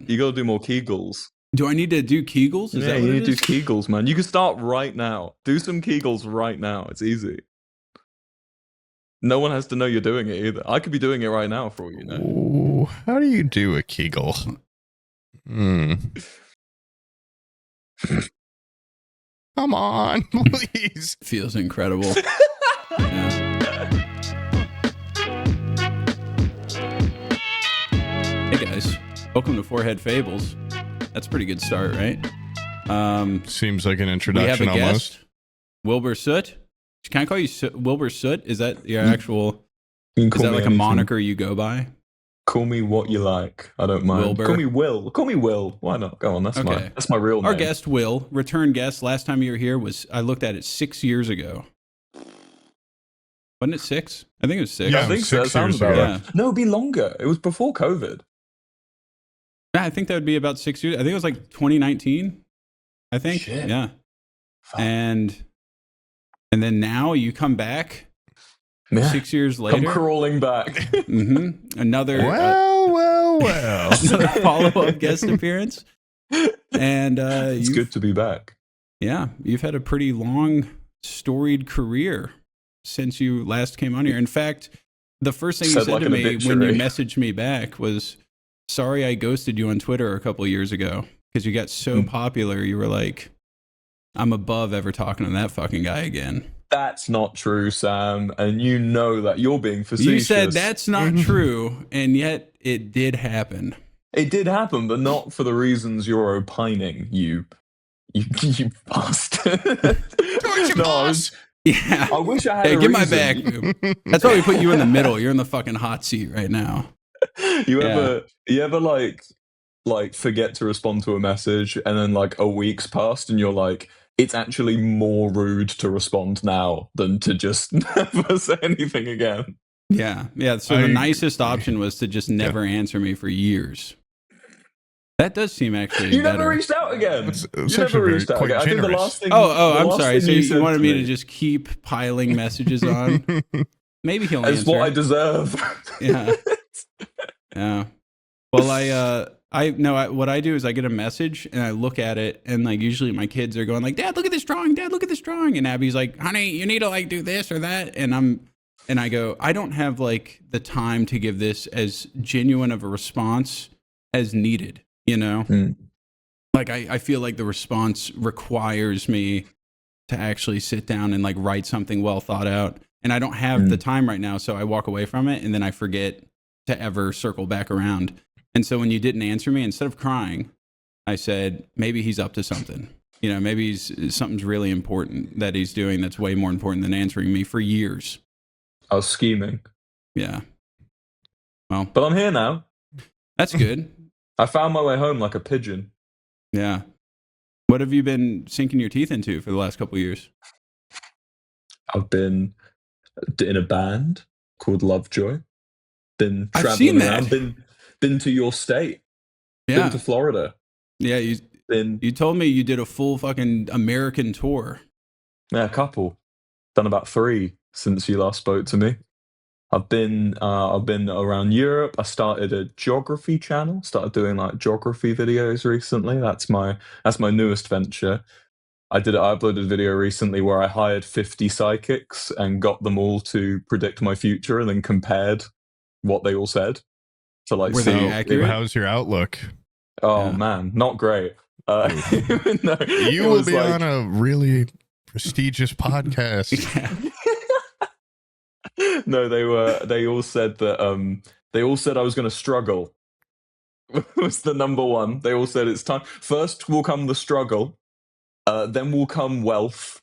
You gotta do more Kegels. Do I need to do Kegels? Is that what you it need to is? do Kegels, man. You can start right now. Do some Kegels right now. It's easy. No one has to know you're doing it either. I could be doing it right now for all you know. Ooh, how do you do a Kegel? Come on, please. Feels incredible. Yeah. Hey guys, welcome to Forehead Fables. That's a pretty good start, right? Seems like an We have introduction a almost. guest, Wilbur Soot. Can I call you Wilbur Soot? Is that your actual? You can Is call that me like a anything. moniker you go by? Call me what you like. I don't mind. Wilbur. Call me Will. Call me Will. Why not? Go on. That's my real name. Our guest, Will, return guest. Last time you were here was, I looked at it 6 years ago. Wasn't it 6? I think it was 6. Yeah, I think so. That 6 sounds years about ago. right. No, it'd be longer. It was before COVID. Yeah, I think that would be about 6 years. I think it was like 2019. I think. Shit. Yeah. Fuck. And then now you come back Yeah. 6 years Come later. crawling back. Another Well. another follow-up guest appearance. And It's good to be back. Yeah, you've had a pretty long, storied career since you last came on here. In fact, the first thing you said like to an me when you obituary. messaged me back was, "Sorry, I ghosted you on Twitter a couple of years ago because you got so popular. You were like, I'm above ever talking to that fucking guy again." That's not true, Sam. And you know that you're being facetious. You said that's not true, and yet it did happen. It did happen, but not for the reasons you're opining, you bastard. Yeah. I wish I had Hey, a get my reason. back. That's why we put you in the middle. You're in the fucking hot seat right now. You ever like forget to respond to a message and then like a week's passed and you're like, it's actually more rude to respond now than to just never say anything again. Yeah. So the nicest option was to just never answer me for years. That does seem actually You better. never reached out again. It's You actually never reached out quite again. I think the generous. last thing. Oh, the I'm last sorry. thing So you said wanted to me to just keep piling messages on? Maybe he'll It's answer. what I deserve. Yeah. Yeah. Well, what I do is I get a message and I look at it, and like usually my kids are going like, "Dad, look at this drawing. Dad, look at this drawing." And Abby's like, "Honey, you need to like do this or that." And I go, "I don't have like the time to give this as genuine of a response as needed, you know?" Like I feel like the response requires me to actually sit down and like write something well thought out. And I don't have the time right now, so I walk away from it and then I forget to ever circle back around. And so when you didn't answer me, instead of crying, I said, maybe he's up to something. You know, maybe something's really important that he's doing that's way more important than answering me for years. I was scheming. Yeah. Well, But I'm here now. that's good. I found my way home like a pigeon. Yeah. What have you been sinking your teeth into for the last couple of years? I've been in a band called Lovejoy. Been I've traveling seen around. that. Been to your state. Yeah. Been to Florida. Yeah. You told me you did a full fucking American tour. Yeah, a couple. Done about 3 since you last spoke to me. I've been around Europe. I started a geography channel. Started doing like geography videos recently. That's my newest venture. I uploaded a video recently where I hired 50 psychics and got them all to predict my future and then compared what they all said to like Were see. they accurate? How's your outlook? Oh Yeah. man, not great. No, You it will was be like- on a really prestigious podcast. No, they all said that they all said I was going to struggle. Was the number one. They all said it's time. First will come the struggle, then will come wealth,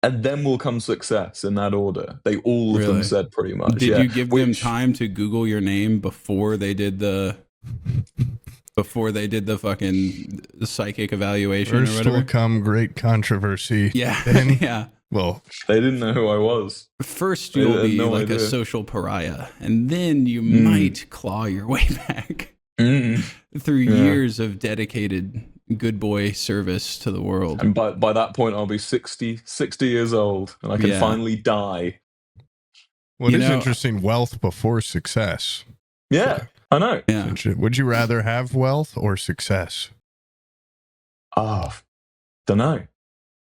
and then will come success in that order. They all of them Really? said pretty much. Did you give them Which- time to Google your name before they did the fucking psychic evaluation or First whatever? will come great controversy. Yeah. Then, Yeah. well, They didn't know who I was. First They you'll had be no like a idea. social pariah, and then you might claw your way back through years of dedicated good boy service to the world. And by that point, I'll be 60 years old, and I can Yeah. finally die. what You is know- interesting, wealth before success. Yeah. I know. Yeah. Would you rather have wealth or success? Oh, don't know.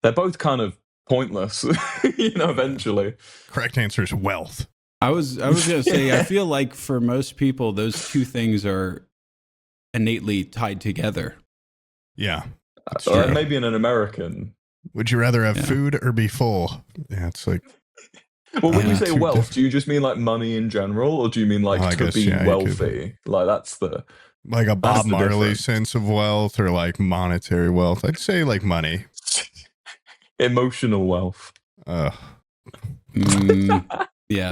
They're both kind of pointless, eventually. Correct answer is wealth. I was gonna say, I Yeah. feel like for most people, those two things are innately tied together. Yeah. That's Or true. maybe in an American. Would you rather have Yeah. food or be full? Yeah, it's like Well, when you Yeah. say Two wealth, different- do you just mean like money in general, or do you mean like Oh, I to guess, be yeah, you could. wealthy? Like that's the like a Bob the Marley difference. sense of wealth or like monetary wealth. I'd say like money. emotional wealth. Yeah,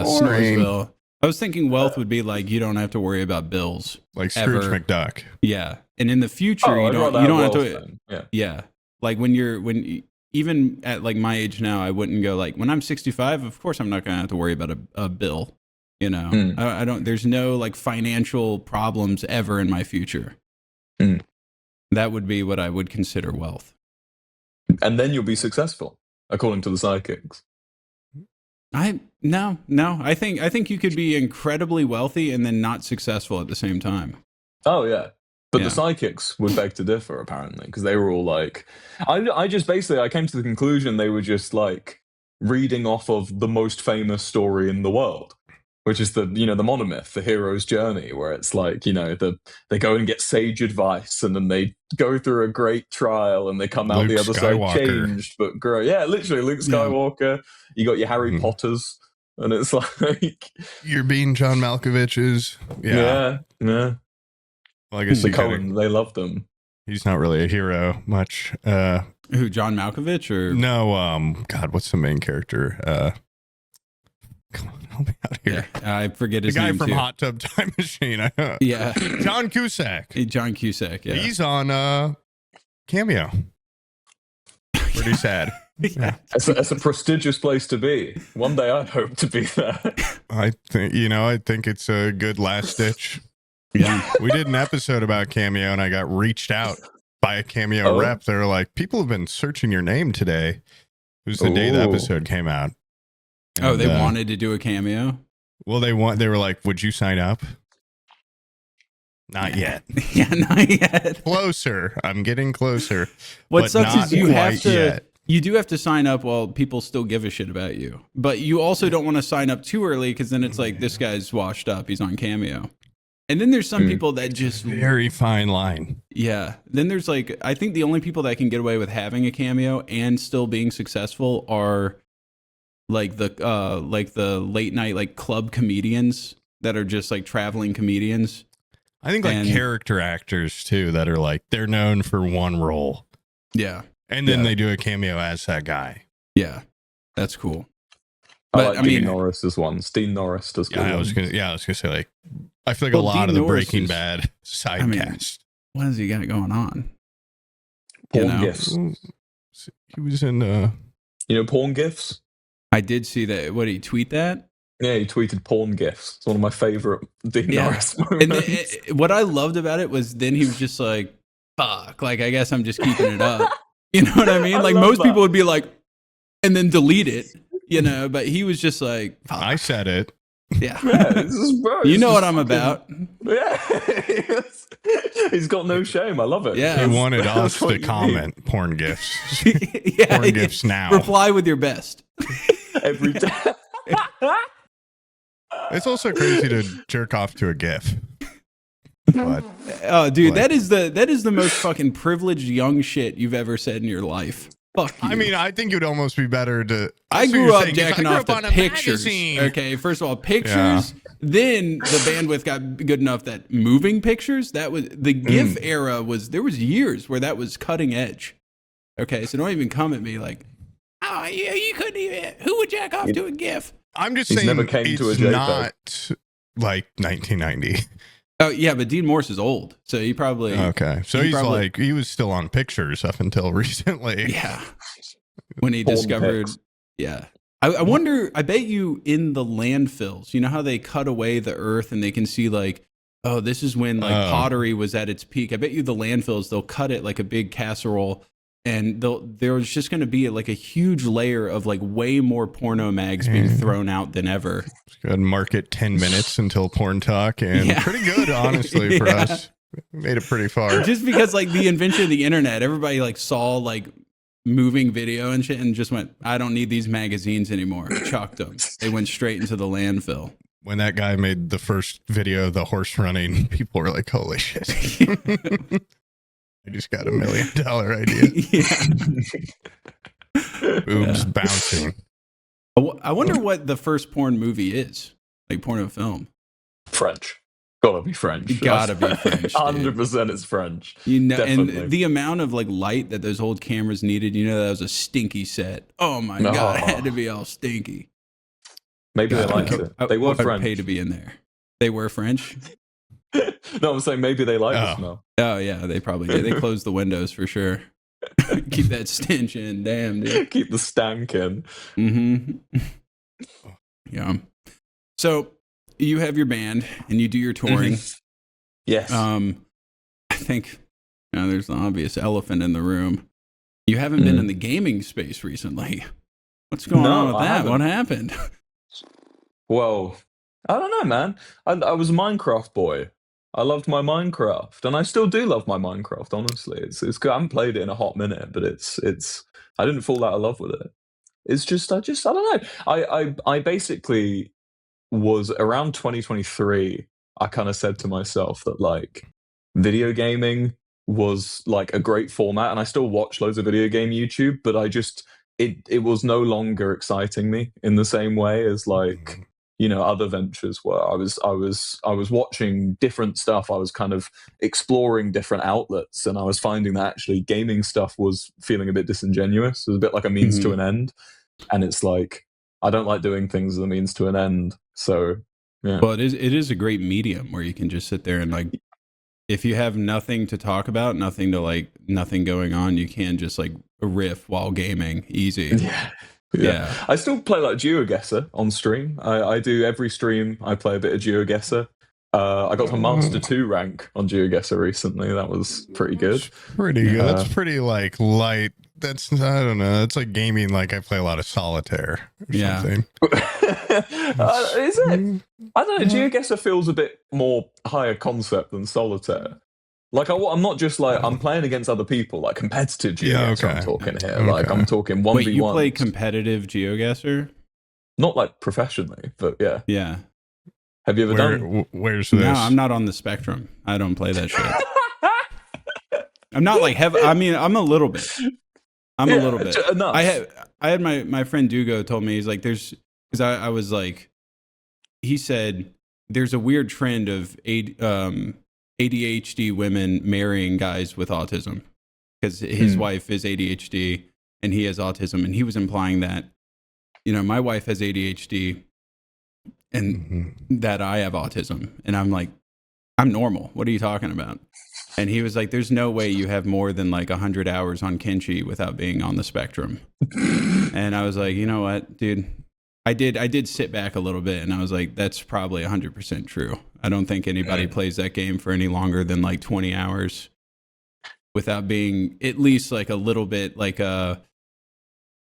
Boring. Snoresville. I was thinking wealth would be like you don't have to worry about bills. Like Scrooge Ever. McDuck. Yeah, and in the future, Oh, you I'd don't rather have wealth to. then. Yeah. Yeah, like even at like my age now, I wouldn't go like when I'm 65. Of course, I'm not gonna have to worry about a bill. You know, Mm. I don't. There's no like financial problems ever in my future. Mm. That would be what I would consider wealth. And then you'll be successful, according to the psychics. No. I think you could be incredibly wealthy and then not successful at the same time. Oh yeah. But Yeah. the psychics would beg to differ, apparently, because they were all like, I just basically, I came to the conclusion they were just like reading off of the most famous story in the world, which is the monomyth, the hero's journey, where it's like, they go and get sage advice and then they go through a great trial and they come out the Luke other Skywalker. side changed, but grow. Yeah, literally, Luke Yeah. Skywalker. You got your Harry Mhm. Potters, and it's like, You're being John Malkovich's. Yeah. yeah. Well, I guess The he kinda- Coen, they loved them. he's not really a hero much. Who, John Malkovich or No, God, what's the main character? Come on, help me out here. yeah, I forget The his guy name from too. Hot Tub Time Machine. Yeah, John Cusack. John Cusack. Yeah, He's on Cameo. Pretty sad. yeah. It's a prestigious place to be. One day I hope to be there. I think it's a good last ditch. Yeah. We did an episode about Cameo and I got reached out by a Cameo Oh. rep. They were like, people have been searching your name today. It was the day the Ooh. episode came out. Oh, And, they wanted to do a cameo. Well, they were like, would you sign up? Not yet. Yeah, not yet. Closer. I'm getting closer. What but sucks not is you have quite to. yet. You do have to sign up while people still give a shit about you. But you also don't want to sign up too early because then it's like, this guy's washed up. He's on Cameo. And then there's some Hmm. people that just, Very fine line. yeah. Then there's like, I think the only people that can get away with having a cameo and still being successful are like the late night, like club comedians that are just like traveling comedians. I think like And- character actors too that are like, they're known for one role. Yeah. And then Yeah. they do a cameo as that guy. Yeah. That's cool. I But, like I Dean mean- Norris's ones. Dean Norris does good Yeah, I was ones. gonna say like I feel like Well, a lot Dean of the Norris Breaking is- Bad side I mean, cast. What has he got going on? Porn you know? gifs. He was in You know porn gifs? I did see that. What did he tweet that? Yeah, he tweeted porn gifs. It's one of my favorite Dean Yeah. Norris And moments. what I loved about it was then he was just like, fuck, like, I guess I'm just keeping it up. You know what I mean? I Like, love most that. people would be like, and then delete it, but he was just like, fuck. I said it. Yeah. Yeah, this is, bro, You it's know just what I'm fucking- about. Yeah. He's got no shame. I love it. Yeah. He That's- wanted that's us what to you need. comment porn gifs. Yeah, Porn gifs now. Reply with your best. Every day. It's also crazy to jerk off to a gif. But Oh, dude, Like- that is the most fucking privileged young shit you've ever said in your life. Fuck you. I mean, I think it would almost be better to. I see what grew you're up saying, 'cause jacking I grew off up to on a pictures. magazine. Okay, first of all, pictures. Then the bandwidth got good enough that moving pictures, that was the GIF era there was years where that was cutting edge. Okay, so don't even come at me like, oh, you couldn't even. Who would jack off to a GIF? I'm just He's saying never came it's to a JPEG. not like 1990. Oh yeah, but Dean Morse is old, so he probably Okay, so He he's probably- like he was still on pictures up until recently. yeah. When he Porn discovered, pics. yeah. I wonder. I bet you in the landfills, you know how they cut away the earth and they can see like, oh, this is when like Oh. pottery was at its peak. I bet you the landfills they'll cut it like a big casserole, and there was just going to be like a huge layer of like way more porno mags being thrown out than ever. Go ahead and market 10 minutes until porn talk, and pretty good, honestly, for us. Made it pretty far. Just because like the invention of the internet, everybody like saw like moving video and shit and just went, I don't need these magazines anymore. Chucked them. They went straight into the landfill. When that guy made the first video of the horse running, people were like, holy shit. I just got $1 million idea. Boobs bouncing. I wonder what the first porn movie is. Like porno film. French. Gotta be French. You gotta be French. 100% it's French. You know, Definitely. and the amount of like light that those old cameras needed, you know, that was a stinky set. Oh my God, it had to be all stinky. Maybe they liked it. They were French. I'd pay to be in there. They were French? No, I'm saying maybe they like the smell. Oh, yeah, they probably did. They closed the windows for sure. Keep that stench in. Damn, dude. Keep the stank in. Mm-hmm. Yeah. So you have your band and you do your touring. Yes. I think there's the obvious elephant in the room. You haven't been in the gaming space recently. What's going on with that? What happened? Well, I don't know, man. I was a Minecraft boy. I loved my Minecraft, and I still do love my Minecraft. Honestly, it's good. I haven't played it in a hot minute, but it's. I didn't fall out of love with it. It's just I don't know. I basically was around 2023. I kind of said to myself that like video gaming was like a great format, and I still watch loads of video game YouTube, but it was no longer exciting me in the same way as like other ventures were. I was watching different stuff. I was kind of exploring different outlets, and I was finding that actually gaming stuff was feeling a bit disingenuous. It was a bit like a means to an end, and it's like I don't like doing things as a means to an end. So yeah. Well, it is a great medium where you can just sit there and like, if you have nothing to talk about, nothing going on, you can just like riff while gaming. Easy. Yeah. I still play like GeoGuessr on stream. I do every stream. I play a bit of GeoGuessr. I got to Master 2 rank on GeoGuessr recently. That was pretty good. That's pretty good. That's pretty like light. That's, I don't know. That's like gaming. Like I play a lot of solitaire or something. Is it? I don't know. GeoGuessr feels a bit more higher concept than solitaire. Like I'm not just like I'm playing against other people, like competitive GeoGuessr. I'm talking here. Like I'm talking 1v1. Wait, you play competitive GeoGuessr? Not like professionally, but yeah. Yeah. Have you ever done? Where's this? No, I'm not on the spectrum. I don't play that shit. I'm not like heavy. I mean, I'm a little bit. A little bit. Enough. I had my friend Dugo told me, he's like, because I was like, he said there's a weird trend of ADHD women marrying guys with autism because his wife is ADHD and he has autism, and he was implying that my wife has ADHD and that I have autism, and I'm like, I'm normal. What are you talking about? And he was like, there's no way you have more than like 100 hours on Kenshi without being on the spectrum. And I was like, you know what, dude? I did sit back a little bit, and I was like, that's probably 100% true. I don't think anybody plays that game for any longer than like 20 hours without being at least like a little bit like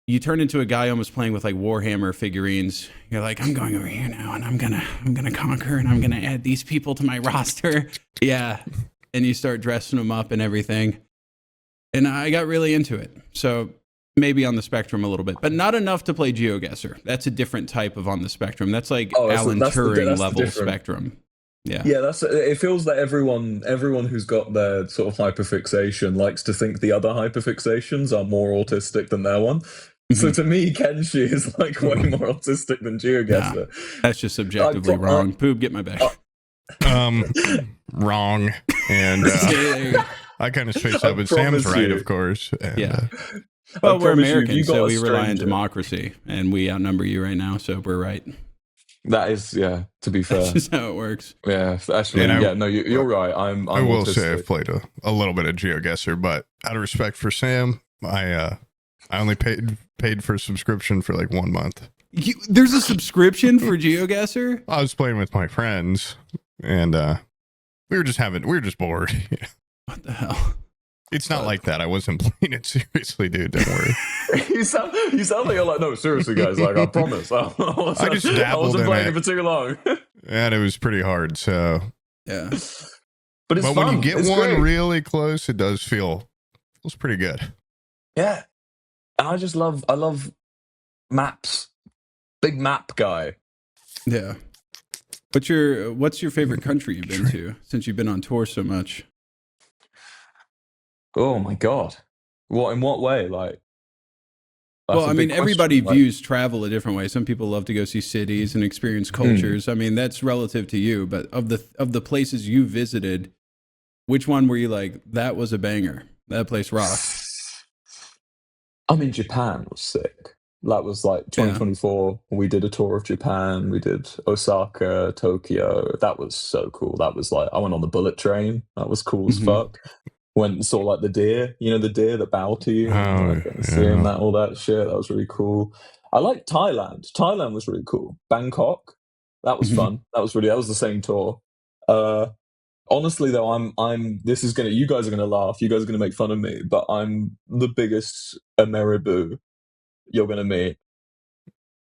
you turn into a guy almost playing with like Warhammer figurines. You're like, I'm going over here now, and I'm gonna conquer, and I'm gonna add these people to my roster. Yeah. And you start dressing them up and everything. And I got really into it. So maybe on the spectrum a little bit, but not enough to play GeoGuessr. That's a different type of on the spectrum. That's like Alan Turing level spectrum. Yeah. Yeah, it feels like everyone who's got their sort of hyperfixation likes to think the other hyperfixations are more autistic than their one. So to me, Kenshi is like way more autistic than GeoGuessr. Nah, that's just subjectively wrong. Poob, get my back. Wrong. And I kind of spaced out, but Sam's right, of course. And, well, we're Americans, so we rely on democracy, and we outnumber you right now, so we're right. That is, to be fair. That's just how it works. Yeah, actually, no, you're right. I'm I will autistic. say I've played a little bit of GeoGuessr, but out of respect for Sam, I only paid for a subscription for like 1 month. There's a subscription for GeoGuessr? I was playing with my friends, and we were just bored. What the hell? It's not like that. I wasn't playing it seriously, dude. Don't worry. You sound like you're like, no, seriously, guys. Like, I promise. I just dabbled wasn't in playing it. it for too long. And it was pretty hard. So, Yeah. But it's but fun. when you get It's one great. really close, it does feels pretty good. Yeah. And I love maps. Big map guy. Yeah. What's your favorite country you've been to since you've been on tour so much? Oh my god. In what way? Like, Well, I mean, everybody like, views travel a different way. Some people love to go see cities and experience cultures. I mean, that's relative to you. But of the places you visited, which one were you like, that was a banger? That place rocked. I mean, Japan was sick. That was like 2024. We did a tour of Japan. We did Osaka, Tokyo. That was so cool. That was like, I went on the bullet train. That was cool as fuck. Went and saw like the deer, the deer that bow to you. Seeing that, all that shit. That was really cool. I like Thailand. Thailand was really cool. Bangkok. That was fun. That was the same tour. Honestly though, you guys are gonna laugh. You guys are gonna make fun of me, but I'm the biggest Ameriboo you're gonna meet.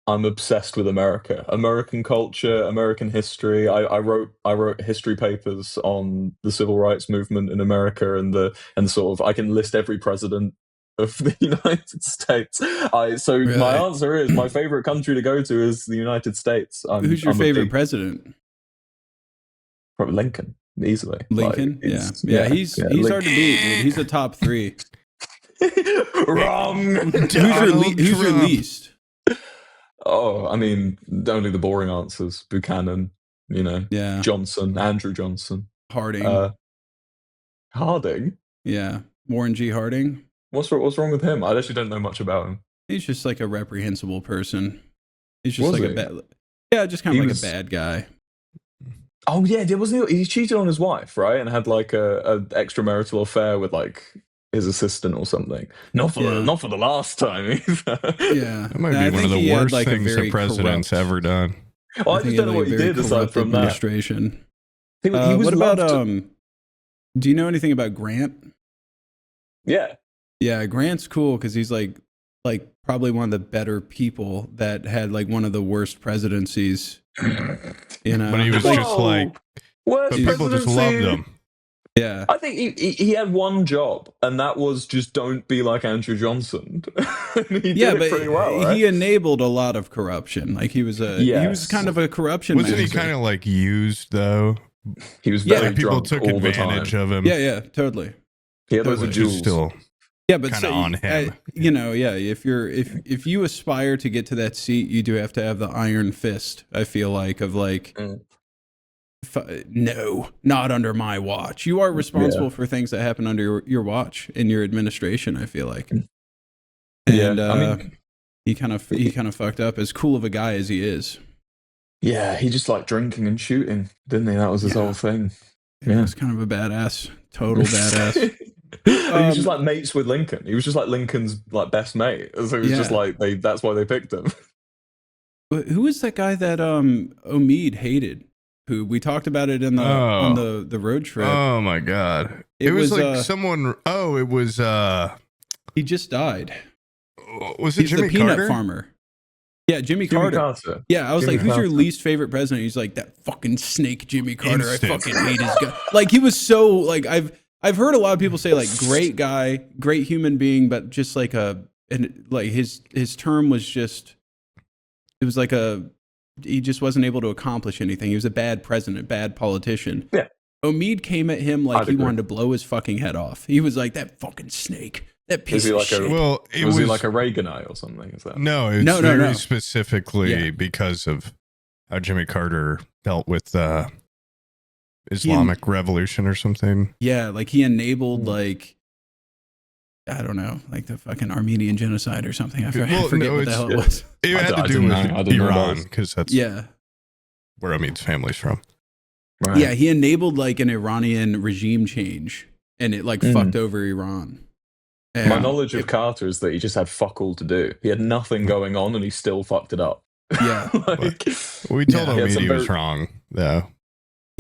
I'm obsessed with America, American culture, American history. I wrote history papers on the civil rights movement in America and sort of I can list every president of the United States. Really? My answer is my favorite country to go to is the United States. Who's your favorite president? Probably Lincoln, easily. Lincoln? Like, he's hard to beat, dude. He's a top 3. Wrong. Who's your least? Oh, I mean, only the boring answers. Buchanan, Johnson, Andrew Johnson. Harding. Harding? Yeah. Warren G. Harding. What's wrong with him? I actually don't know much about him. He's just like a reprehensible person. He's just a bad... Yeah, just kind of a bad guy. Oh, yeah, wasn't he? He cheated on his wife, right? And had like a extramarital affair with like his assistant or something. Not for the last time either. Yeah. That might be one of the worst things the president's ever done. Well, I just don't know what he did aside from that. Administration. He was what about do you know anything about Grant? Yeah. Yeah, Grant's cool because he's like probably one of the better people that had like one of the worst presidencies. But he was just like, but people just loved him. Yeah, I think he had one job, and that was just don't be like Andrew Johnson. He did it pretty well. Right? He enabled a lot of corruption. Like he was kind of a corruption. Wasn't he kind of like used though? He was very like people took advantage of him. Yeah, totally. He had those jewels still. Yeah, but kind of on him. If you aspire to get to that seat, you do have to have the iron fist. I feel like of like. No, not under my watch. You are responsible for things that happen under your watch in your administration. I feel like, and I mean, he kind of fucked up. As cool of a guy as he is, yeah, he just liked drinking and shooting, didn't he? That was his whole thing. Yeah, he's kind of a badass, total badass. He was just like mates with Lincoln. He was just like Lincoln's like best mate. So it was just like that's why they picked him. Who was that guy that Omid hated? Who we talked about it in on the road trip. Oh my god! It was like someone. Oh, it was. He just died. Was it Jimmy the peanut Carter? farmer? Yeah, Jimmy Carter. Yeah, I was like, who's your least favorite president? He's like, that fucking snake Jimmy Carter. I fucking hate his guy. Like he was so like I've heard a lot of people say like great guy, great human being, but just like his term was just it was like he just wasn't able to accomplish anything. He was a bad president, bad politician. Yeah. Omid came at him like he wanted to blow his fucking head off. He was like, that fucking snake. That piece of shit. Was he like a Reaganite or something? Is that? No, it's very specifically because of how Jimmy Carter dealt with Islamic Revolution or something. Yeah, like he enabled like I don't know, like the fucking Armenian genocide or something. I forget what the hell it was. It had to do with Iran because that's where Omid's family's from. Right. Yeah, he enabled like an Iranian regime change, and it like fucked over Iran. My knowledge of Carter is that he just had fuck all to do. He had nothing going on, and he still fucked it up. Yeah, we told Omid he was wrong, though.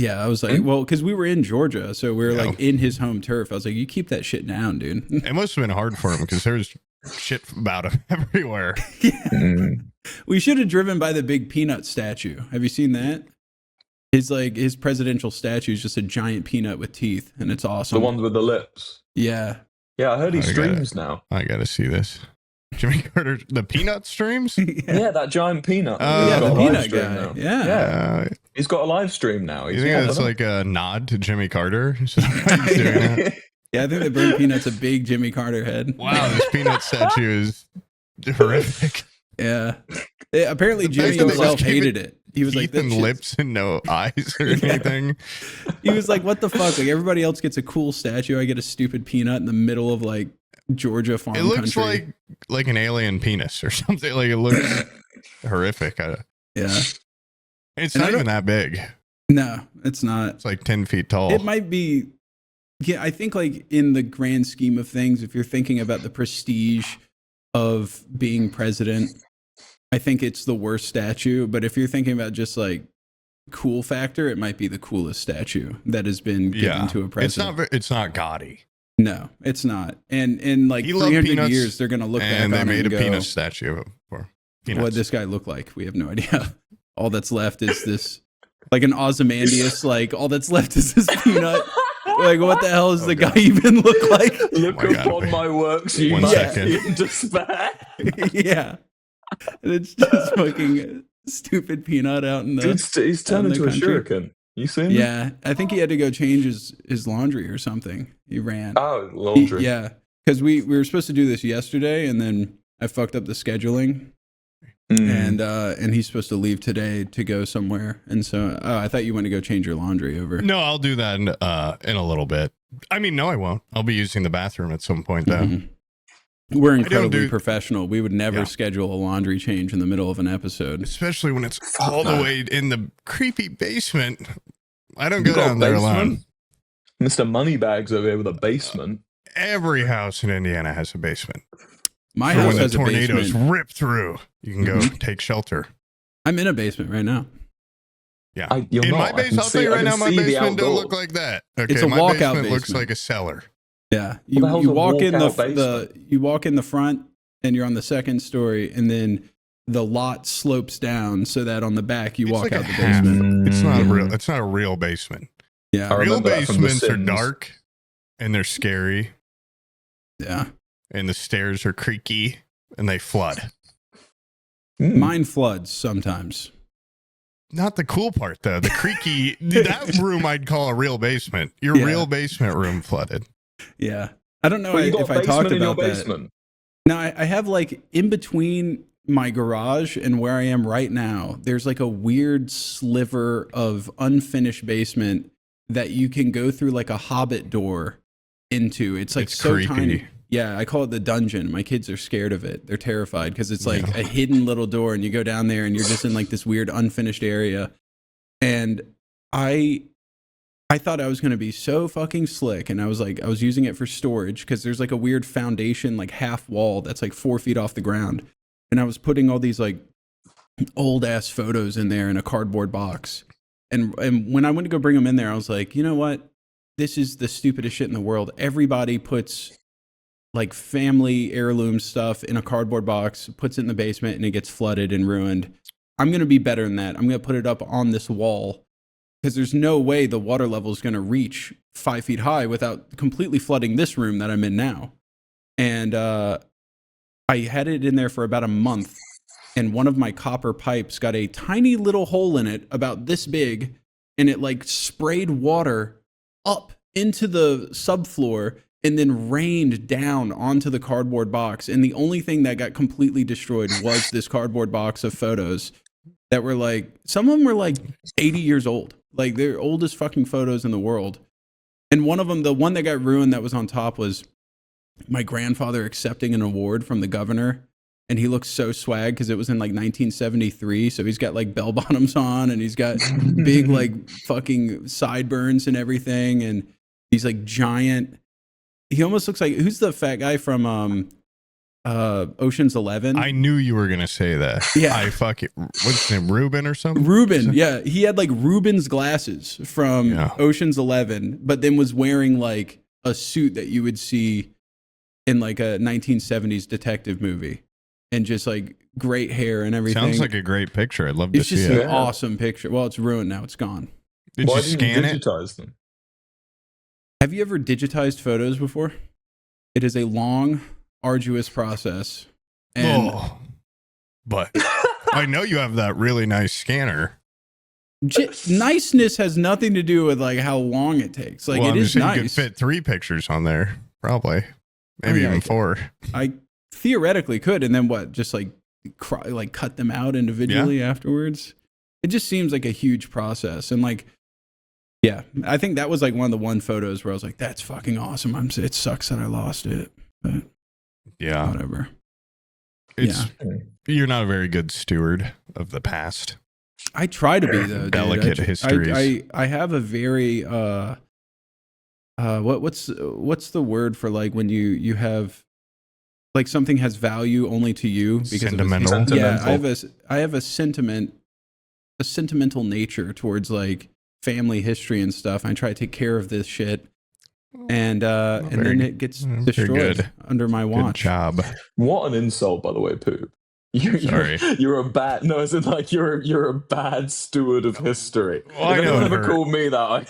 Yeah, I was like, well, because we were in Georgia, so we were like in his home turf. I was like, you keep that shit down, dude. It must have been hard for him because there's shit about him everywhere. We should have driven by the big peanut statue. Have you seen that? His presidential statue is just a giant peanut with teeth, and it's awesome. The ones with the lips. Yeah. Yeah, I heard he streams now. I gotta see this. Jimmy Carter, the peanut streams? Yeah, that giant peanut. Yeah, the peanut guy. Yeah. He's got a live stream now. You think that's like a nod to Jimmy Carter? Is that why he's doing that? Yeah, I think the bird peanut's a big Jimmy Carter head. Wow, this peanut statue is horrific. Yeah. Apparently Jimmy himself hated it. He was like, teeth and lips and no eyes or anything. He was like, what the fuck? Like, everybody else gets a cool statue. I get a stupid peanut in the middle of like Georgia farm country. It looks like an alien penis or something. Like, it looks horrific. Yeah. It's not even that big. No, it's not. It's like 10 feet tall. It might be. Yeah, I think like in the grand scheme of things, if you're thinking about the prestige of being president, I think it's the worst statue. But if you're thinking about just like cool factor, it might be the coolest statue that has been given to a president. It's not gaudy. No, it's not. And in like 300 years, they're going to look back on it and made a go, penis statue for peanuts. What this guy look like? We have no idea. All that's left is this, like an Ozymandias. Like all that's left is this peanut. Like, what the hell does the guy even look like? Look upon my works, you must in despair. Yeah. And it's just fucking stupid peanut out in the. He's turned into a shuriken. You seen him? Yeah. I think he had to go change his laundry or something. He ran. Oh, laundry. Yeah. Because we were supposed to do this yesterday, and then I fucked up the scheduling. And he's supposed to leave today to go somewhere, and so I thought you went to go change your laundry over. No, I'll do that in a little bit. I mean, no, I won't. I'll be using the bathroom at some point, though. Mm-hmm. We're incredibly professional. We would never schedule a laundry change in the middle of an episode, especially when it's all the way in the creepy basement. I don't go down there alone. Mr. Moneybags over here with a basement. Every house in Indiana has a basement. My house has a basement. When the tornadoes rip through, you can go take shelter. I'm in a basement right now. Yeah. In my basement, I'll tell you right now, my basement don't look like that. Okay, it's a my walkout basement looks like a cellar. Yeah. You walk in you walk in the front and you're on the second story, and then the lot slopes down so that on the back you walk out the basement. It's not a real basement. Yeah. Real basements are dark and they're scary. Yeah. And the stairs are creaky and they flood. Mine floods sometimes. Not the cool part, though. The creaky, that room I'd call a real basement. Your real basement room flooded. Yeah. I don't know if I talked about that. Now, I have like in between my garage and where I am right now, there's like a weird sliver of unfinished basement that you can go through like a hobbit door into. It's like so creepy. Tiny. Yeah, I call it the dungeon. My kids are scared of it. They're terrified because it's like a hidden little door, and you go down there and you're just in like this weird unfinished area. And I thought I was going to be so fucking slick, and I was using it for storage because there's like a weird foundation, like half wall that's like 4 feet off the ground. And I was putting all these like old ass photos in there in a cardboard box. And when I went to go bring them in there, I was like, you know what? This is the stupidest shit in the world. Everybody puts like family heirloom stuff in a cardboard box, puts it in the basement, and it gets flooded and ruined. I'm going to be better than that. I'm going to put it up on this wall because there's no way the water level is going to reach 5 feet high without completely flooding this room that I'm in now. And I had it in there for about a month, and one of my copper pipes got a tiny little hole in it about this big, and it like sprayed water up into the subfloor and then rained down onto the cardboard box. And the only thing that got completely destroyed was this cardboard box of photos that were like, some of them were like 80 years old. Like they're oldest fucking photos in the world. And one of them, the one that got ruined that was on top was my grandfather accepting an award from the governor. And he looks so swag because it was in like 1973. So he's got like bell bottoms on, and he's got big like fucking sideburns and everything. And he's like giant. He almost looks like, who's the fat guy from Ocean's 11. I knew you were gonna say that. Yeah. I fucking what's his name? Ruben or something? Ruben, yeah, he had like Ruben's glasses from Ocean's 11, but then was wearing like a suit that you would see in like a 1970s detective movie, and just like great hair and everything. Sounds like a great picture. I'd love to see it. It's just an awesome picture. Well, it's ruined now. It's gone. Did you scan it? Digitize them? Have you ever digitized photos before? It is a long, arduous process. And but I know you have that really nice scanner. Niceness has nothing to do with like how long it takes. Like, it is nice. You could fit 3 pictures on there, probably, maybe even 4. I theoretically could, and then what? Just like cut them out individually afterwards. It just seems like a huge process, and like, yeah, I think that was like one of the photos where I was like, "That's fucking awesome." It sucks that I lost it, but yeah, whatever. You're not a very good steward of the past. I try to be though. Delicate histories. I have a very what's the word for like when you have like something has value only to you because sentimental. Yeah, I have a sentimental nature towards like family history and stuff. I try to take care of this shit. And then it gets destroyed under my watch. Good job. What an insult, by the way, Poop. You're a bad. No, it's like you're a bad steward of history. Well, if anyone ever called me that, I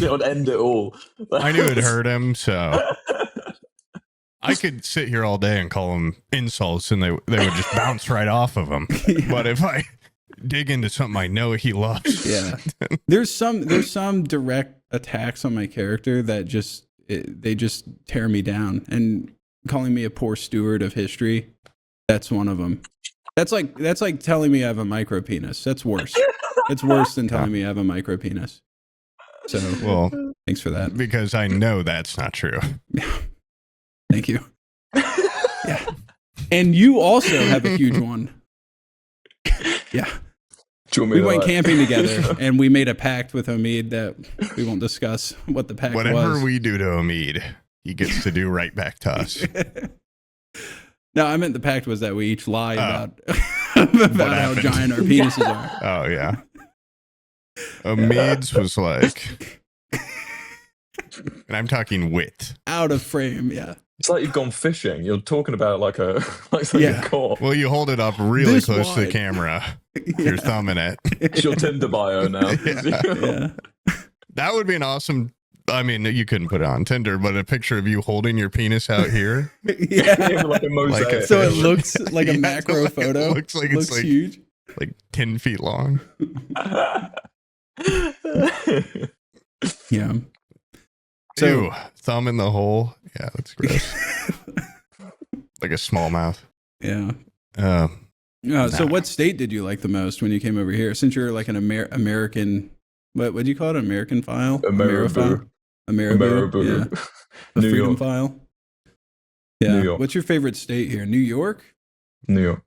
would end it all. I knew it hurt him, so I could sit here all day and call them insults, and they would just bounce right off of them. Yeah. But if I dig into something I know he loves, there's some direct attacks on my character that they just tear me down, and calling me a poor steward of history, that's one of them. That's like telling me I have a micro penis. That's worse. It's worse than telling me I have a micro penis. So, well, thanks for that. Because I know that's not true. Thank you. Yeah. And you also have a huge one. Yeah. We went camping together, and we made a pact with Omid that we won't discuss what the pact was. Whatever we do to Omid, he gets to do right back to us. No, I meant the pact was that we each lie about how giant our penises are. Oh, yeah. Omid's was like, and I'm talking width. Out of frame, yeah. It's like you've gone fishing. You're talking about like a core. Well, you hold it up really close to the camera. Your thumb in it. It's your Tinder bio now. Yeah. That would be an awesome. I mean, you couldn't put it on Tinder, but a picture of you holding your penis out here. Yeah, like a mosaic. So it looks like a macro photo. It looks like it's like huge, like 10 feet long. Yeah. So ew, thumb in the hole. Yeah, that's gross. Like a smallmouth. Yeah. Nah. So what state did you like the most when you came over here? Since you're like an American, what do you call it? American file? Ameriboo. Yeah. A New freedom York. File. Yeah. New York. What's your favorite state here? New York? New York.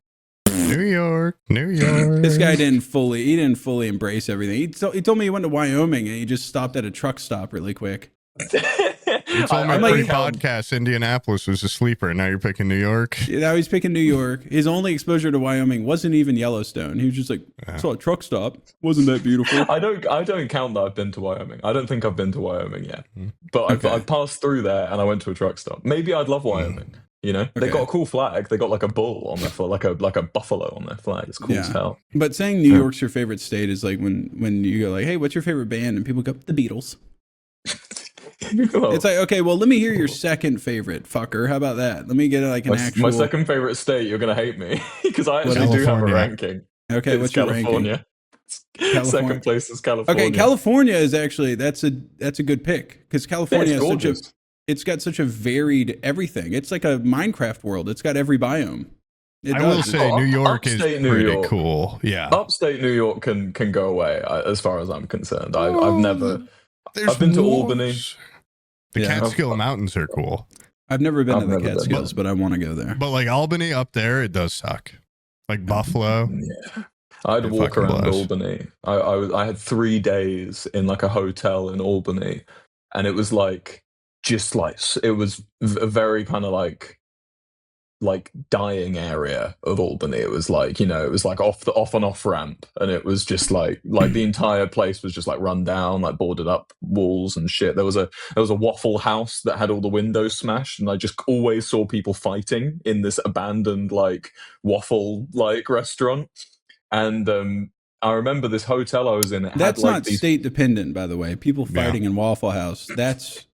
New York. This guy didn't fully embrace everything. He told me he went to Wyoming and he just stopped at a truck stop really quick. You told me pre-podcast Indianapolis was a sleeper, and now you're picking New York. Now he's picking New York. His only exposure to Wyoming wasn't even Yellowstone. He was just like, saw a truck stop. Wasn't that beautiful? I don't count that I've been to Wyoming. I don't think I've been to Wyoming yet. But I passed through there and I went to a truck stop. Maybe I'd love Wyoming. You know, they got a cool flag. They got like a bull on their flag, like a buffalo on their flag. It's cool as hell. But saying New York's your favorite state is like when you go like, hey, what's your favorite band? And people go, the Beatles. It's like, okay, well, let me hear your second favorite, fucker. How about that? Let me get like an actual. My second favorite state. You're gonna hate me because I actually do have a ranking. Okay, what's your ranking? California. Second place is California. Okay, California is actually that's a good pick because California is it's got such a varied everything. It's like a Minecraft world. It's got every biome. I will say New York is pretty cool. Yeah, upstate New York can go away as far as I'm concerned. I've never. I've been to Albany. The Catskill Mountains are cool. I've never been to the Catskills, but I want to go there. But like Albany up there, it does suck. Like Buffalo. Yeah. I'd walk around Albany. I had 3 days in like a hotel in Albany, and it was like just like it was a very kind of like like dying area of Albany. It was like, it was like off and off ramp, and it was just like the entire place was just like run down, like boarded up walls and shit. There was a Waffle House that had all the windows smashed, and I just always saw people fighting in this abandoned like waffle like restaurant. And I remember this hotel I was in. It had That's like not these. state dependent, by the way. People fighting in Waffle House. That's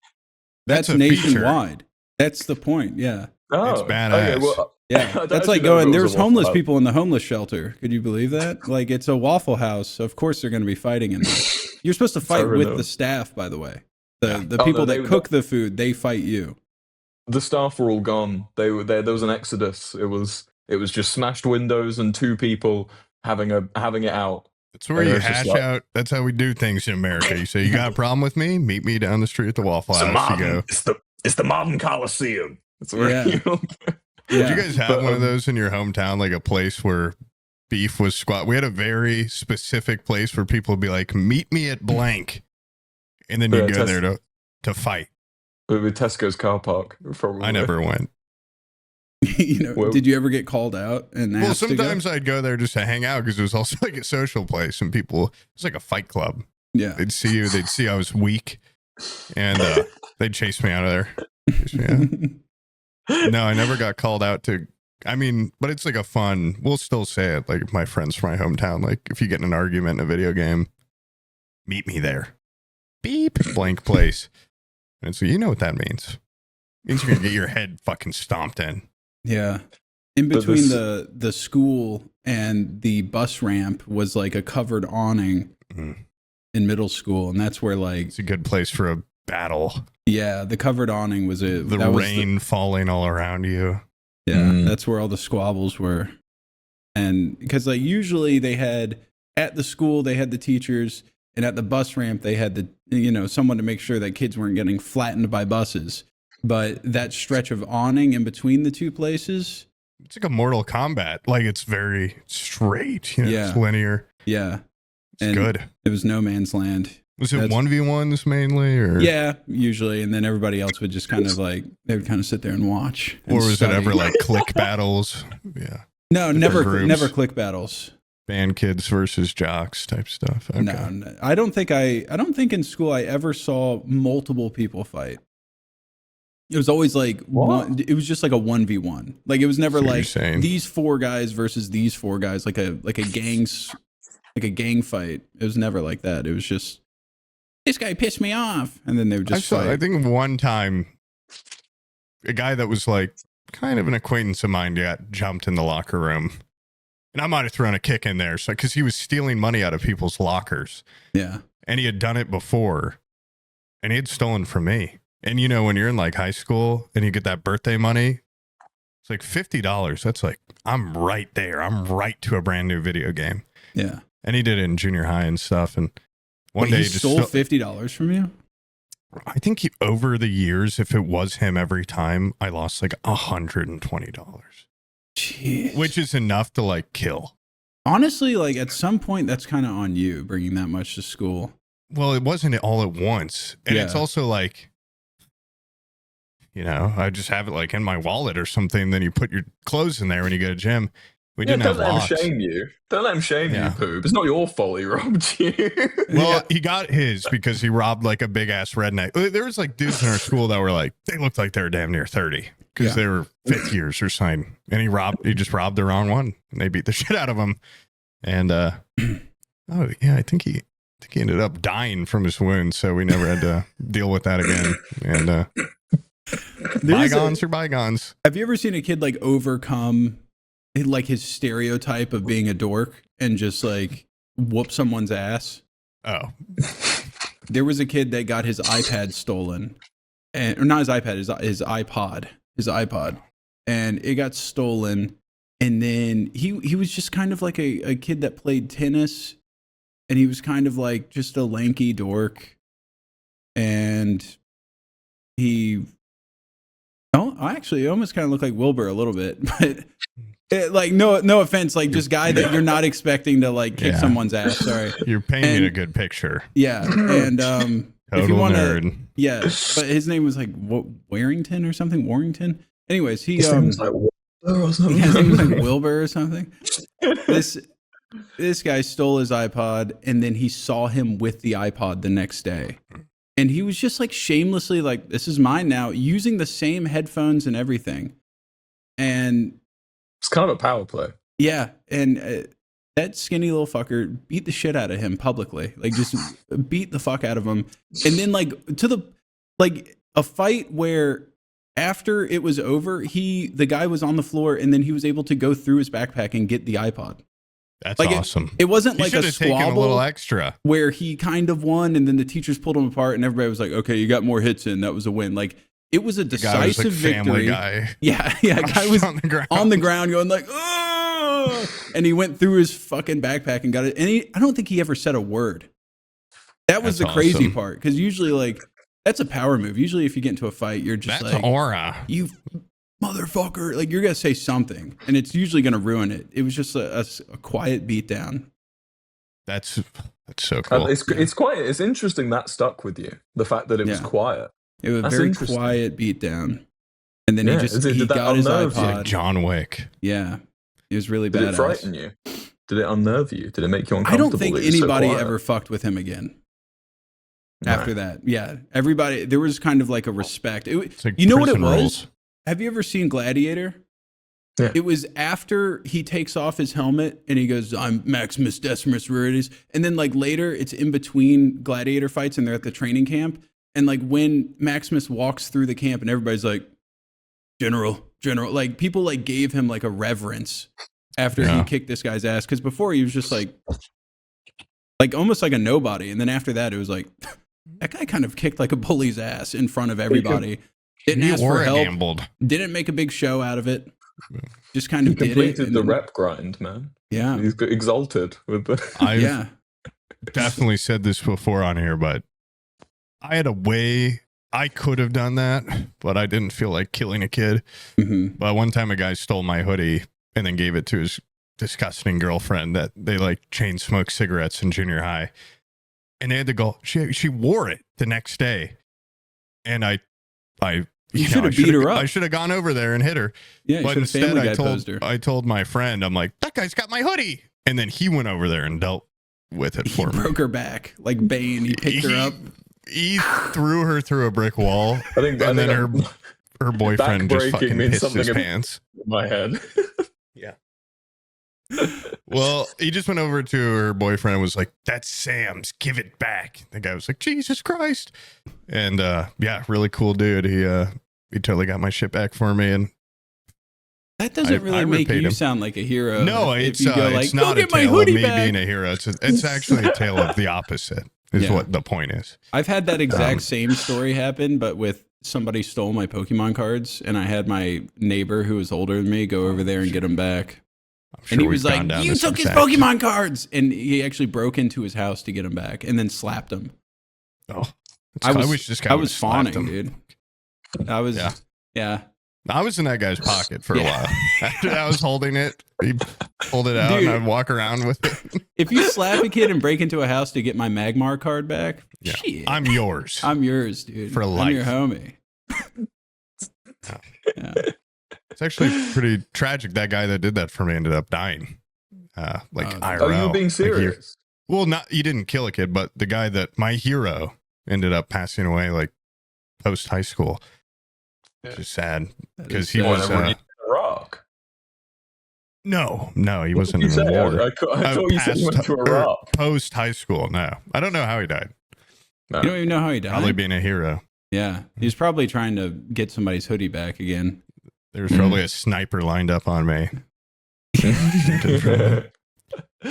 That's a nationwide. That's the point. Yeah. It's Oh, badass. okay, well, Yeah. I don't That's like actually know if going, it was there's a Waffle homeless House. people in the homeless shelter. Could you believe that? Like, it's a Waffle House. Of course they're going to be fighting in there. You're supposed to fight Fair with enough. the staff, by the way. The Oh, people no, that cook the food, they fight you. The staff were all gone. They were there. There was an exodus. It was just smashed windows and two people having it out. That's where And you it's just hash like- out. That's how we do things in America. You say, you got a problem with me? Meet me down the street at the Waffle It's a House. You modern, go. it's the modern Coliseum. That's where Yeah. Did Yeah. you guys have But, one of those in your hometown, like a place where beef was squat? We had a very specific place where people would be like, meet me at blank. And then you'd Yeah, go there to fight. with Tesco's car park. Probably. I never went. Well- Did you ever get called out and Well, asked to go? sometimes I'd go there just to hang out because it was also like a social place and people, it's like a fight club. Yeah. They'd see you, they'd see I was weak, and they'd chase me out of there. Chase me out. No, I never got called out to. I mean, but it's like a fun. We'll still say it. Like my friends from my hometown. Like if you get in an argument in a video game, meet me there. Beep blank place. And so you know what that means. It means you're gonna get your head fucking stomped in. Yeah. In But between this- the school and the bus ramp was like a covered awning Mhm. in middle school, and that's where like It's a good place for a battle. yeah, the covered awning was The that was rain falling all around you. that's where all the squabbles were. And because like usually they had at the school they had the teachers, and at the bus ramp they had the someone to make sure that kids weren't getting flattened by buses. But that stretch of awning in between the two places, It's like a Mortal Kombat. Like it's very straight. Yeah. It's linear. yeah, It's And- good. it was no man's land. Was it That's- 1v1s mainly, or Yeah, usually, and then everybody else would just kind of like they would kind of sit there and watch. And or was study. it ever like click battles? Yeah, No, different groups? never click battles. band kids versus jocks type stuff. Okay. No, I don't think in school I ever saw multiple people fight. It was always like What? it was just like a 1v1. Like it was never So you're like saying- these four guys versus these four guys, like a gang fight. It was never like that. It was just this guy pissed me off, and then they would just fight. I think one time a guy that was like kind of an acquaintance of mine got jumped in the locker room. And I might have thrown a kick in there, so because he was stealing money out of people's lockers. Yeah. And he had done it before. And he had stolen from me. And when you're in like high school and you get that birthday money, it's like $50. That's like, I'm right there. I'm right to a brand new video game. Yeah. And he did it in junior high and stuff. And one Wait, day he he just stole $50 from you? I think over the years, if it was him every time, I lost like $120, Jeez. which is enough to like kill. Honestly, like at some point, that's kind of on you bringing that much to school. Well, it wasn't all at once. And it's Yeah. also like, I just have it like in my wallet or something. Then you put your clothes in there when you go to gym. We didn't don't have let locks. him shame you. Don't let him shame Yeah. you, Poob. It's not your fault he robbed you. Well, he got his because he robbed like a big ass redneck. There was like dudes in our school that were like, they looked like they were damn near 30 because Yeah. they were fifth years or something. And he just robbed the wrong one and they beat the shit out of him. And, oh yeah, I think he ended up dying from his wounds. So we never had to deal with that again. And, bygones are bygones. Have you ever seen a kid like overcome like his stereotype of being a dork and just like whoop someone's ass? Oh, There was a kid that got his iPad stolen, or not his iPad, his iPod, and it got stolen. And then he was just kind of like a kid that played tennis, and he was kind of like just a lanky dork, and actually, almost kind of looked like Wilbur a little bit, but. Like no offense, like just guy that you're not expecting to like kick Yeah. someone's ass. Sorry. you're painting And- a good picture. Yeah, and if you Total want to, nerd. yeah, but his name was like Warrington or something. Warrington. Anyways, he His name was like or something. Yeah, his name was like Wilbur or something. This guy stole his iPod, and then he saw him with the iPod the next day. And he was just like shamelessly like, this is mine now, using the same headphones and everything. And It's kind of a power play. yeah, and that skinny little fucker beat the shit out of him publicly. Like, just beat the fuck out of him. And then like a fight where after it was over, the guy was on the floor, and then he was able to go through his backpack and get the iPod. That's Like awesome. It wasn't He like should a have taken a squabble little extra. where he kind of won, and then the teachers pulled him apart, and everybody was like, "Okay, you got more hits in. That was a win." Like, it was a The guy was decisive like Family victory. Guy. Yeah, guy was on the ground. on the ground going like, "Oh!" And he went through his fucking backpack and got it. And I don't think he ever said a word. That was That's the crazy awesome. part, because usually, like, that's a power move. Usually, if you get into a fight, you're just That's like, aura. "You motherfucker!" Like, you're gonna say something, and it's usually gonna ruin it. It was just a quiet beatdown. That's so cool. It's interesting that stuck with you. The fact that it was Yeah. quiet. It was a That's very interesting. quiet beatdown. And then Yeah, he did that got his unnerve you? It's like iPod. John Wick. Yeah. It was really Did it badass. frighten you? Did it unnerve you? Did it make you I uncomfortable? don't think that it was so anybody quiet? ever fucked with him again No. after that. Yeah. Everybody, there was kind of like a respect. It's like You know what it prison was? rules. Have you ever seen Gladiator? Yeah. It was after he takes off his helmet and he goes, "I'm Maximus Decimus Meridius." And then like later, it's in between Gladiator fights and they're at the training camp. And like when Maximus walks through the camp and everybody's like, General, like people like gave him like a reverence after he Yeah. kicked this guy's ass. Cause before he was just like almost like a nobody. And then after that, it was like, that guy kind of kicked like a bully's ass in front of everybody. Didn't He ask for were help. gambled. Didn't make a big show out of it. Just kind He of did it. completed and the then- rep grind, man. Yeah. He's got exalted with the. I've Yeah. definitely said this before on here, but I had a way I could have done that, but I didn't feel like killing a kid. hmm But one time a guy stole my hoodie and then gave it to his disgusting girlfriend that they like chain smoked cigarettes in junior high. And they had to go, she wore it the next day. And I You know, should I have beat her up. I should have gone over there and hit her. Yeah. You But should have instead Family I Guy posed her. told my friend, I'm like, that guy's got my hoodie. And then he went over there and dealt with it He for me. broke her back like Bane. He picked her up. He threw her through a brick wall. I think And then I'm- her boyfriend just Backbreaking fucking means pissed something his in- pants. in my head. Well, he just went over to her boyfriend and was like, "That's Sam's. Give it back." The guy was like, "Jesus Christ!" And yeah, really cool dude. He totally got my shit back for me. And That doesn't really I make repaid you him. sound like a hero. no, if it's you go it's "Go not a get my tale of hoodie me back." being a hero. It's actually a tale of the opposite. Is Yeah. what the point is. I've had that exact same story happen, but with somebody stole my Pokemon cards, and I had my neighbor who was older than me go over there and get them back. I'm And he we've was like, gone down "You this took his exact- Pokemon cards!" And he actually broke into his house to get them back, and then slapped him. Oh, I wish this guy I would've was slapped fawning, him. dude. I was, Yeah. yeah. I was in that guy's pocket for a Yeah. while. After I was holding it, he pulled it out, Dude. and I'd walk around with it. If you slap a kid and break into a house to get my Magmar card back, Yeah. shit, I'm yours. I'm yours, dude. For I'm your life. homie. Yeah. Yeah. It's actually pretty tragic. That guy that did that for me ended up dying. Like Oh, IRL. Are you being Like, serious? well, not he didn't kill a kid, but the guy that my hero ended up passing away like post high school. Which is sad That because is he sad. was. Whenever he did Iraq. No, he What wasn't did in you the say? war. I thought you said you went to Iraq. Post high school. No, I don't know how he died. No. You don't even know how he died. Probably being a hero. Yeah, he was probably trying to get somebody's hoodie back again. There was probably a sniper lined up on me.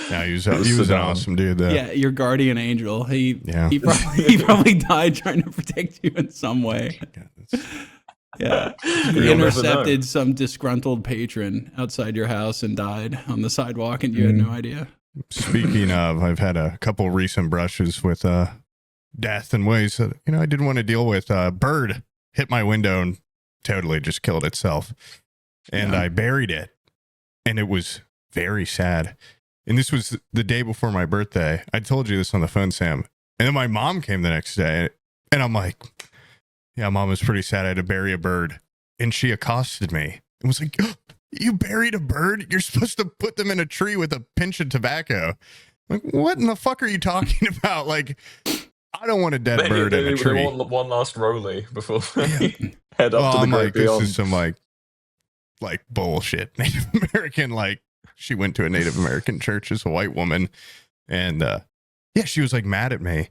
Yeah, he was an Saddam. awesome dude though. Yeah, your guardian angel. Yeah. He probably died trying to protect you in some way. Yeah, that's- Yeah, You'll he never intercepted some disgruntled patron outside your house and died on the sidewalk, and you had no idea. Speaking of, I've had a couple recent brushes with death in ways that I didn't want to deal with. Bird hit my window and totally just killed itself, and Yeah. I buried it, and it was very sad. And this was the day before my birthday. I told you this on the phone, Sam. And then my mom came the next day, and I'm like, "Yeah, Mom was pretty sad. I had to bury a bird," and she accosted me and was like, You buried a bird? You're supposed to put them in a tree with a pinch of tobacco. Like, what in the fuck are you talking about? Like, I don't want a dead bird in a They tree. want one last rollie before Yeah. they head up Well, to the I'm great like, beyond. this is some like bullshit. Native American, like, she went to a Native American church as a white woman, and yeah, she was like mad at me.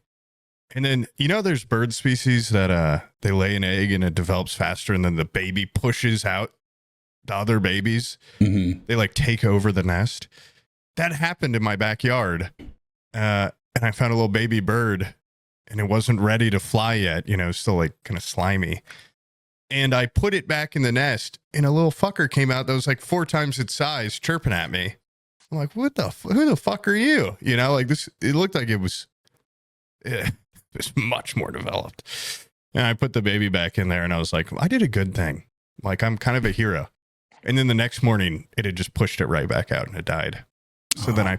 And then, you know, there's bird species that they lay an egg and it develops faster, and then the baby pushes out the other babies. Mm-hmm. They like take over the nest. That happened in my backyard. And I found a little baby bird, and it wasn't ready to fly yet, you know, still like kind of slimy. And I put it back in the nest, and a little fucker came out that was like 4 times its size, chirping at me. I'm like, who the fuck are you? You know, like this, it looked like it was much more developed. And I put the baby back in there, and I was like, I did a good thing. Like, I'm kind of a hero. And then the next morning, it had just pushed it right back out, and it died. So then I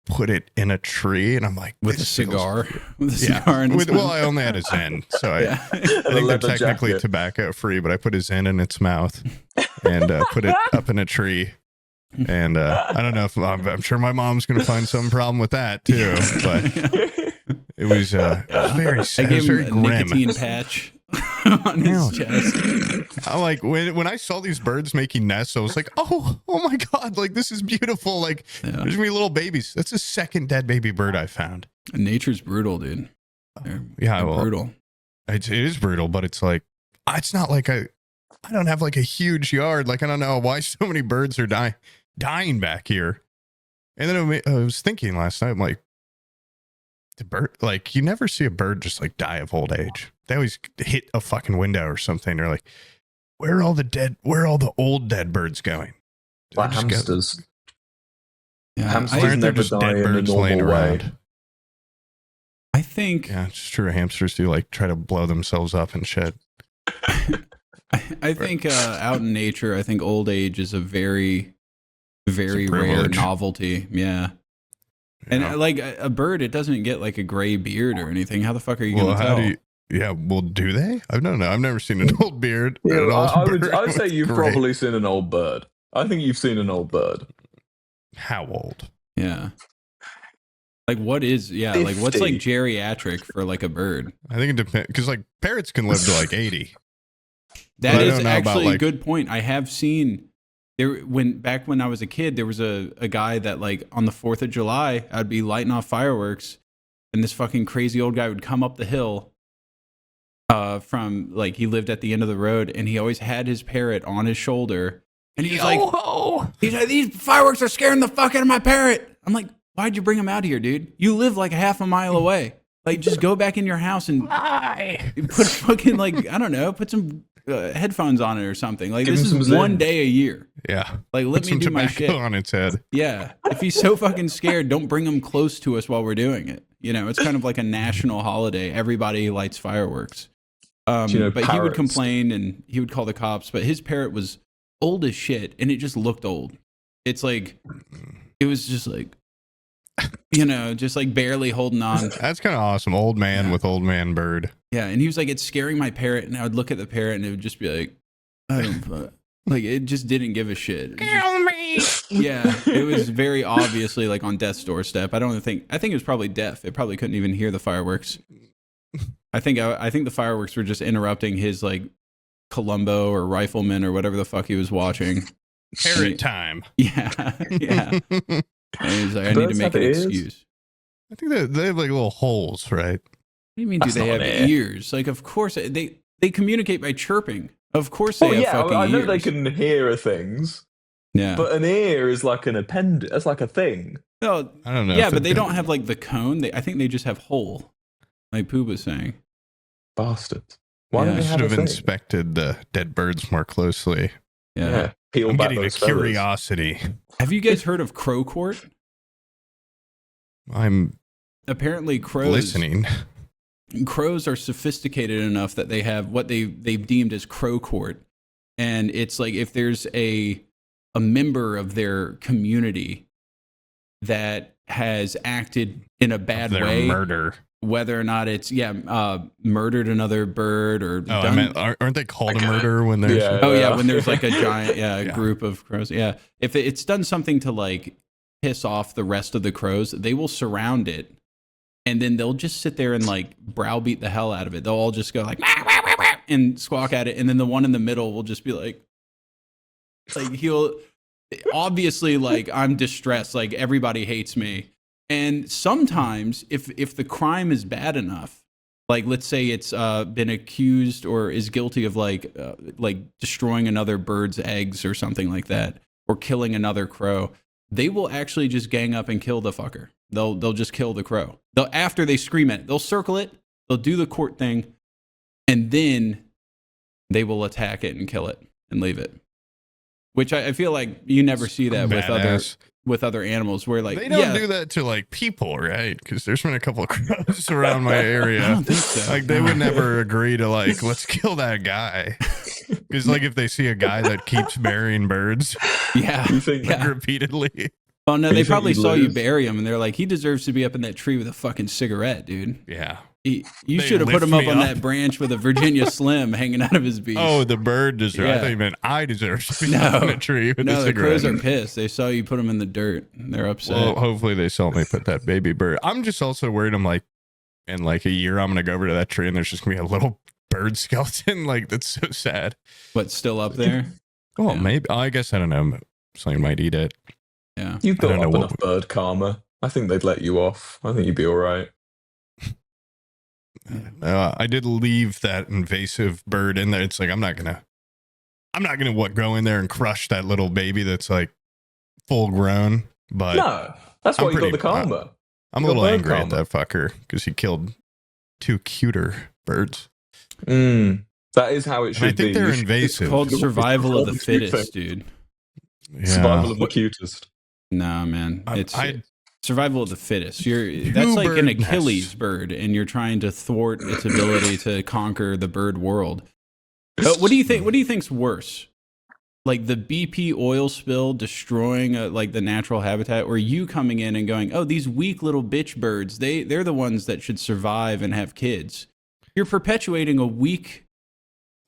put it in a tree, and I'm like, With a this cigar. feels- With a cigar in its Well, mouth. I only had a Zen, so I Yeah. I think they're leather technically jacket. tobacco free, but I put a Zen in its mouth and put it up in a tree. And I don't know if I'm sure my mom's going to find some problem with that too, but it was very I sad. It gave was very him a grim. nicotine patch on his Yeah. chest. I like when I saw these birds making nests, I was like, oh my God, like this is beautiful. Like Yeah. there's gonna be little babies. That's the second dead baby bird I found. Nature's brutal, dude. Yeah, They're well, brutal. it is brutal, but it's like, it's not like I don't have like a huge yard. Like, I don't know why so many birds are dying back here. And then I was thinking last night, I'm like, the bird, like, you never see a bird just like die of old age. They always hit a fucking window or something. They're like, where are all the old dead birds going? Do Like they just go- hamsters. Yeah, Hamsters Aren't there never just die dead in a birds laying normal way. around? I think Yeah, it's true. Hamsters do like try to blow themselves up and shit. I think out in nature, I think old age is a very, very It's a rare privilege. novelty. Yeah. And Yeah. like a bird, it doesn't get like a gray beard or anything. How the fuck are you Well, going to how tell? do you? Yeah, well, do they? I don't know. I've never seen an old beard. Yeah, an old I would bird say with you've gray- probably seen an old bird. I think you've seen an old bird. How old? Yeah. Like what is, yeah, like what's 50. like geriatric for like a bird? I think it depends because like parrots can live to like 80. That I is don't know about, actually a like- good point. I have seen there back when I was a kid, there was a guy that like on the 4th of July, I'd be lighting off fireworks and this fucking crazy old guy would come up the hill from like he lived at the end of the road and he always had his parrot on his shoulder and he's like, these fireworks are scaring the fuck out of my parrot. I'm like, why'd you bring him out here, dude? You live like a half a mile away. Like just go back in your house and put fucking like, I don't know, put some headphones on it or something. Like Give this him is some one Zen. day a year. Yeah. Like let Put me some do my tobacco shit. on its head. Yeah. If he's so fucking scared, don't bring him close to us while we're doing it. You know, it's kind of like a national holiday. Everybody lights fireworks. Do you know But he would parrots? complain and he would call the cops. But his parrot was old as shit and it just looked old. It's like, it was just like, you know, just like barely holding on. That's kind of awesome. Old man Yeah. with old man bird. Yeah. And he was like, it's scaring my parrot. And I would look at the parrot and it would just be like, I don't fuck. Like it just didn't give a shit. It was just- Kill me. yeah, it was very obviously like on death's doorstep. I think it was probably deaf. It probably couldn't even hear the fireworks. I think the fireworks were just interrupting his like Columbo or Rifleman or whatever the fuck he was watching. Parrot time. Yeah, yeah. And he's like, I need to Birds make have an ears? excuse. I think they have like little holes, right? What do you mean? Do That's they not have an ear. ears? Like, of course they communicate by chirping. Of course they Oh have yeah, fucking I know ears. they can hear things, Yeah. but an ear is like an append. It's like a thing. No, I don't know. yeah, if but they it- don't have like the cone. I think they just have hole, like Pooh was saying. Bastards. Why Yeah. don't I they should have have a thing? inspected the dead birds more closely. Yeah. Peel I'm back getting a those feathers. curiosity. Have you guys heard of crow court? I'm Apparently, listening. crows are sophisticated enough that they have what they've deemed as crow court, and it's like if there's a member of their community that has acted in a bad Their way, murder. whether or not it's murdered another bird or Oh, I done. meant, aren't they called a murder when there's? Yeah. Oh yeah, when there's like a giant Yeah. group of crows. Yeah, if it's done something to like piss off the rest of the crows, they will surround it, and then they'll just sit there and like browbeat the hell out of it. They'll all just go like "Wah, wah, wah, wah," and squawk at it, and then the one in the middle will just be like he'll obviously like I'm distressed, like everybody hates me. And sometimes if the crime is bad enough, like let's say it's been accused or is guilty of like destroying another bird's eggs or something like that, or killing another crow, they will actually just gang up and kill the fucker. They'll just kill the crow. They'll, after they scream it, they'll circle it, they'll do the court thing, and then they will attack it and kill it and leave it. Which I feel like you never see that with other animals, where like they don't do that to like people, right? Because there's been a couple of crows around my area. I don't think so. Like they would never agree to like let's kill that guy. Because like if they see a guy that keeps burying birds, yeah, repeatedly. Oh no, they probably saw you lose? bury him, and they're like, he deserves to be up in that tree with a fucking cigarette, dude. Yeah. You They should have put lift him up me on up. that branch with a Virginia Slim hanging out of his beak. Oh, the bird deserves. Yeah. I thought you meant I deserve to be up in a tree with a No, the cigarette. crows are pissed. They saw you put them in the dirt. They're upset. Well, hopefully they saw me put that baby bird. I'm just also worried. I'm like, in like a year, I'm gonna go over to that tree and there's just gonna be a little bird skeleton. Like that's so sad. But still up there? Oh, Yeah. maybe. I guess I don't know. Something might eat it. Yeah. You've I don't built know up what enough bird karma. I think they'd let you off. I think you'd be all right. I did leave that invasive bird in there. It's like I'm not gonna go in there and crush that little baby that's like full grown. But No, that's I'm why you got pretty- the karma. I'm a you got little bird angry at karma. that fucker because he killed 2 cuter birds. That is how it And should I think be. they're You should- invasive. It's called survival of the It's called fittest, dude. Yeah. Survival of the cutest. Nah, man. It's I survival of the fittest. That's like an bird Achilles nests. bird, and you're trying to thwart its ability to conquer the bird world. What do you think? What do you think's worse? Like the BP oil spill destroying like the natural habitat, or you coming in and going, "Oh, these weak little bitch birds, they're the ones that should survive and have kids." You're perpetuating a weak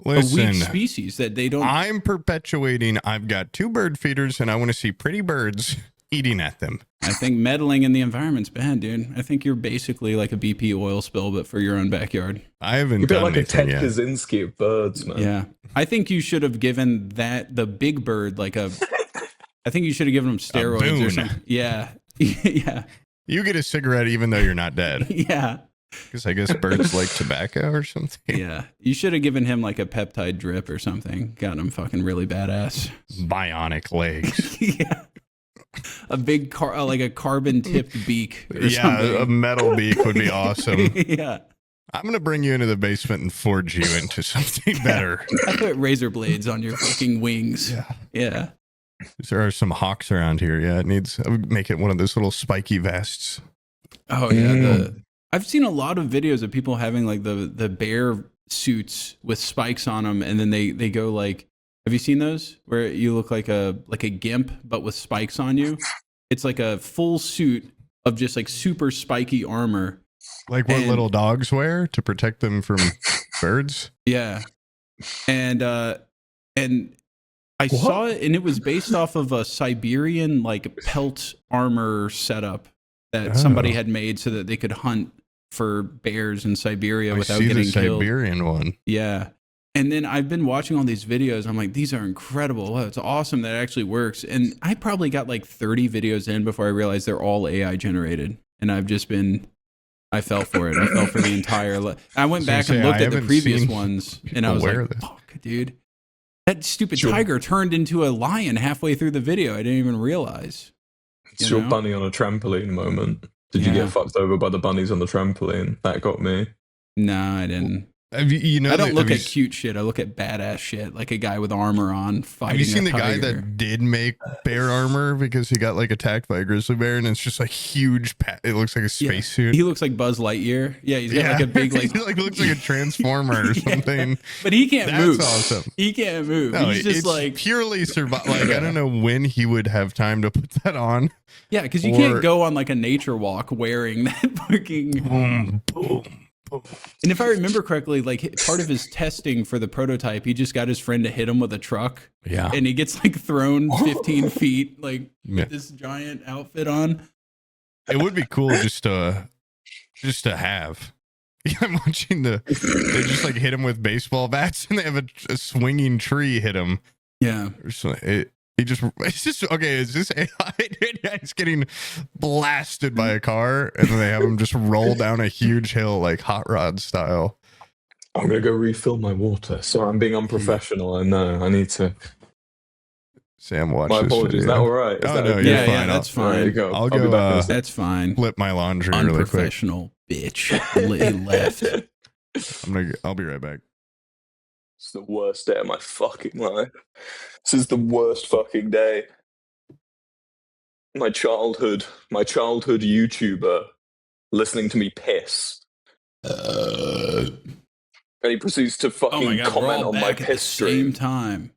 Listen, species that they don't. I'm perpetuating. I've got 2 bird feeders and I want to see pretty birds eating at them. I think meddling in the environment's bad, dude. I think you're basically like a BP oil spill, but for your own backyard. I haven't You're a bit done like a anything Ted yet. Kaczynski of birds, man. Yeah. I think you should have given the big bird like a. I think you should have given him steroids boon. or something. Yeah. Yeah. You get a cigarette even though you're not dead. Yeah. Because I guess birds like tobacco or something. Yeah. You should have given him like a peptide drip or something. Got him fucking really badass. Bionic legs. Yeah. A big like a carbon tipped beak or Yeah, a something. metal beak would be awesome. Yeah. I'm going to bring you into the basement and forge you into something better. I put razor blades on your fucking wings. Yeah. Yeah. There are some hawks around here. Yeah, it needs, I would make it one of those little spiky vests. Oh yeah. I've seen a lot of videos of people having like the bear suits with spikes on them, and then they go like, have you seen those where you look like a gimp but with spikes on you? It's like a full suit of just like super spiky armor. Like what And- little dogs wear to protect them from birds. Yeah. And I saw it, and it was based off of a Siberian like pelt armor setup that somebody Oh. had made so that they could hunt for bears in Siberia I without see the getting killed. Siberian one. Yeah. And then I've been watching all these videos. I'm like, these are incredible. Wow, it's awesome that it actually works. And I probably got like 30 videos in before I realized they're all AI generated. And I fell for it. I fell for the entire. I went back and looked at the previous ones, and I was wear like, this. fuck, dude. That stupid Sure. tiger turned into a lion halfway through the video. I didn't even realize. It's You your know? bunny on a trampoline moment. Did you Yeah. get fucked over by the bunnies on the trampoline? That got me. No, I didn't. I don't look at cute shit. I look at badass shit, like a guy with armor on fighting. Have you seen a the guy tiger. that did make bear armor because he got like attacked by a grizzly bear, and it's just like huge. It looks like a spacesuit. He looks like Buzz Lightyear. Yeah, he's got like a big like. he like looks like a transformer or something. But he can't move. That's awesome. He can't move. No, he's just it's like purely survival. Like I don't know when he would have time to put that on. Yeah, because you can't go on like a nature walk wearing that fucking. Boom, boom. And if I remember correctly, like part of his testing for the prototype, he just got his friend to hit him with a truck. Yeah. And he gets like thrown 15 feet, like with this giant outfit on. It would be cool just to have. Yeah, I'm watching they just like hit him with baseball bats, and they have a swinging tree hit him. Yeah. It's just okay. Is this AI? It's getting blasted by a car, and then they have him just roll down a huge hill like hot rod style. I'm gonna go refill my water. Sorry, I'm being unprofessional. I know. I need to. Sam, watch my this apologies. Is that all right? Oh, that no, okay? you're fine. Yeah, that's fine. There you go. I'll be go, back in a sec. That's fine. Flip my laundry really quick. Unprofessional bitch. He left. I'll be right back. It's the worst day of my fucking life. This is the worst fucking day. My childhood YouTuber listening to me piss. And he proceeds to fucking comment on my piss stream. Same time.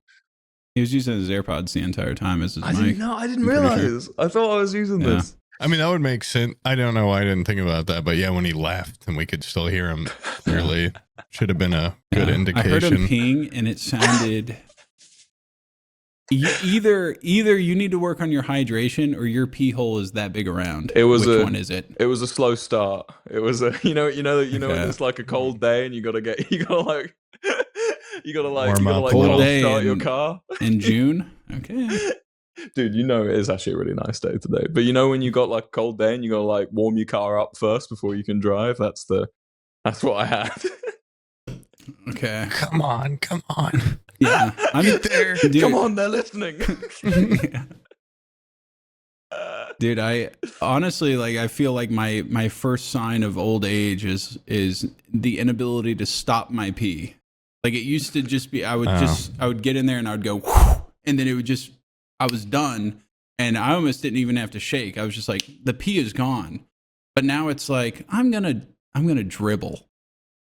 He was using his AirPods the entire time as his mic. I didn't realize. Sure. I thought I was using this. I mean, that would make sense. I don't know why I didn't think about that, but yeah, when he left and we could still hear him clearly, should have been a good indication. I heard him ping, and it sounded either you need to work on your hydration, or your pee hole is that big around. Which one is it? It was a slow start. It was a when it's like a cold day and you gotta cold day start your car in June. Okay. Dude, it is actually a really nice day today. But when you got like a cold day and you gotta like warm your car up first before you can drive, that's what I had. Okay. Come on. Yeah. I'm there. Dude. Come on, they're listening. Dude, I honestly I feel like my first sign of old age is the inability to stop my pee. Like it used to just be I would get in there and I would go and then it would just I was done, and I almost didn't even have to shake. I was just like, the pee is gone. But now it's like I'm gonna dribble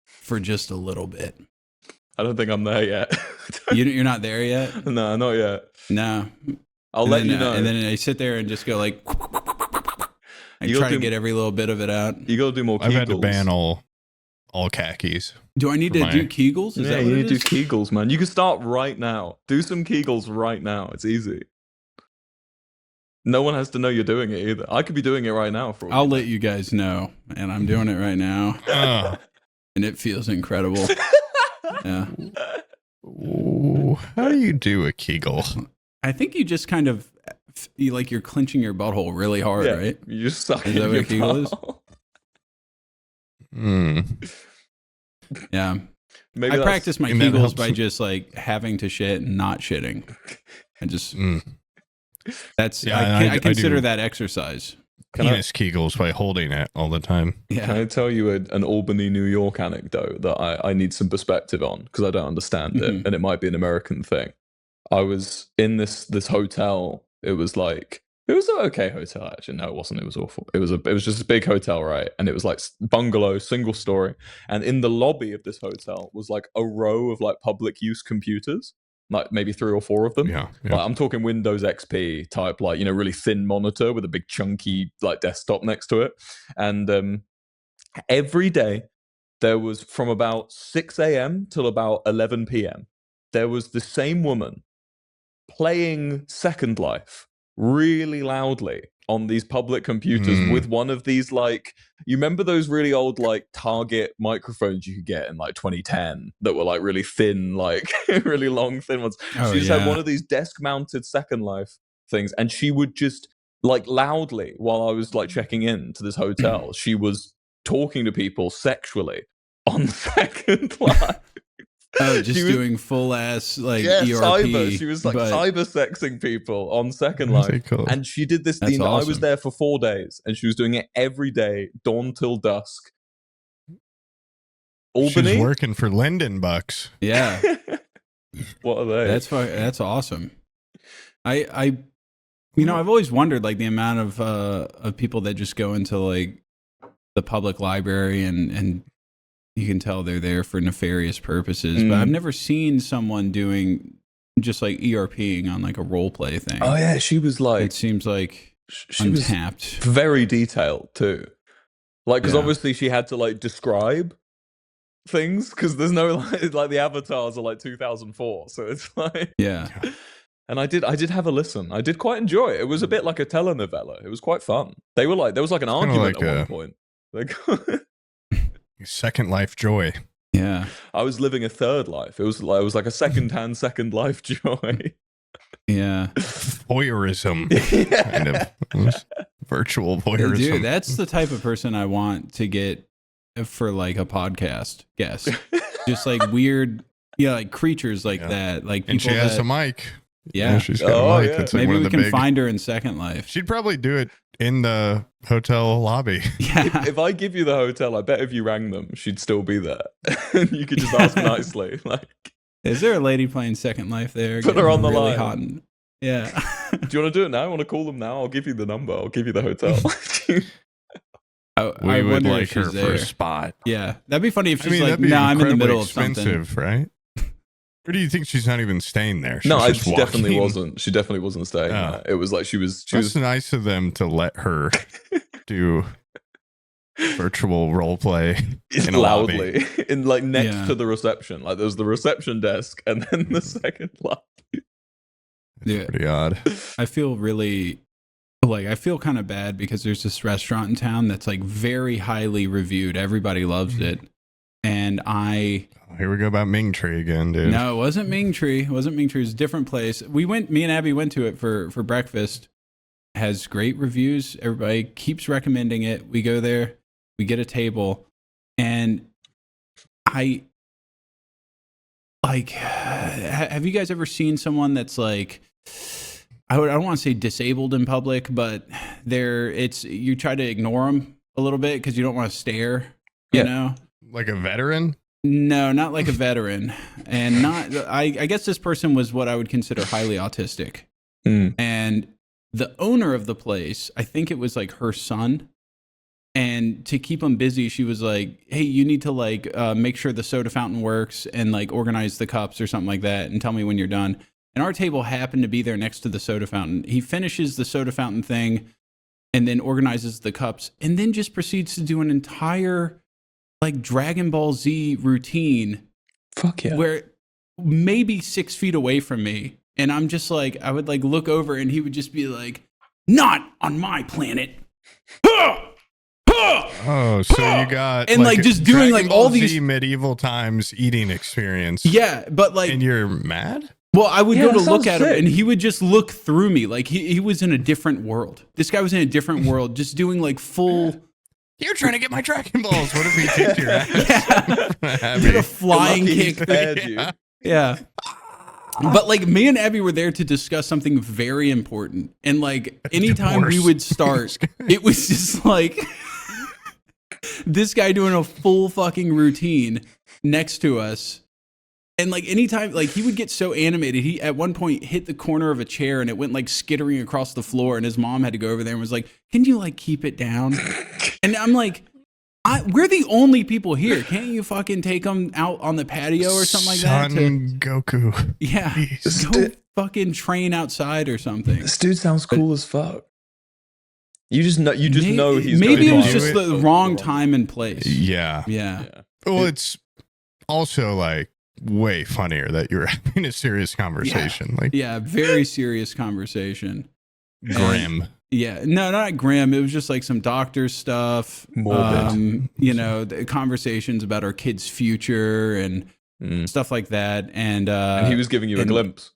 for just a little bit. I don't think I'm there yet. You're not there yet? No, not yet. No. I'll let you know. And then I sit there and just go like, I try to get every little bit of it out. You gotta do more Kegels. I've had to ban all khakis. Do I need to do Kegels? Is that what you need to do Kegels, man. You can start right now. Do some Kegels right now. It's easy. No one has to know you're doing it either. I could be doing it right now. I'll let you guys know, and I'm doing it right now, and it feels incredible. Yeah. Ooh, how do you do a Kegel? I think you just kind of you're clenching your butthole really hard, right? You just suck. Is that what a Kegel is? Yeah. Maybe I practice my Kegels by just like having to shit and not shitting. I just I consider that exercise. Penis Kegels by holding it all the time. Yeah. Can I tell you an Albany, New York anecdote that I need some perspective on because I don't understand it, and it might be an American thing. I was in this hotel. It was an okay hotel actually. No, it wasn't. It was awful. It was just a big hotel, right? And it was like bungalow, single story. And in the lobby of this hotel was like a row of like public use computers. Like maybe 3 or 4 of them. Yeah. Like, I'm talking Windows XP type, like, really thin monitor with a big chunky like desktop next to it. And every day there was from about 6 a.m. till about 11 p.m. there was the same woman playing Second Life really loudly on these public computers with one of these, like, you remember those really old like Target microphones you could get in like 2010 that were like really thin, like really long thin ones. She just had one of these desk mounted Second Life things, and she would just like loudly, while I was like checking in to this hotel, she was talking to people sexually on Second Life. Oh, just doing full ass like ERP. Cyber. She was like cyber sexing people on Second Life, and she did this thing. Awesome. I was there for 4 days, and she was doing it every day, dawn till dusk. Albany. She's working for Linden Bucks. Yeah. What are they? That's awesome. I I've always wondered like the amount of people that just go into like the public library and you can tell they're there for nefarious purposes. But I've never seen someone doing just like ERPing on like a role play thing. Oh yeah, she was like. It seems like She was untapped. very detailed too. Like, because Yeah. obviously she had to like describe things because there's no like the avatars are like 2004, so it's like Yeah. And I did have a listen. I did quite enjoy it. It was a bit like a telenovela. It was quite fun. They were like there was like an argument like at one point. Like Second Life joy. Yeah. I was living a third life. It was like a second-hand second life joy. Yeah. Voyeurism. Yeah. Kind of. Virtual voyeurism. Dude, that's the type of person I want to get for like a podcast guest. Just like weird, like creatures like that. Like people and she has a mic. Yeah. She's got a mic. Yeah. That's like Maybe one we of the can big... find her in Second Life. She'd probably do it in the hotel lobby. Yeah. If I give you the hotel, I bet if you rang them, she'd still be there. And you could just ask nicely. Like, Is there a lady playing Second Life there? Put her on the really line. hot yeah. do you want to do it now? I want to call them now. I'll give you the number. I'll give you the hotel. We I would wonder like if her she's for there. a spot. Yeah. That'd be funny if she's like, that'd be no, I'm in the incredibly middle of something. expensive, right? Or do you think she's not even staying there? No, She's just she definitely walking? wasn't. She definitely wasn't staying Oh. there. It was like she was That's nice of them to let her do virtual role play in a loudly in like next Yeah. to the reception. Like there was the reception desk and then the second lobby. Yeah. Pretty odd. I feel kind of bad because there's this restaurant in town that's like very highly reviewed. Everybody loves it. And Here we go about Ming Tree again, dude. no, it wasn't Ming Tree. It wasn't Ming Tree. It was a different place. Me and Abby went to it for breakfast. Has great reviews. Everybody keeps recommending it. We go there, we get a table, and I like, have you guys ever seen someone that's like, I don't want to say disabled in public, but you try to ignore them a little bit because you don't want to stare, you know? Like a veteran? No, not like a veteran. And I guess this person was what I would consider highly autistic. And the owner of the place, I think it was like her son. And to keep him busy, she was like, hey, you need to like make sure the soda fountain works and like organize the cups or something like that and tell me when you're done. And our table happened to be there next to the soda fountain. He finishes the soda fountain thing and then organizes the cups and then just proceeds to do an entire like Dragon Ball Z routine. Fuck yeah. Where maybe 6 feet away from me. And I'm just like, I would like look over and he would just be like, not on my planet. Oh, so you got and like just doing Dragon like all Ball Z these medieval times eating experience. Yeah, but like And you're mad? well, I would Yeah, go to that look sounds at him sick. and he would just look through me. Like he was in a different world. This guy was in a different world, just doing like full You're trying to get my Dragon Balls. What if he kicked your ass? he did a flying Lucky he kick. spared you. Yeah. But like me and Abby were there to discuss something very important. And like anytime we divorce. would start, it was just like this guy doing a full fucking routine next to us. And like anytime, like he would get so animated, he at one point hit the corner of a chair and it went like skittering across the floor. And his mom had to go over there and was like, "Can you like keep it down?" And I'm like, we're the only people here. Can't you fucking take them out on the patio or something like that? Son Goku. Yeah, Please. go fucking train outside or something. This dude sounds cool as fuck. You just know he's maybe it going was to just do it. the wrong time and place. Yeah. Yeah. Well, it's also like way funnier that you're having a serious conversation. Like Yeah, very serious conversation. grim. Yeah, no, not grim. It was just like some doctor stuff. Morbid. The conversations about our kids' future and stuff like that. And he was giving you a glimpse.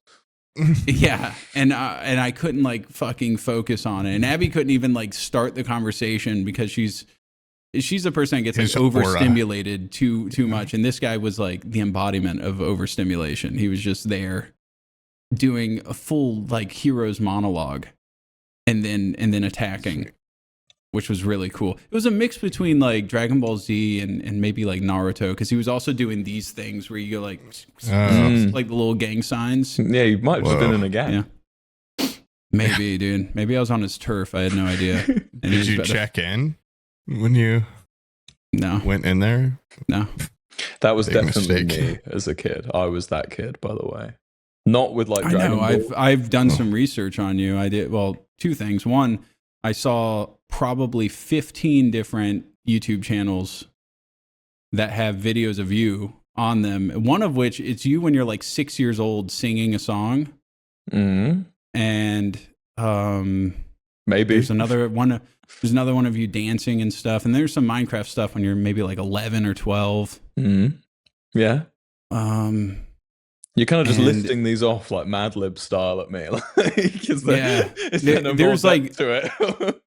yeah, and I couldn't like fucking focus on it. And Abby couldn't even like start the conversation because she's the person that gets like His aura. overstimulated too much. And this guy was like the embodiment of overstimulation. He was just there doing a full like hero's monologue and then attacking. which was really cool. It was a mix between like Dragon Ball Z and maybe like Naruto, because he was also doing these things where you go like like the little gang signs. Yeah, you might have just been in a gang. Yeah. Maybe, dude. Maybe I was on his turf. I had no idea. And Did you check in when you went in there? No. That was Big definitely mistake. me as a kid. I was that kid, by the way. Not with like I Dragon know. Ball. I've done some research on you. I did, well, two things. One, I saw probably 15 different YouTube channels that have videos of you on them. One of which it's you when you're like 6 years old singing a song. Mm-hmm. And Maybe there's another one of you dancing and stuff. And there's some Minecraft stuff when you're maybe like 11 or 12. Mm-hmm. Yeah. You're kind of just listing these off like Mad Lib style at me, there's like to it.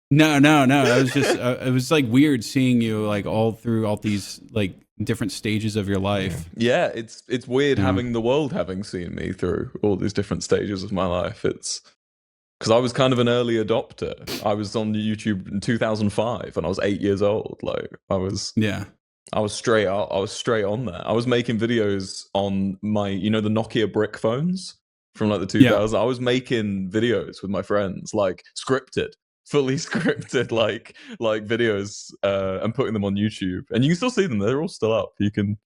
no. It was just it was like weird seeing you like all through all these like different stages of your life. Yeah, it's weird having the world having seen me through all these different stages of my life. It's because I was kind of an early adopter. I was on YouTube in 2005, and I was 8 years old. Like I was straight out. I was straight on there. I was making videos on my, the Nokia brick phones from like the 2000s. I was making videos with my friends, like fully scripted, like videos, and putting them on YouTube. And you can still see them. They're all still up.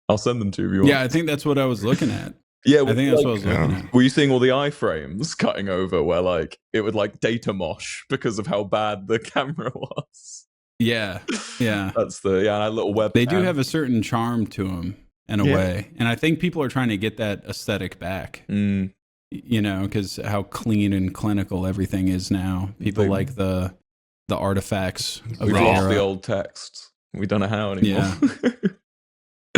I'll send them to you if you want. Yeah, I think that's what I was looking at. Yeah, I think that's what I was looking at. Were you seeing all the iframes cutting over where like it would like data mosh because of how bad the camera was? Yeah. That's that little web. They do have a certain charm to them in a way, and I think people are trying to get that aesthetic back. Because how clean and clinical everything is now. People like the artifacts of We've the lost era. the old text. We don't know how anymore. Yeah.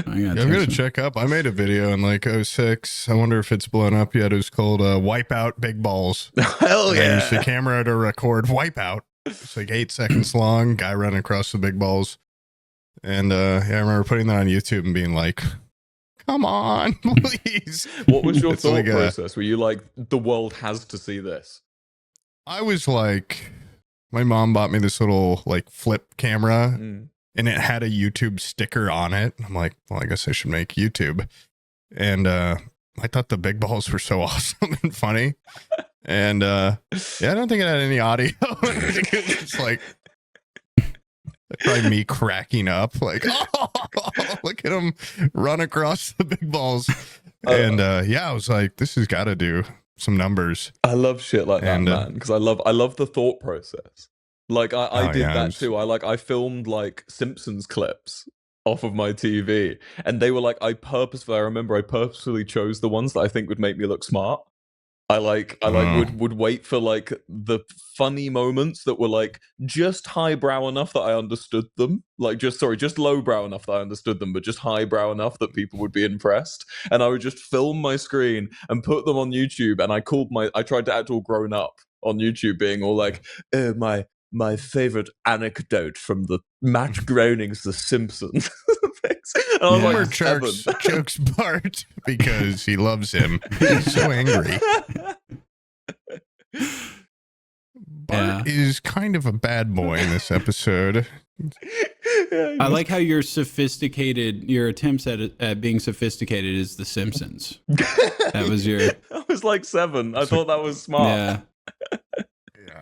I'm gonna check up. I made a video in like 06. I wonder if it's blown up yet. It was called Wipeout Big Balls. Hell yeah. I used the camera to record Wipeout. It's like 8 seconds long, guy running across the big balls. And I remember putting that on YouTube and being like, come on, please. What was your It's thought like process? Were you like, the world has to see this? I was like, my mom bought me this little like flip camera and it had a YouTube sticker on it. I'm like, well, I guess I should make YouTube. And I thought the big balls were so awesome and funny. And I don't think it had any audio. It's like probably me cracking up, like, oh, look at him run across the big balls. And I was like, this has got to do some numbers. I love shit like that, man, because I love the thought process. Like I did that too. I filmed like Simpsons clips off of my TV, and they were like, I purposefully chose the ones that I think would make me look smart. I would wait for like the funny moments that were like just highbrow enough that I understood them, like just lowbrow enough that I understood them, but just highbrow enough that people would be impressed. And I would just film my screen and put them on YouTube. And I tried to act all grown up on YouTube, being all like, my favorite anecdote from the Matt Groening's The Simpsons. And I was like, jokes Bart because he loves him. He's so angry. Bart is kind of a bad boy in this episode. I like how your attempts at being sophisticated is The Simpsons. That was your. I was like 7. I thought that was smart. Yeah.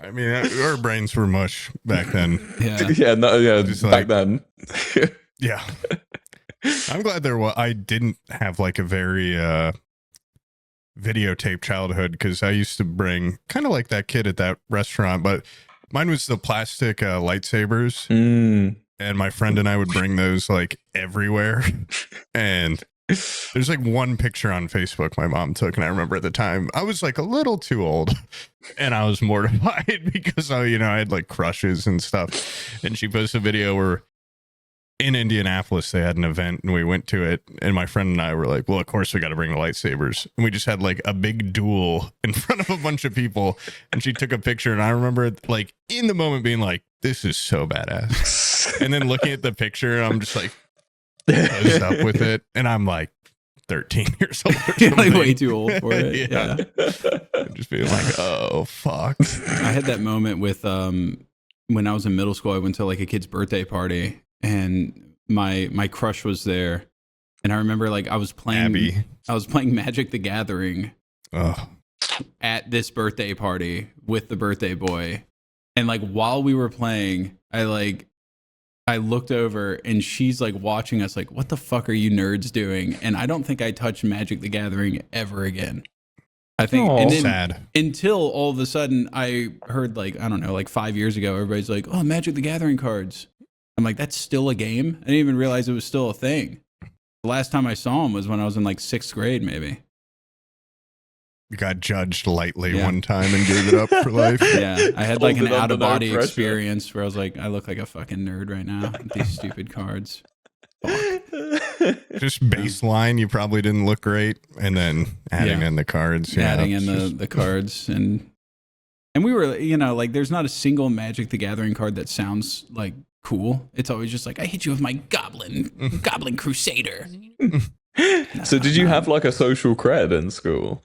I mean, our brains were much back then. Back then. Yeah. I'm glad I didn't have like a very videotape childhood, because I used to bring kind of like that kid at that restaurant, but mine was the plastic lightsabers. And my friend and I would bring those like everywhere. And there's like one picture on Facebook my mom took, and I remember at the time I was like a little too old, and I was mortified because I had like crushes and stuff. And she posted a video where in Indianapolis they had an event and we went to it, and my friend and I were like, well, of course we got to bring the lightsabers. And we just had like a big duel in front of a bunch of people, and she took a picture, and I remember like in the moment being like, this is so badass. And then looking at the picture, I'm just like buzzed up with it, and I'm like 13 years old or something. Like way too old for it. Yeah. Just being like, oh fuck. I had that moment with when I was in middle school, I went to like a kid's birthday party, and my crush was there, and I remember like I was playing Magic the Gathering at this birthday party with the birthday boy, and like while we were playing, I looked over and she's like watching us like, what the fuck are you nerds doing? And I don't think I touched Magic the Gathering ever again. I think and then, sad. Until all of a sudden I heard like, I don't know, like 5 years ago, everybody's like, oh, Magic the Gathering cards. I'm like, that's still a game? I didn't even realize it was still a thing. The last time I saw him was when I was in like 6th grade, maybe. You got judged lightly one time and gave it up for life. Yeah, I had like an out-of-body experience where I was like, I look like a fucking nerd right now with these stupid cards. Just baseline, you probably didn't look great, and then adding in the cards. Adding in the cards. And we were, you know, like there's not a single Magic the Gathering card that sounds like cool. It's always just like, I hit you with my Goblin Crusader. So did you have like a social cred in school?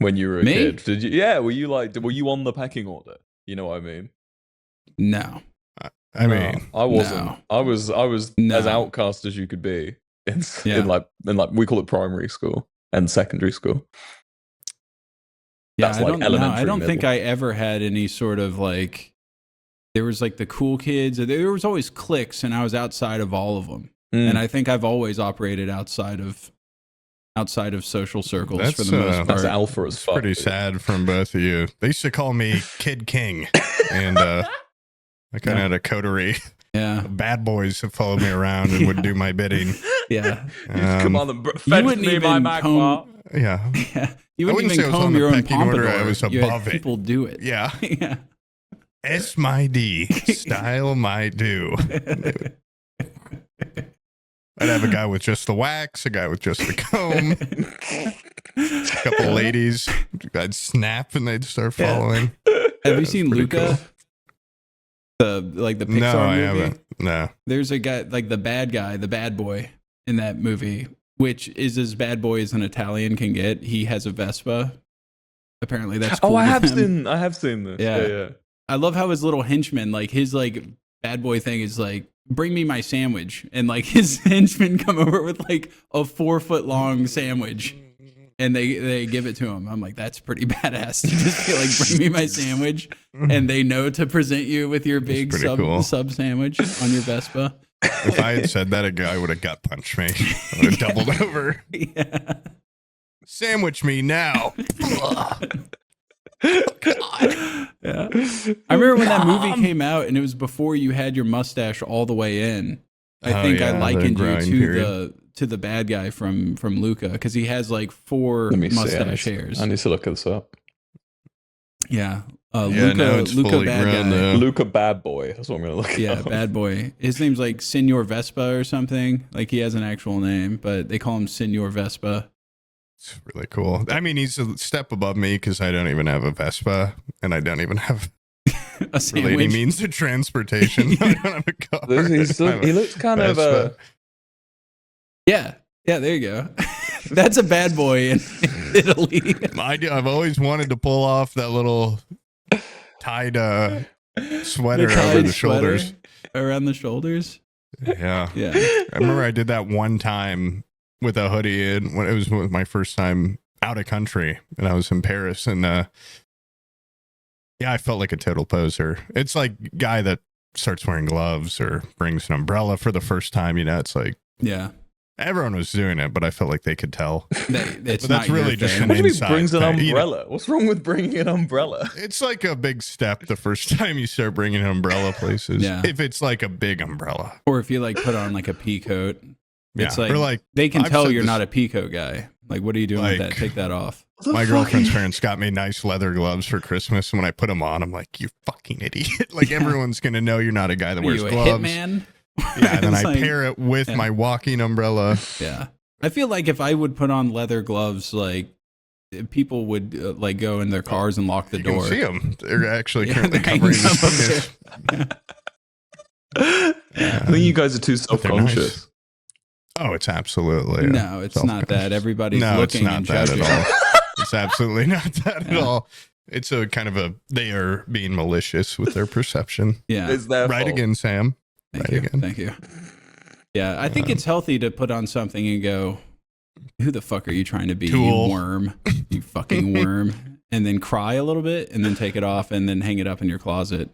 When you were a Me? kid, did you? Yeah, were you on the pecking order? You know what I mean? No, I mean, I wasn't. No. I was as outcast as you could be in like we call it primary school and secondary school. Yeah, That's I like don't know. elementary. I don't think middle. I ever had any sort of like. There was like the cool kids. There was always cliques, and I was outside of all of them. And I think I've always operated outside of social circles for the most part. That's alpha as fuck. Pretty sad from both of you. They used to call me Kid King, and I kind of had a coterie. Yeah, bad boys that followed me around and would do my bidding. Yeah, come on, and you wouldn't even comb. Yeah, you wouldn't even comb your own pompadour. I was above it. People do it. Yeah, yeah. S my D, style my do. I'd have a guy with just the wax, a guy with just the comb, a couple ladies. I'd snap and they'd start following. Have you seen Luca? Cool. The Pixar movie? No, I haven't. No. There's a guy, like the bad boy in that movie, which is as bad boy as an Italian can get. He has a Vespa. Apparently that's cool. I have seen this. Yeah. I love how his little henchman, like his like bad boy thing is like, bring me my sandwich, and like his henchmen come over with like a 4-foot long sandwich and they give it to him. I'm like, that's pretty badass to just be like, bring me my sandwich, and they know to present you with your big sub sandwich on your Vespa. If I had said that, a guy would have gut punched me. I would have doubled over. Yeah. Sandwich me now. God. Yeah. I remember when that movie came out, and it was before you had your mustache all the way in. I think I likened you to the bad guy from Luca, because he has like 4 mustache hairs. I need to look this up. Yeah. Luca bad guy. Luca bad boy. That's what I'm gonna look at. Yeah, bad boy. His name's like Senor Vespa or something. Like he has an actual name, but they call him Senor Vespa. It's really cool. I mean, he's a step above me because I don't even have a Vespa, and I don't even have a sandwich. Really means of transportation. I don't have a car. He looks kind of Yeah, there you go. That's a bad boy in Italy. I've always wanted to pull off that little tied sweater over the shoulders. Around the shoulders? Yeah. Yeah. I remember I did that one time with a hoodie in when it was my first time out of country, and I was in Paris, and yeah, I felt like a total poser. It's like guy that starts wearing gloves or brings an umbrella for the first time, you know, it's like, yeah, everyone was doing it, but I felt like they could tell. That's really just an what do you mean inside brings an thing, umbrella? you know? What's wrong with bringing an umbrella? It's like a big step the first time you start bringing an umbrella places. Yeah. If it's like a big umbrella. Or if you like put on like a pea coat. It's Yeah. Or like they can I've tell said you're this- not a pea coat guy. Like, what are you doing with that? Take that off. My girlfriend's parents got me nice leather gloves for Christmas, and when I put them on, I'm like, "You fucking idiot!" Like everyone's gonna know you're not a guy that wears you a gloves. hitman? Yeah, and then I It's like- pair it with my walking umbrella. Yeah, I feel like if I would put on leather gloves, like people would like go in their cars and lock the You door. can see them; they're actually Yeah, currently they're hanging covering up the I think you guys are too self-conscious. Oh, it's absolutely No, it's not that. Everybody's no, looking it's not and that judging. at all. It's absolutely not that at all. It's a kind of they are being malicious with their perception. Yeah. It's their Right fault. again, Sam. Thank Right you. again. Thank you. Yeah, I think it's healthy to put on something and go, who the fuck are you trying to be, Tool. you worm, you fucking worm, and then cry a little bit and then take it off and then hang it up in your closet.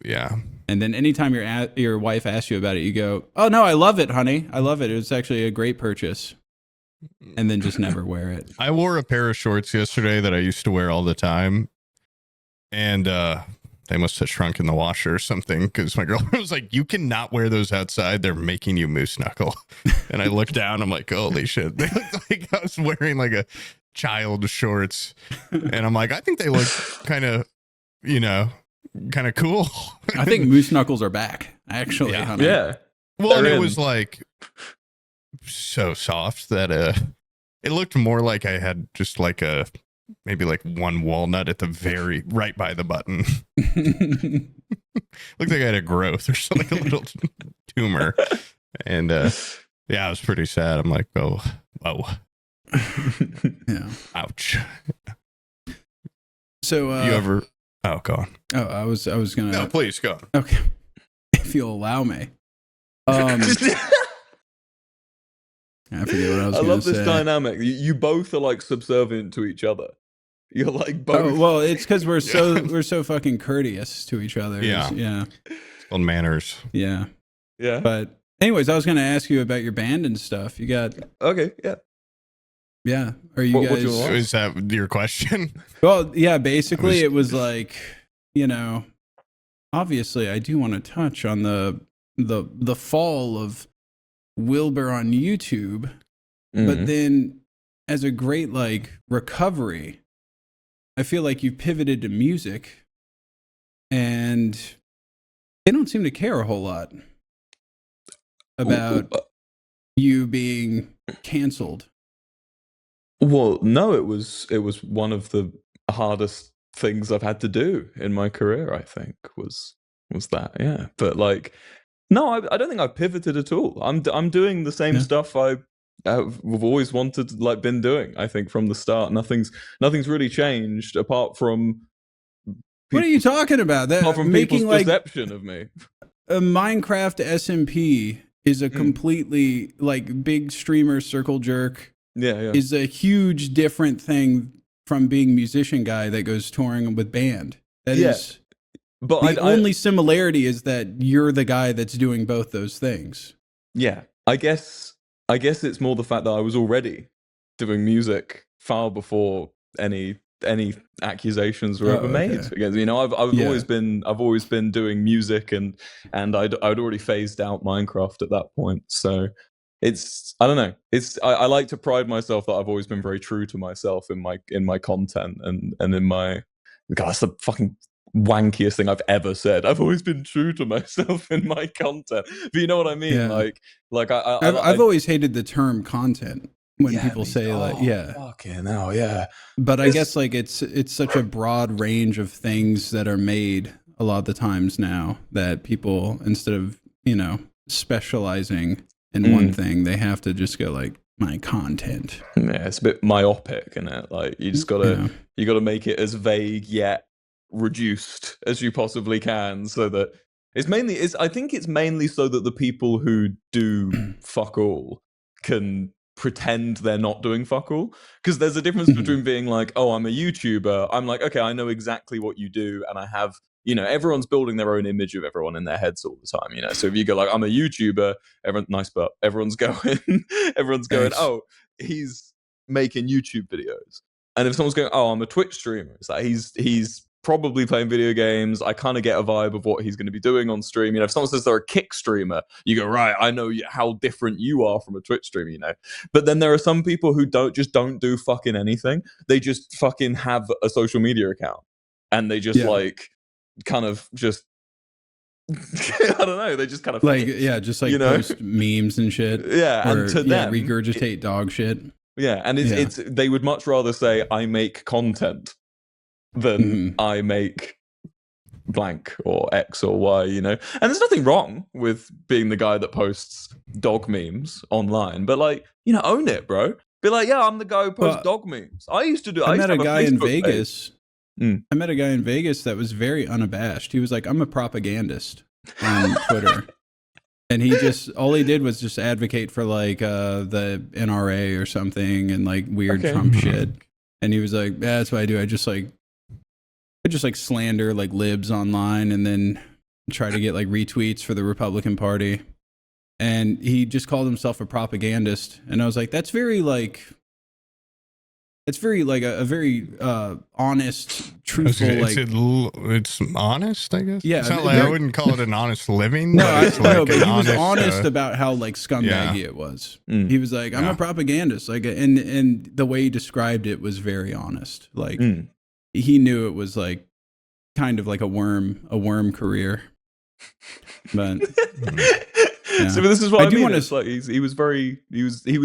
Yeah. And then anytime your wife asks you about it, you go, oh no, I love it, honey. I love it. It was actually a great purchase. And then just never wear it. I wore a pair of shorts yesterday that I used to wear all the time. And they must have shrunk in the washer or something, because my girlfriend was like, you cannot wear those outside. They're making you moose knuckle. And I looked down. I'm like, holy shit. They looked like I was wearing like a child shorts. And I'm like, I think they look kind of, kind of cool. I think moose knuckles are back, actually, Yeah. honey. Yeah. Well, and They're it in. was like so soft that it looked more like I had just like maybe like one walnut at the right by the button. Looked like I had a growth or something, like a little tumor. And yeah, it was pretty sad. I'm like, oh, whoa, Yeah. ouch. So You ever? Oh, go on. Oh, I was gonna. No, please go on. Okay, if you'll allow me. I forget what I was I gonna love this say. dynamic. You both are like subservient to each other. You're like both. Oh well, it's because we're so fucking courteous to each other. Yeah. Yeah. It's called manners. Yeah. Yeah. But anyways, I was gonna ask you about your band and stuff. You got Okay. Yeah. yeah. Are you What do you guys? want? Is that your question? Well, yeah. Basically, I it was like obviously, I do want to touch on the fall of Wilbur on YouTube, but Mhm. then as a great like recovery, I feel like you've pivoted to music, and they don't seem to care a whole lot about you being canceled. Well, no, it was one of the hardest things I've had to do in my career, I think, was that. Yeah. But like no, I don't think I pivoted at all. I'm doing the same Yeah. stuff we've always wanted, like been doing, I think, from the start. Nothing's really changed apart from What are you talking about? That apart from making people's like perception of me. a Minecraft SMP is a completely like big streamer circle jerk Yeah. is a huge different thing from being musician guy that goes touring with band. That Yeah. is But the only similarity is that you're the guy that's doing both those things. yeah, I guess it's more the fact that I was already doing music far before any accusations were ever made okay. against me. I've Yeah. always been doing music, and I'd already phased out Minecraft at that point. So it's, I don't know, it's I like to pride myself that I've always been very true to myself in my content and in my, God, that's the fucking wankiest thing I've ever said. I've always been true to myself in my content, but you know what I mean. Yeah. Like I've always hated the term content when yeah, people say like, yeah, fucking hell, yeah. but I It's- guess like it's such a broad range of things that are made a lot of the times now that people, instead of specializing in one thing, they have to just go like, my content. Yeah, it's a bit myopic, isn't it? Like you just gotta make it as vague yet reduced as you possibly can, so that I think it's mainly so that the people who do fuck all can pretend they're not doing fuck all. Because there's a difference between being like, oh, I'm a YouTuber, I'm like, okay, I know exactly what you do, and I have, everyone's building their own image of everyone in their heads all the time, so if you go like, I'm a YouTuber, everyone's going Thanks. oh, he's making YouTube videos. And if someone's going, oh, I'm a Twitch streamer, it's like he's probably playing video games. I kind of get a vibe of what he's going to be doing on stream. If someone says they're a Kick streamer, you go, right, I know how different you are from a Twitch streamer, But then there are some people who don't do fucking anything. They just fucking have a social media account, and they just like kind of just I don't know. They just kind of like just like post memes and shit. Yeah, or, and to them, regurgitate dog shit. Yeah, and it's they would much rather say I make content than I make blank or X or Y, And there's nothing wrong with being the guy that posts dog memes online, but like, own it, bro. Be like, yeah, I'm the guy who posts dog memes. I used to do. I met a guy in Facebook Vegas. page. I met a guy in Vegas that was very unabashed. He was like, I'm a propagandist on Twitter. And he just, all he did was just advocate for like the NRA or something and like weird Trump shit. And he was like, yeah, that's what I do. I just like slander like libs online and then try to get like retweets for the Republican Party. And he just called himself a propagandist. And I was like, that's very like a very honest, truthful. It's honest, I guess. Yeah, it's not like I wouldn't call it an honest living. No, but it's like but he was honest, honest about how like scumbaggy it was. He was like, "I'm a propagandist," like, and the way he described it was very honest. Like, he knew it was like kind of like a worm career. But so this is what I mean. Wanna... It's like he was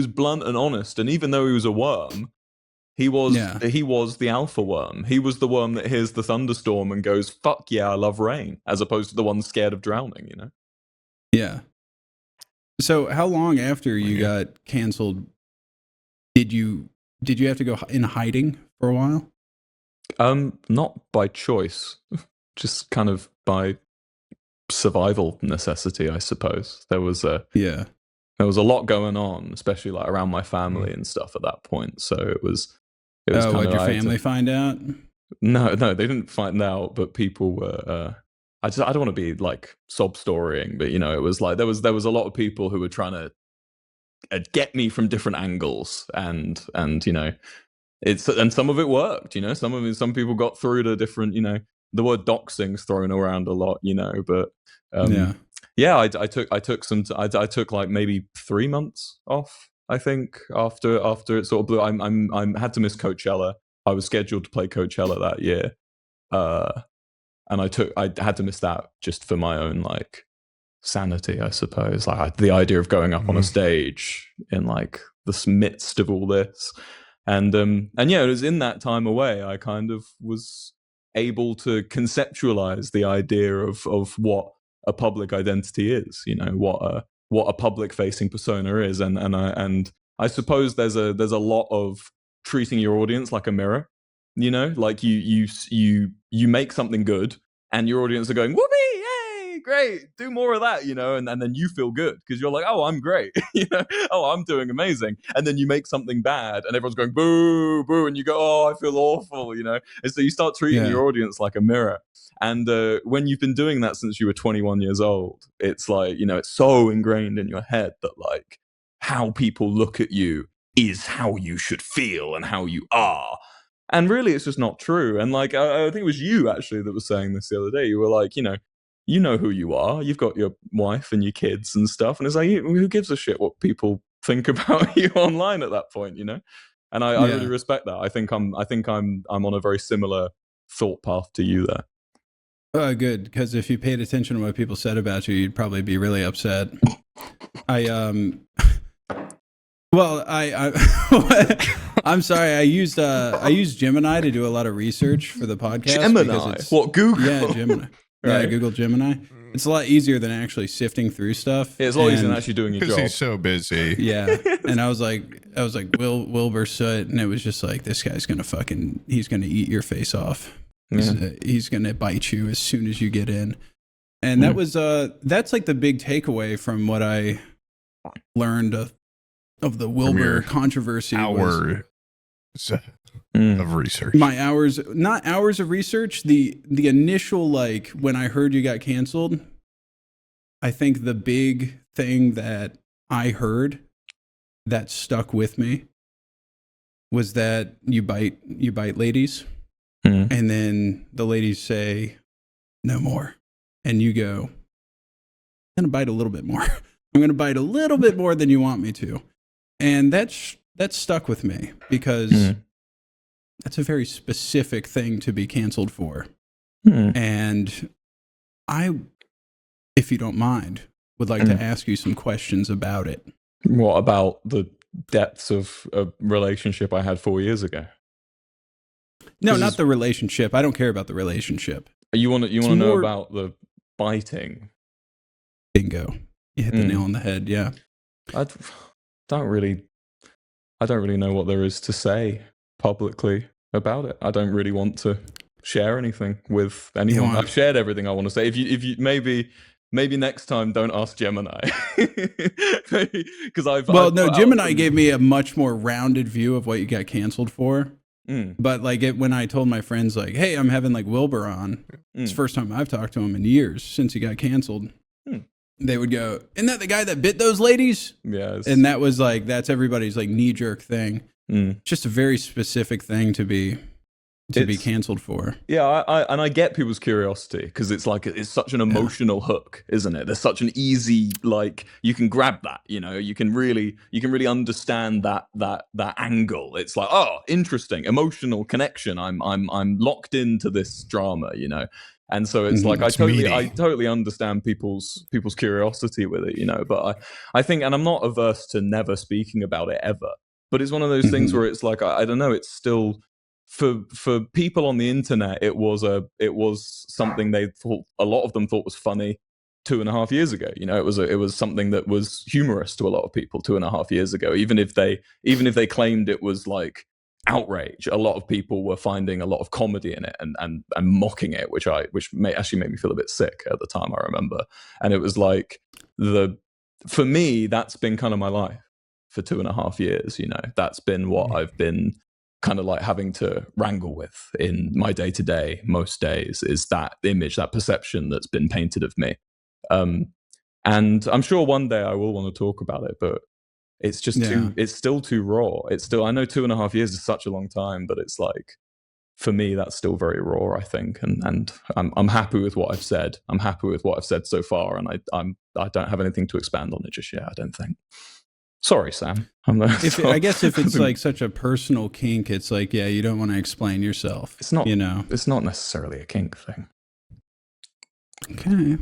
blunt and honest, and even though he was a worm. He was the alpha worm. He was the worm that hears the thunderstorm and goes, "Fuck yeah, I love rain," as opposed to the one scared of drowning. You know? Yeah. So, how long after you got canceled did you have to go in hiding for a while? Not by choice, just kind of by survival necessity, I suppose. There was a lot going on, especially like around my family and stuff at that point. So it was. What did your family find out? No, they didn't find out, but people were. I don't want to be like sob storying, but you know, it was like there was a lot of people who were trying to get me from different angles, and you know, and some of it worked. You know, some people got through to different. You know, the word doxing's thrown around a lot. You know, but I took like maybe 3 months off. I think after it sort of blew, I had to miss Coachella. I was scheduled to play Coachella that year, and I had to miss that just for my own like sanity, I suppose. Like the idea of going up on a stage in like the midst of all this, and yeah, it was in that time away I kind of was able to conceptualize the idea of what a public identity is. You know, what a public facing persona is, and I suppose there's a lot of treating your audience like a mirror. You know, like you make something good and your audience are going, whoopee, yay, great, do more of that, you know, and then you feel good because you're like, oh, I'm great, you know, oh, I'm doing amazing. And then you make something bad and everyone's going boo, boo, and you go, oh, I feel awful, you know. And so you start treating your audience like a mirror. And when you've been doing that since you were 21 years old, it's like, you know, it's so ingrained in your head that like how people look at you is how you should feel and how you are. And really, it's just not true. And like, I think it was you actually that was saying this the other day. You were like, you know who you are. You've got your wife and your kids and stuff. And it's like, who gives a shit what people think about you online at that point, you know? And I really respect that. I think I'm on a very similar thought path to you there. Good, because if you paid attention to what people said about you, you'd probably be really upset. Well, I'm sorry. I used Gemini to do a lot of research for the podcast. Gemini? What, Google? Yeah, Gemini. Right. Yeah, Google Gemini. It's a lot easier than actually sifting through stuff. Yeah, it's a lot easier than actually doing your job. Because he's so busy. Yeah, and I was like, Wilbur Soot, and it was just like, this guy's he's gonna eat your face off. Yeah. He's gonna bite you as soon as you get in. And that was that's like the big takeaway from what I learned of the Wilbur controversy. Of research. My hours, not hours of research. The initial, like, when I heard you got canceled, I think the big thing that I heard that stuck with me was that you bite ladies, and then the ladies say no more, and you go, I'm gonna bite a little bit more. I'm gonna bite a little bit more than you want me to, and that's stuck with me because that's a very specific thing to be canceled for. And I, if you don't mind, would like to ask you some questions about it. What about the depths of a relationship I had 4 years ago? No, not the relationship. I don't care about the relationship. You want to know about the biting? Bingo. You hit the nail on the head. Yeah. I don't really know what there is to say publicly about it. I don't really want to share anything with anyone. I've shared everything I want to say. If you maybe next time don't ask Gemini, because Gemini gave me a much more rounded view of what you got canceled for. But like when I told my friends like, hey, I'm having like Wilbur on, it's the first time I've talked to him in years since he got canceled. They would go, isn't that the guy that bit those ladies? Yes. And that was like, that's everybody's like knee jerk thing. Just a very specific thing to be canceled for. Yeah, I get people's curiosity because it's like it's such an emotional hook, isn't it? There's such an easy, like, you can grab that, you know, you can really understand that angle. It's like, oh, interesting, emotional connection. I'm locked into this drama, you know. And so it's like I totally understand people's curiosity with it, you know. But I think, and I'm not averse to never speaking about it ever. But it's one of those things where it's like I don't know. It's still for people on the internet. It was something they thought, a lot of them thought was funny 2.5 years ago. You know, it was something that was humorous to a lot of people 2.5 years ago. Even if they claimed it was like outrage, a lot of people were finding a lot of comedy in it and mocking it, which actually made me feel a bit sick at the time, I remember. And it was like for me, that's been kind of my life for 2.5 years, you know. That's been what I've been kind of like having to wrangle with in my day-to-day most days, is that image, that perception that's been painted of me. And I'm sure one day I will want to talk about it, but it's just it's still too raw. I know 2.5 years is such a long time, but it's like, for me, that's still very raw, I think. And I'm happy with what I've said. I'm happy with what I've said so far. And I don't have anything to expand on it just yet, I don't think. Sorry, Sam. I guess if it's like such a personal kink, it's like, yeah, you don't want to explain yourself. It's not, you know, it's not necessarily a kink thing. Okay.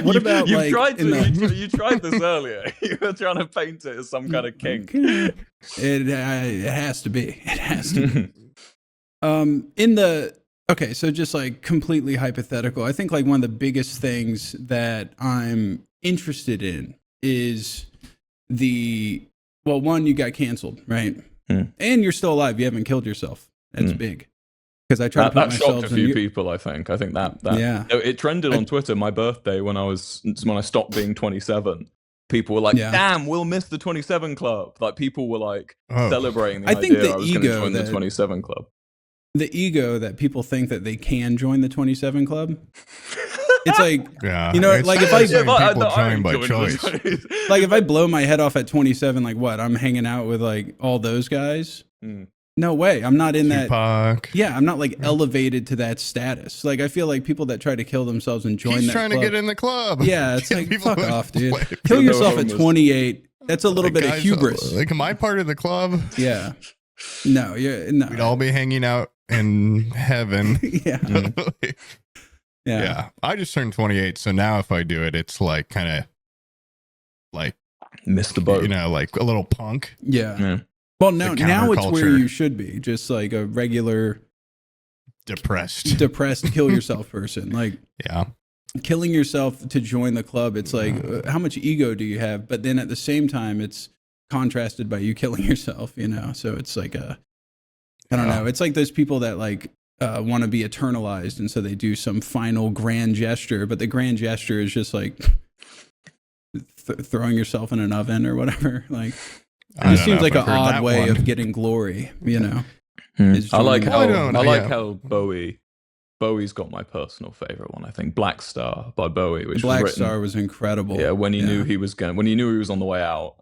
What about you like tried you tried this earlier. You were trying to paint it as some kind of kink. Okay. It has to be. It has to be. Okay, so just like completely hypothetical, I think like one of the biggest things that I'm interested in is one, you got canceled, right? And you're still alive. You haven't killed yourself. That's big. Because I tried to put that myself shocked a few people. I think that it trended on Twitter. My birthday when I stopped being 27. People were like, "Damn, we'll miss the 27 club." Like people were like celebrating the idea I was going to join the 27 club. The ego that people think that they can join the 27 club. It's like, you know, like if people join by choice. Like if I blow my head off at 27, like what? I'm hanging out with like all those guys. No way. I'm not in Tupac. that. Yeah, I'm not like elevated to that status. Like I feel like people that try to kill themselves and join that trying club, to get in the club. Yeah, it's like, fuck off, dude. Kill yourself at 28. That's a little bit of hubris. Like, am I part of the club? Yeah. No, no. We'd all be hanging out in heaven. Yeah. I just turned 28, so now if I do it, it's like kind of like missed the boat. You know, like a little punk. Yeah. Well, now it's where you should be, just like a regular depressed kill yourself person. Like, killing yourself to join the club. It's like, how much ego do you have? But then at the same time, it's contrasted by you killing yourself, you know? So it's like I don't know. It's like those people that like want to be eternalized. And so they do some final grand gesture, but the grand gesture is just like throwing yourself in an oven or whatever. Like, it just seems like an odd way of getting glory, you know? I like how Bowie's got my personal favorite one. I think Black Star by Bowie, which Black Star was incredible. Yeah, when he knew he was on the way out,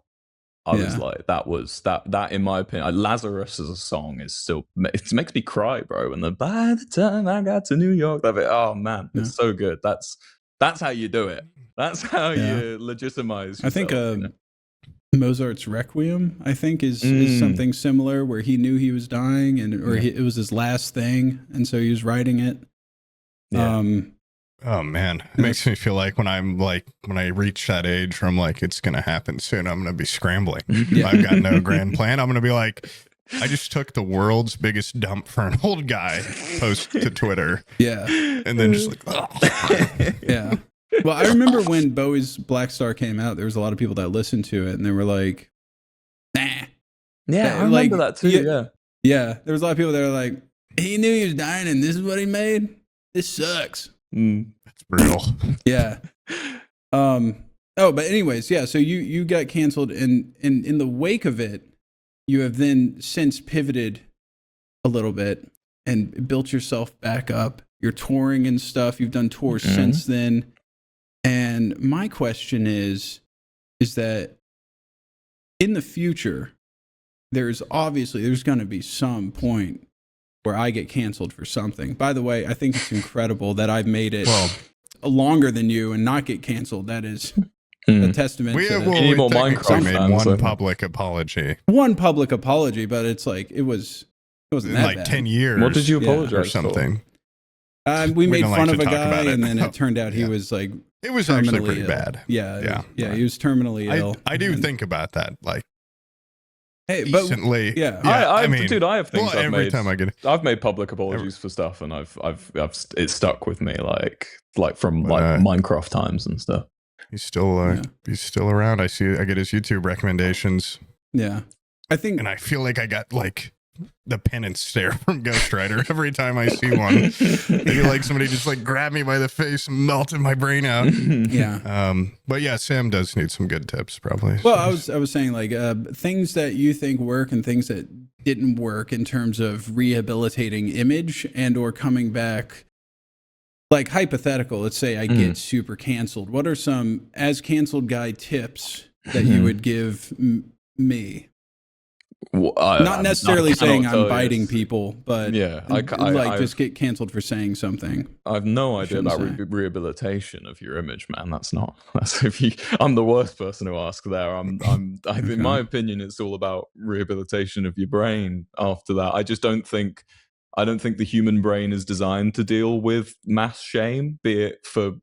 I was like, that in my opinion, Lazarus as a song is still, it makes me cry, bro. And by the time I got to New York, oh man, it's so good. That's how you do it. That's how you legitimize yourself, I think Mozart's Requiem, I think, is something similar, where he knew he was dying, it was his last thing, and so he was writing it. Oh man, it makes me feel like when I reach that age where I'm like, it's gonna happen soon, I'm gonna be scrambling. I've got no grand plan. I'm gonna be like, I just took the world's biggest dump for an old guy, post to Twitter, and then just like, Well, I remember when Bowie's Black Star came out, there was a lot of people that listened to it and they were like, nah. Yeah, I remember that too. Yeah. There was a lot of people that were like, he knew he was dying, and this is what he made. This sucks. That's brutal. Yeah. Oh, but anyways, yeah. So you got canceled, and in the wake of it, you have then since pivoted a little bit and built yourself back up. You're touring and stuff. You've done tours since then. And my question is that in the future, there's going to be some point where I get canceled for something. By the way, I think it's incredible that I've made it longer than you and not get canceled. That is a testament We to made Minecraft one public apology. one public apology, but it's like it wasn't that Like bad. 10 years. What did you Yeah. apologize or for? something? We made don't fun like of to a talk about guy, it. and then it turned out he was like It was actually terminally pretty ill. bad. Yeah, Yeah. he was terminally ill. I do And- think about that, like, hey, but decently. yeah. I mean, dude, I have things well, I've every made. time I get I've made public apologies for stuff, and I've it stuck with me, like from But, Minecraft times and stuff. he's still around. I get his YouTube recommendations, yeah, I think and I feel like I got like the penance stare from Ghost Rider every time I see one. I feel like somebody just like grabbed me by the face and melted my brain out. yeah. But yeah, Sam does need some good tips, probably. Well, I was saying like things that you think work and things that didn't work in terms of rehabilitating image and or coming back. Like hypothetical, let's say I get super canceled. What are some as canceled guy tips that you would give me? Well, Not necessarily saying I'm biting people. people, but Yeah, just get canceled for saying something. I've no idea about shouldn't say. rehabilitation of your image, man. That's if you. I'm the worst person to ask there. In my opinion, it's all about rehabilitation of your brain. After that, I don't think the human brain is designed to deal with mass shame, be it for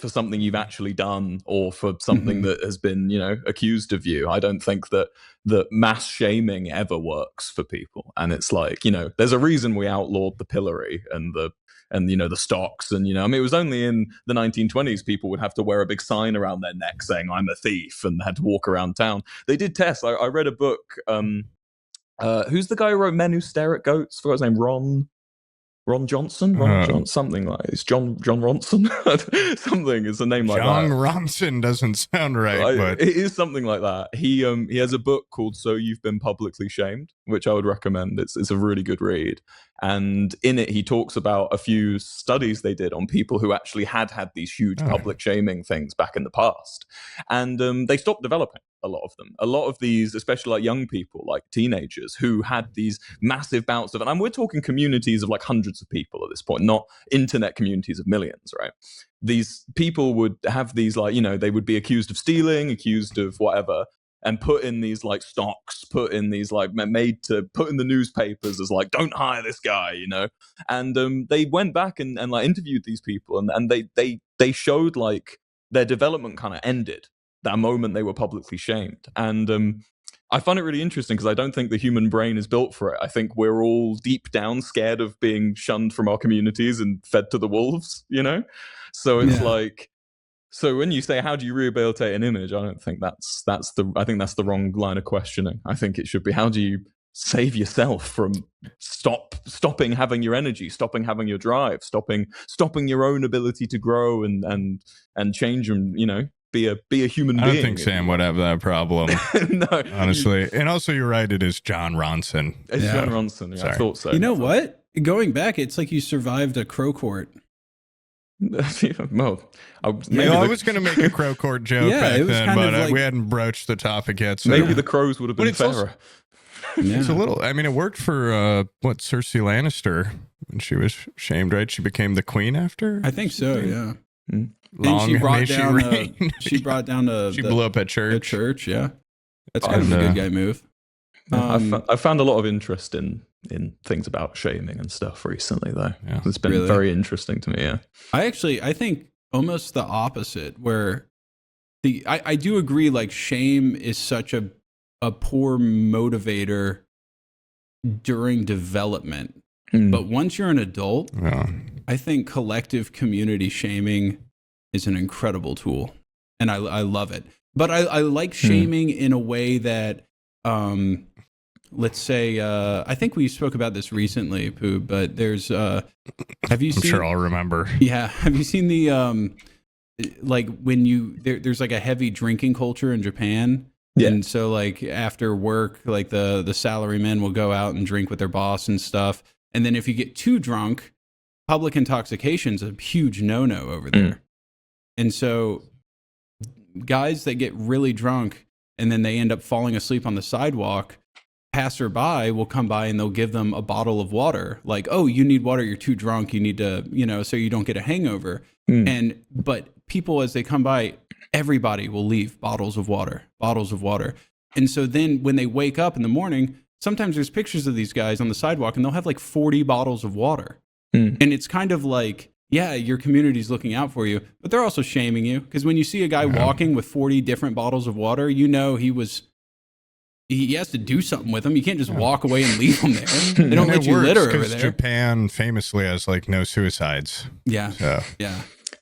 something you've actually done or for something that has been, accused of you. I don't think that mass shaming ever works for people. And it's like, there's a reason we outlawed the pillory and the stocks. And, it was only in the 1920s people would have to wear a big sign around their neck saying, I'm a thief, and had to walk around town. They did tests. I read a book. Who's the guy who wrote Men Who Stare at Goats? I forgot his name. Ron Johnson? Something like it's John Ronson? Something is a name like John that. Ronson doesn't sound right, but it is something like that. He has a book called So You've Been Publicly Shamed, which I would recommend. It's a really good read. And in it, he talks about a few studies they did on people who actually had these huge public shaming things back in the past. And they stopped developing, a lot of them. A lot of these, especially like young people, like teenagers, who had these massive bouts of, and we're talking communities of like hundreds of people at this point, not internet communities of millions, right? These people would have these like, they would be accused of stealing, accused of whatever, and put in these like stocks, put in these like made to put in the newspapers as like, don't hire this guy, And they went back and like interviewed these people, and they showed like their development kind of ended that moment they were publicly shamed. And I find it really interesting because I don't think the human brain is built for it. I think we're all deep down scared of being shunned from our communities and fed to the wolves, So it's like, so when you say how do you rehabilitate an image, I don't think that's the wrong line of questioning. I think it should be how do you save yourself from stopping having your energy, stopping having your drive, stopping your own ability to grow and change and be a human being. I don't think Sam would have that problem. No, honestly. And also, you're right. It is John Ronson. It's John Ronson. Yeah, I thought so. You know what? Going back, it's like you survived a crow court. Well, I was going to make a crow court joke back then, but like, we hadn't broached the topic yet. So. Maybe the crows would have been fairer. It's a little. I mean, it worked for Cersei Lannister when she was shamed, right? She became the queen after. I think so. Yeah. Long she brought may down. she reign. She brought down a. She blew up at church. A church, yeah. That's kind of a good guy move. I found a lot of interest in things about shaming and stuff recently, though. Yeah. It's been very interesting to me. Yeah. I think almost the opposite, where I do agree. Like shame is such a poor motivator during development, but once you're an adult, I think collective community shaming is an incredible tool, and I love it. But I like shaming in a way that let's say, I think we spoke about this recently, Pooh, but there's, have you I'm seen, sure I'll remember. yeah, have you seen the, like when there's like a heavy drinking culture in Japan? Yeah. And so like after work, like the salarymen will go out and drink with their boss and stuff. And then if you get too drunk, public intoxication is a huge no-no over there. And so guys that get really drunk and then they end up falling asleep on the sidewalk, passerby will come by and they'll give them a bottle of water. Like, oh, you need water. You're too drunk. You need to, so you don't get a hangover. But people, as they come by, everybody will leave bottles of water. And so then when they wake up in the morning, sometimes there's pictures of these guys on the sidewalk and they'll have like 40 bottles of water. And it's kind of like, yeah, your community's looking out for you, but they're also shaming you. Because when you see a guy walking with 40 different bottles of water, he has to do something with them. You can't just walk away and leave them there. They don't let you litter over there. Japan famously has like no suicides. Yeah. So. Yeah.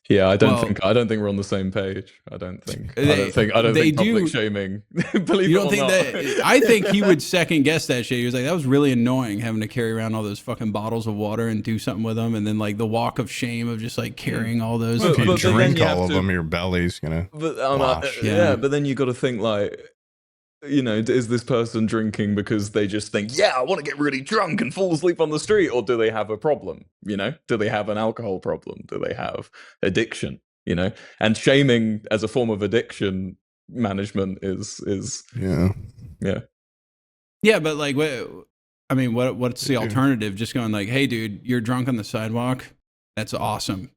Yeah, I don't think we're on the same page. I don't think public shaming. Believe you it don't or think not. that? I think he would second guess that shit. He was like, that was really annoying having to carry around all those fucking bottles of water and do something with them, and then like the walk of shame of just like carrying all those. If you but drink then you all have of them, your belly's gonna. But Yeah. but then you got to think like, is this person drinking because they just think, yeah, I want to get really drunk and fall asleep on the street, or do they have a problem? Do they have an alcohol problem? Do they have addiction? And shaming as a form of addiction management is Yeah. But like, what's the alternative? Just going like, hey, dude, you're drunk on the sidewalk. That's awesome.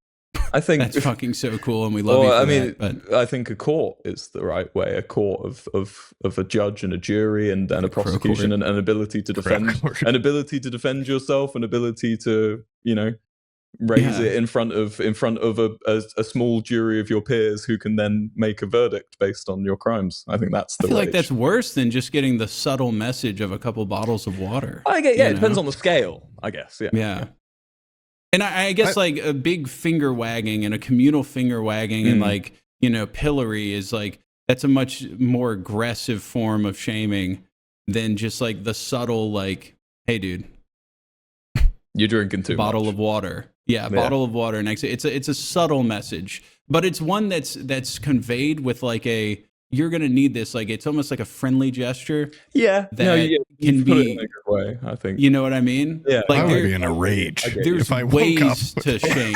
I think that's fucking so cool, and we love you for that. But I think a court is the right way. A court of a judge and a jury and a prosecution and an ability to defend, yourself, an ability to raise it in front of a small jury of your peers who can then make a verdict based on your crimes. I think that's the. I feel like that's worse than just getting the subtle message of a couple bottles of water. It depends on the scale, I guess. Yeah. And I guess like a big finger wagging and a communal finger wagging and like, pillory is like, that's a much more aggressive form of shaming than just like the subtle, like, hey, dude, you're drinking too bottle much. Of water. Yeah, bottle of water next. It's a subtle message, but it's one that's conveyed with like you're gonna need this. Like it's almost like a friendly gesture. Yeah, that can put be it in a good way. I think you know what I mean. Yeah, like I would be in a rage. There's if I ways woke up to shame.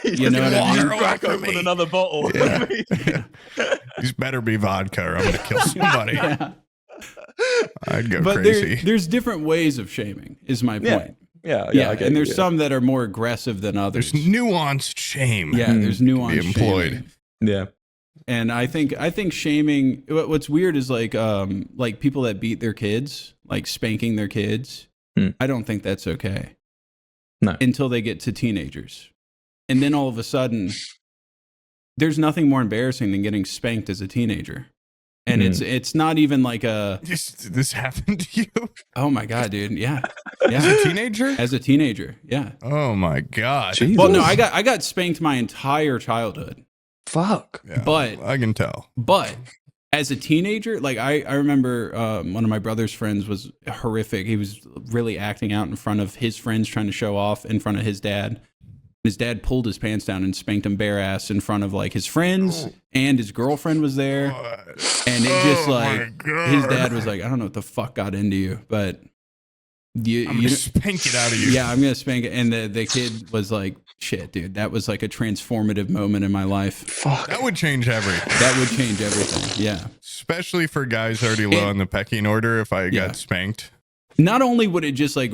You know what I mean? Crack open another bottle. Yeah. These better be vodka, or I'm gonna kill somebody. I'd go crazy. There's different ways of shaming. Is my point. Yeah, and there's some that are more aggressive than others. There's nuanced shame. Yeah, there's nuanced employed. Shaming. Yeah. And I think shaming. What's weird is like people that beat their kids, like spanking their kids. I don't think that's okay. No. Until they get to teenagers, and then all of a sudden, there's nothing more embarrassing than getting spanked as a teenager. And it's not even like this happened to you? Oh my god, dude! Yeah. As a teenager? As a teenager, yeah. Oh my god! Jesus. Well, no, I got spanked my entire childhood. Fuck. Yeah, but I can tell. But as a teenager, like I remember one of my brother's friends was horrific. He was really acting out in front of his friends, trying to show off in front of his dad. His dad pulled his pants down and spanked him bare ass in front of like his friends, and his girlfriend was there. And it just like his dad was like, I don't know what the fuck got into you, but I'm gonna spank it out of you. Yeah, I'm gonna spank it. And the kid was like, shit, dude, that was like a transformative moment in my life. Fuck. That would change everything. That would change everything. Yeah. Especially for guys already low on the pecking order. If I got spanked. Not only would it just like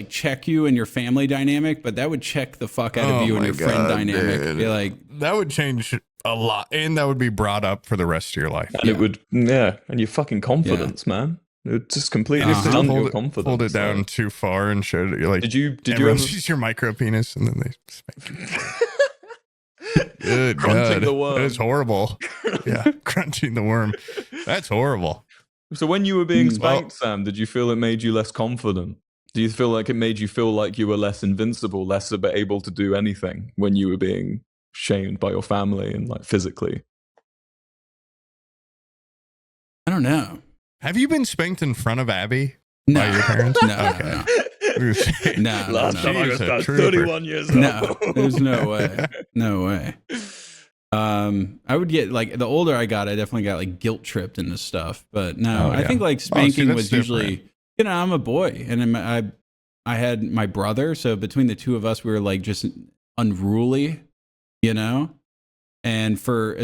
check you and your family dynamic, but that would check the fuck out of you and your friend dynamic. Be like, that would change a lot, and that would be brought up for the rest of your life. And it would, and your fucking confidence, man. It would just completely stunt your confidence. Hold it down too far and show it. You're like, did you ever sees your micro penis and then they spank you. Good crunching God. the worm? That is horrible. Yeah, crunching the worm. That's horrible. So when you were being spanked, Sam, did you feel it made you less confident? Do you feel like it made you feel like you were less invincible, less able to do anything when you were being shamed by your family and like physically? I don't know. Have you been spanked in front of Abby No. by your parents? No, Okay. no. Last time I She's got a that, trooper. 31 years old. No, there's no way. No way. I would get like the older I got, I definitely got like guilt tripped into stuff. But no, Oh, I yeah. think like spanking that's was usually, different. you know, I'm a boy, and I had my brother, so between the two of us, we were like just unruly, you know. And for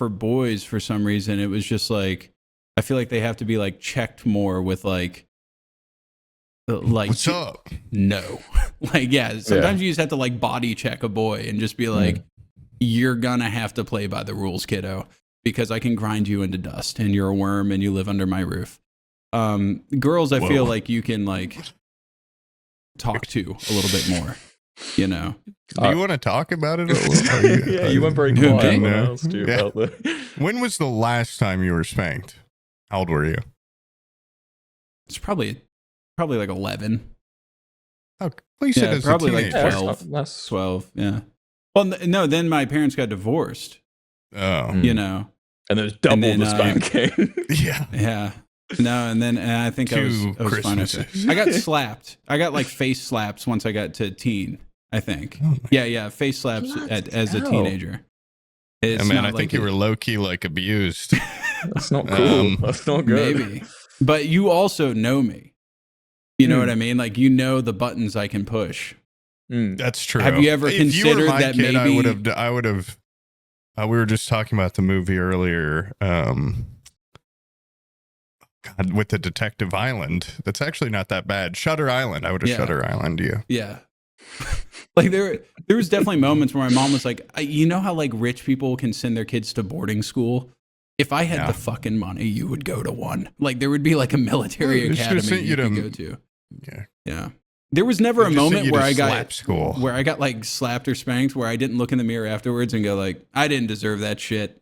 boys, for some reason, it was just like I feel like they have to be like checked more with like What's up? no, like yeah. Sometimes you just have to like body check a boy and just be like, you're gonna have to play by the rules, kiddo, because I can grind you into dust, and you're a worm, and you live under my roof. Girls, I feel like you can like talk to a little bit more, you know. Do you want to talk about it a little? Yeah, you went very Who, quiet me? when I asked you Yeah. about the... When was the last time you were spanked? How old were you? It's probably like 11. Oh, well, you said Yeah, as probably a like teenager. 12. That's 12, yeah. Well, no, then my parents got divorced, Oh, you know. And there's double then, the spanking. yeah. Yeah. No, and I think I was Two fine with it. Christmases. I got slapped. I got like face slaps once I got to teen, I think. Oh, Yeah, face slaps as a teenager. It's man, not I like think you were low key like abused. That's not cool. That's not good. maybe. But you also know me. You know Hmm. what I mean? Like, you know the buttons I can push. That's true. Have you ever If considered you were my that kid, maybe I would have. We were just talking about the movie earlier. God, with the Detective Island. That's actually not that bad. Shutter Island. I would have Yeah. Shutter Island you. Yeah. Like there was definitely moments where my mom was like, you know how like rich people can send their kids to boarding school? If I had Yeah. the fucking money, you would go to one. Like there would be like a military They should've academy sent you you could to- go to. Yeah. Yeah. There was never a They just sent moment you where to I slap got school. where I got like slapped or spanked where I didn't look in the mirror afterwards and go like, I didn't deserve that shit.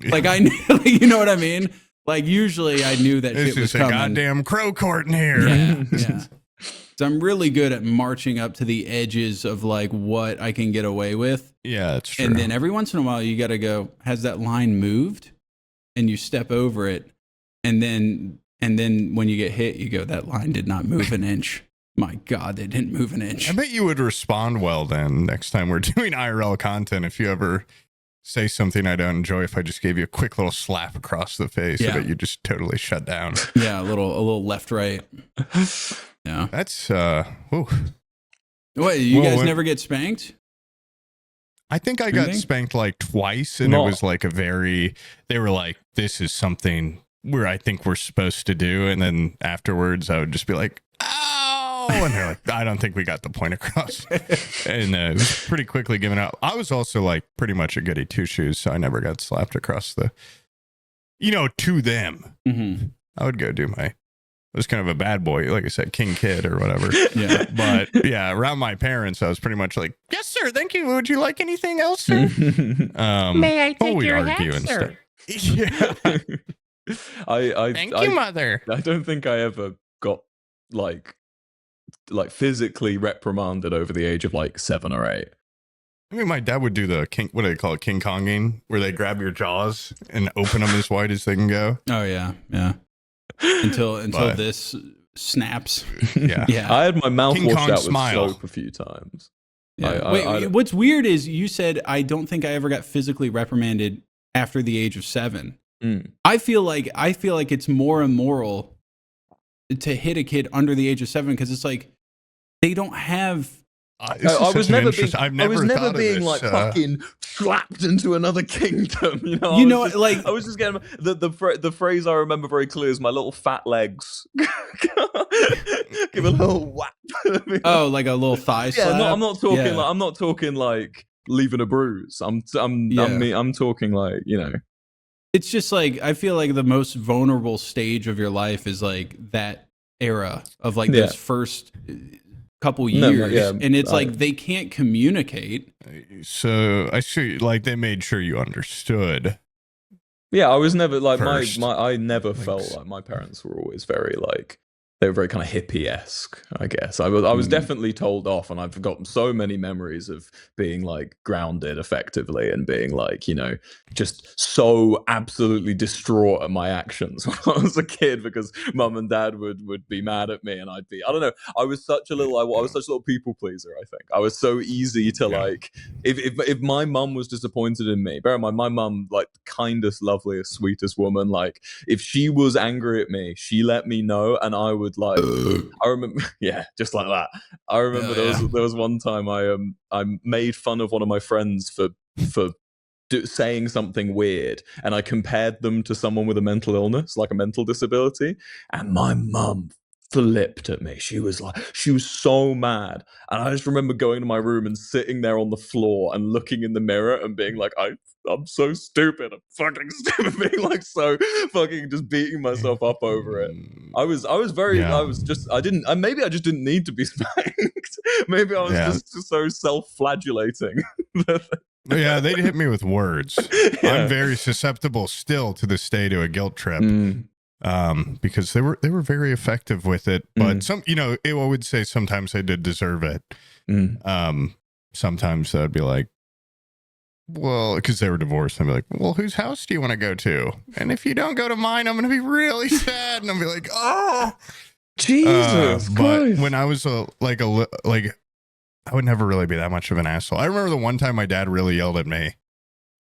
Like I knew, like, you know what I mean? Like usually I knew that It's shit was just a coming. goddamn crow court in here. Yeah, yeah. So I'm really good at marching up to the edges of like what I can get away with. Yeah, it's true. And then every once in a while you got to go, has that line moved? And you step over it. And then when you get hit, you go, that line did not move an inch. My God, they didn't move an inch. I bet you would respond well then next time we're doing IRL content. If you ever say something I don't enjoy, if I just gave you a quick little slap across the face, Yeah. I bet you just totally shut down. Yeah, a little left, right. Yeah. That's ooh. What, you Well, guys when- never get spanked? I think I got Anything? spanked like twice, and No. it was like they were like, this is something where I think we're supposed to do. And then afterwards, I would just be like, ow. And they're like, I don't think we got the point across. And it was pretty quickly given out. I was also like pretty much a goody two shoes, so I never got slapped across to them. Mm-hmm. I would go do I was kind of a bad boy, like I said, king kid or whatever. Yeah. But yeah, around my parents, I was pretty much like, yes, sir. Thank you. Would you like anything else, sir? May I take we'd your argue hat, and sir? stuff. Yeah. Thank you, mother. I don't think I ever got like physically reprimanded over the age of like 7 or 8. I mean, my dad would do the what do they call it? King Konging, where they grab your jaws and open them as wide as they can go. Oh yeah, yeah. Until But- this snaps. Yeah. Yeah. I had my mouth King washed Kong out with smile. soap a few times. Yeah. Wait, Wait, what's weird is you said I don't think I ever got physically reprimanded after the age of 7. Mm. I feel like it's more immoral to hit a kid under the age of 7 because it's like they don't have. I was never being, I've never I was never thought of being this, like fucking slapped into another kingdom. You know, You I know, was just, like- I was just getting the phrase I remember very clearly is my little fat legs. Give a little whap. Oh, like a little thigh yeah. slap. I'm not talking Yeah. like I'm not talking like leaving a bruise. I'm talking like It's just like I feel like the most vulnerable stage of your life is like that era of like Yeah. those first couple No, years, yeah, and it's like they can't communicate. So I see, like they made sure you understood. Yeah, I was never like First. I never Like, felt like my parents were always very like they were very kind of hippie-esque, I guess. I was definitely told off, and I've got so many memories of being like grounded effectively and being like, just so absolutely distraught at my actions when I was a kid because mum and dad would be mad at me, and I'd be, I don't know, I was such a little people pleaser, I think. I was so easy to like, if my mum was disappointed in me, bear in mind, my mum, like, the kindest, loveliest, sweetest woman, like, if she was angry at me, she let me know, and I would like. I remember, yeah, just like that. I remember there was one time I made fun of one of my friends for saying something weird, and I compared them to someone with a mental illness, like a mental disability, and my mum flipped at me. She was so mad, and I just remember going to my room and sitting there on the floor and looking in the mirror and being like, I'm so stupid. I'm fucking stupid. Being like so fucking just beating myself up over it. Maybe I just didn't need to be spanked. Maybe I was just so self-flagellating. Yeah, they'd hit me with words. I'm very susceptible still to this day to a guilt trip. Because they were very effective with it, but I would say sometimes I did deserve it. Sometimes I'd be like, well, because they were divorced, I'd be like, well, whose house do you want to go to? And if you don't go to mine, I'm going to be really sad. And I'll be like, oh, Jesus Christ. But when I was I would never really be that much of an asshole. I remember the one time my dad really yelled at me,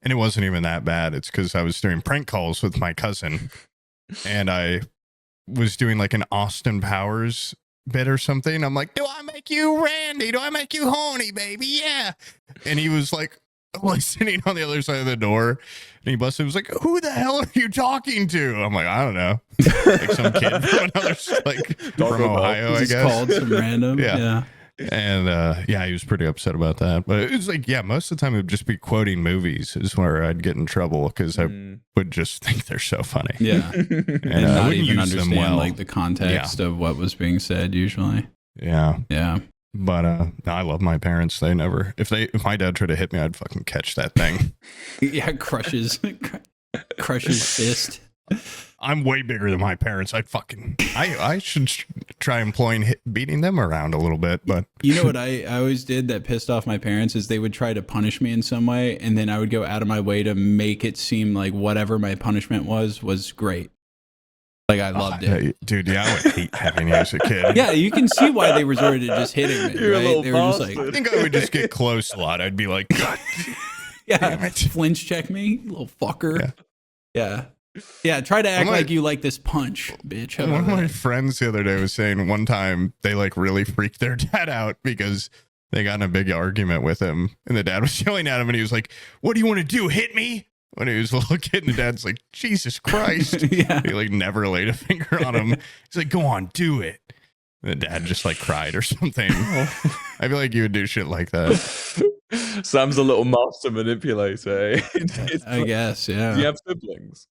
and it wasn't even that bad. It's because I was doing prank calls with my cousin, and I was doing like an Austin Powers bit or something. I'm like, do I make you Randy? Do I make you horny, baby? Yeah. And he was like sitting on the other side of the door, and he busted. He was like, who the hell are you talking to? I'm like, I don't know. Like some kid from another, from Ohio, I guess. Called some random. Yeah. And he was pretty upset about that. But it was like, most of the time it would just be quoting movies is where I'd get in trouble because I would just think they're so funny. Yeah. And I not wouldn't even use them understand well. like the context of what was being said usually. Yeah. Yeah. But no, I love my parents. They never, if my dad tried to hit me, I'd fucking catch that thing. Yeah, crushes fist. I'm way bigger than my parents. I should try employing beating them around a little bit. But you know what I always did that pissed off my parents is they would try to punish me in some way, and then I would go out of my way to make it seem like whatever my punishment was great. Like I loved it. Dude, I would hate having you as a kid. Yeah, you can see why they resorted to just hitting me. You're a little They were just like, I think I would just get close a lot. I'd be like, God. Yeah, flinch check me, you little fucker. Yeah, try to act like you like this punch, bitch. One of my friends the other day was saying one time they like really freaked their dad out because they got in a big argument with him, and the dad was yelling at him, and he was like, what do you want to do, hit me? When he was a little kid, and the dad's like, Jesus Christ. Yeah. He like never laid a finger on him. He's like, go on, do it. And the dad just like cried or something. I feel like you would do shit like that. Sam's a little master manipulator. I guess, yeah. Do you have siblings?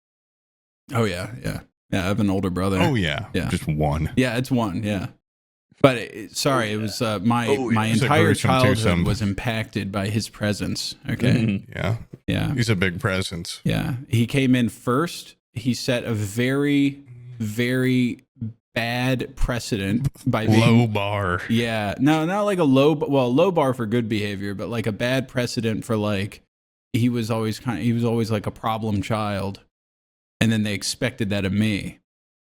Oh, yeah. I have an older brother. Oh, yeah. Just one. Yeah, it's one, yeah. But it was my entire childhood was impacted by his presence. Okay. Yeah. He's a big presence. Yeah. He came in first. He set a very, very bad precedent by being low bar. Yeah. No, not like a low bar for good behavior, but like a bad precedent for like he was always like a problem child. And then they expected that of me.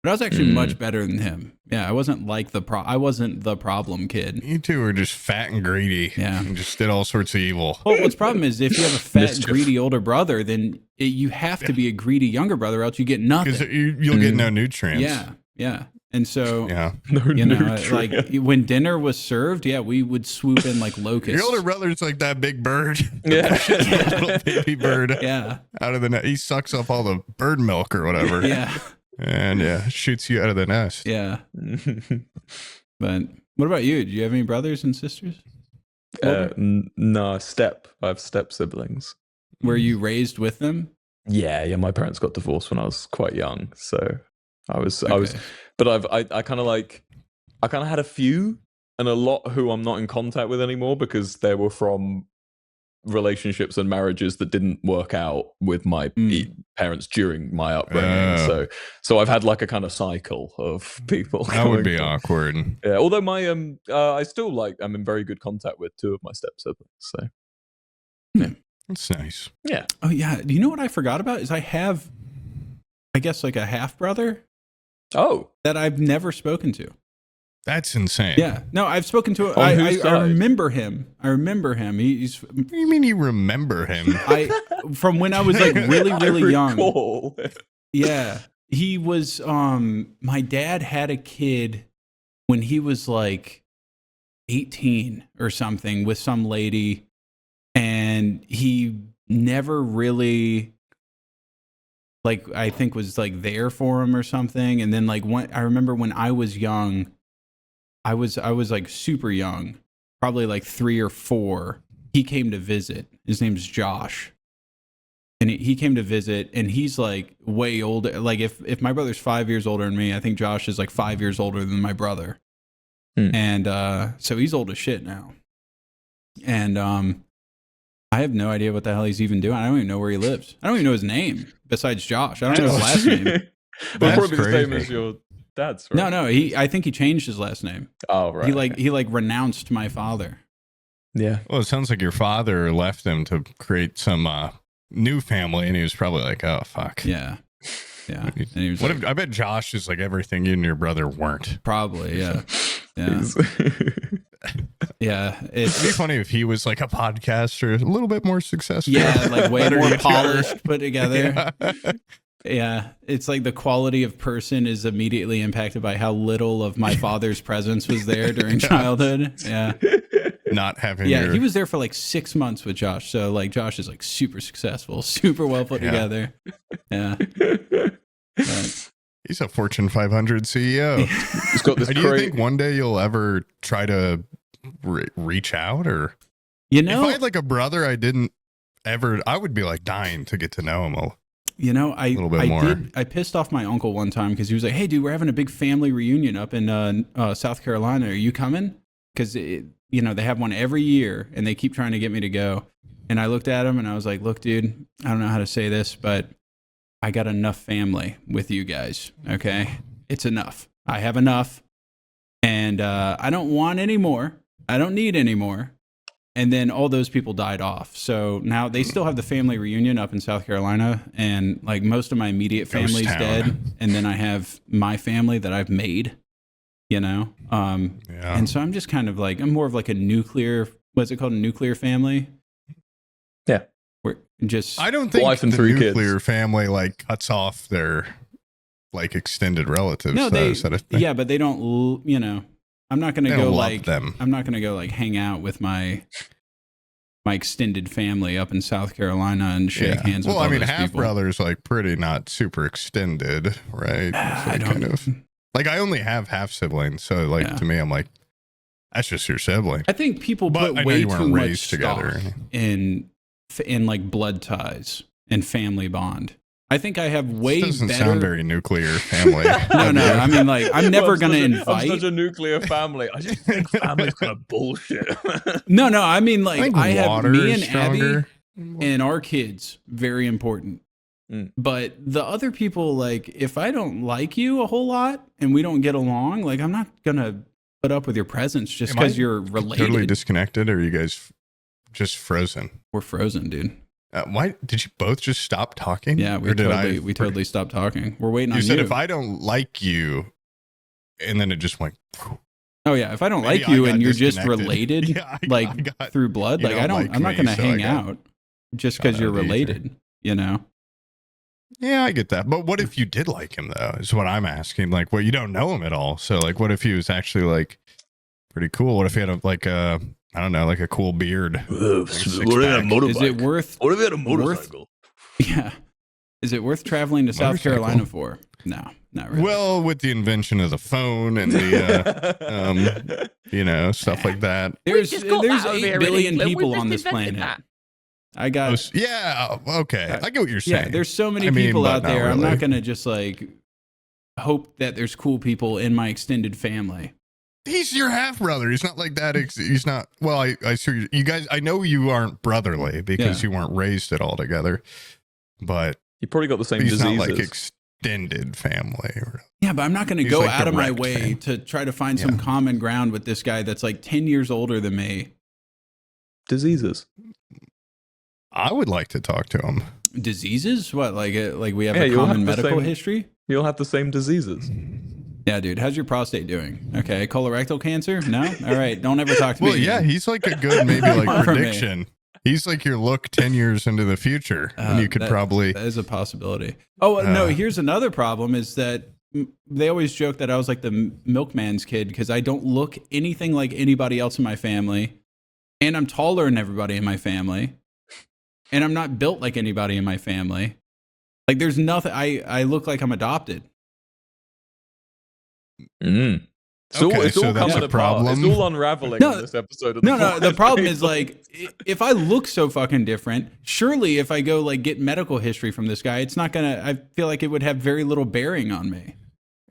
But I was actually much better than him. Yeah, I wasn't like I wasn't the problem kid. You two were just fat and greedy. Yeah. And just did all sorts of evil. Well, what's the problem is if you have a fat, greedy older brother, then you have to be a greedy younger brother, or else you get nothing. Because you'll get no nutrients. Yeah. And so, like when dinner was served, we would swoop in like locusts. Your older brother's like that big bird. Yeah. Little baby bird. Yeah. Out of the net. He sucks up all the bird milk or whatever. Yeah. And shoots you out of the nest. Yeah. But what about you? Do you have any brothers and sisters? No, I have step siblings. Were you raised with them? Yeah. My parents got divorced when I was quite young, so I was, but I kind of had a few, and a lot who I'm not in contact with anymore because they were from relationships and marriages that didn't work out with my parents during my upbringing. So I've had like a kind of cycle of people. That would be from, awkward. Yeah, although my I still I'm in very good contact with 2 of my step siblings. So yeah, that's nice. Yeah. Oh yeah. Do you know what I forgot about? Is I have, I guess, like a half brother. Oh, that I've never spoken to. That's insane. Yeah. No, I've spoken to. On whose I side? remember him. I remember him. He's. What do you mean you remember him? From when I was like really young. Recall. Yeah. He was. My dad had a kid when he was like 18 or something with some lady, and he never really, like, I think was like there for him or something. And then like I remember when I was young, I was like super young, probably like 3 or 4. He came to visit. His name's Josh. And he came to visit, and he's like way older. Like if my brother's 5 years older than me, I think Josh is like 5 years older than my brother. And so he's old as shit now. And I have no idea what the hell he's even doing. I don't even know where he lives. I don't even know his name besides Josh. I don't know his last name. But probably the same as your dad's, right? No. I think he changed his last name. Oh, right. He renounced my father. Yeah. Well, it sounds like your father left him to create some new family, and he was probably like, "Oh, fuck." Yeah. Yeah. And he was I bet Josh is like everything you and your brother weren't. probably, yeah. Yeah. Yeah. It'd be funny if he was like a podcaster, a little bit more successful. Yeah, like way Better more guitar. polished, put together. Yeah. Yeah. It's like the quality of person is immediately impacted by how little of my father's presence was there during childhood. Yeah. Not having Yeah, he was there for like 6 months with Josh. So like Josh is like super successful, super well put together. Yeah. But, he's a Fortune 500 CEO. He's got this Do you think one day you'll ever try to reach out? Or you if know, I had like a brother I would be like dying to get to know him I little bit more. I pissed off my uncle one time because he was like, "Hey, dude, we're having a big family reunion up in South Carolina. Are you coming?" Because they have one every year, and they keep trying to get me to go. And I looked at him and I was like, "Look, dude, I don't know how to say this, but I got enough family with you guys. Okay, it's enough. I have enough, and I don't want any more. I don't need any more." And then all those people died off. So now they still have the family reunion up in South Carolina. And like most of my immediate family's dead. And then I have my family that I've made, Yeah. And so I'm just kind of like, I'm more of like a nuclear, what's it called? A nuclear family. Yeah. Where just, I don't think wife and the 3 nuclear kids. family like cuts off their like extended relatives. no, though, is that a thing? yeah, but they don't, I'm not going to They go don't love like, them. I'm not going to go like hang out with my extended family up in South Carolina and shake hands with Well, all I mean, those half people. brother's like pretty not super extended, right? I don't like I only have half siblings, so like Yeah. to me, I'm like, that's just your sibling. I think people But put I know way you too weren't much raised together. stock in like blood ties and family bond. I think I have way This doesn't better. sound very nuclear family. No. I mean, like, I'm never going to I'm invite. such a nuclear family. I just think family's kind of bullshit. No. I mean, like, think I have water me is and Abby stronger. and our kids, very important. But the other people, like, if I don't like you a whole lot and we don't get along, like, I'm not going to put up with your presence just Am I because you're related. Totally disconnected, or are you guys just frozen? We're frozen, dude. Why did you both just stop talking? Yeah, we Or did totally stopped talking. We're waiting on You you. said if I don't like you, and then it just went. Oh yeah, if I don't Maybe like you I got and you're just disconnected. related, Yeah, I like got- through blood, you like don't like I'm not me, going to so I hang got out just shot because you're out of you, related, Yeah, I get that. But what if you did like him, though? Is what I'm asking. Like, well, you don't know him at all. So, like, what if he was actually like pretty cool? What if he had I don't know, like a cool beard? What six if he had a pack. motorbike? Is it worth? What if he had a worth- motorcycle? Yeah, is it worth traveling to South Motorcycle. Carolina for? No, not really. Well, with the invention of the phone and the, stuff like that. there's just got 8 that over billion here in England. people We on just this invented planet. that. I got Yeah, okay. I get what you're saying. yeah. There's so many I mean, people but out not there. I'm really. not going to just like hope that there's cool people in my extended family. He's your half brother. He's not like that. He's not. Well, I see you guys. I know you aren't brotherly because you weren't raised it all together, but You probably got the same he's diseases. not like extended family. Yeah, but I'm not going to He's go like out of my direct way family. to try to find some common ground with this guy that's like 10 years older than me. Diseases. I would like to talk to him. Diseases? What? Like we have Yeah, a you'll common have the medical same- history? You'll have the same diseases. Yeah, dude. How's your prostate doing? Okay. Colorectal cancer? No? All right. Don't ever talk to me. Well, yeah, again. he's like a good maybe like For me. prediction. He's like your look 10 years into the future, and you could probably. That is a possibility. Oh, no. Here's another problem is that they always joke that I was like the milkman's kid because I don't look anything like anybody else in my family. And I'm taller than everybody in my family. And I'm not built like anybody in my family. Like there's nothing. I look like I'm adopted. Mm. Okay, It's all so that's coming a apart. problem. It's all unraveling in this episode of the No. The podcast. problem is like, if I look so fucking different, surely if I go like get medical history from this guy, it's not gonna. I feel like it would have very little bearing on me.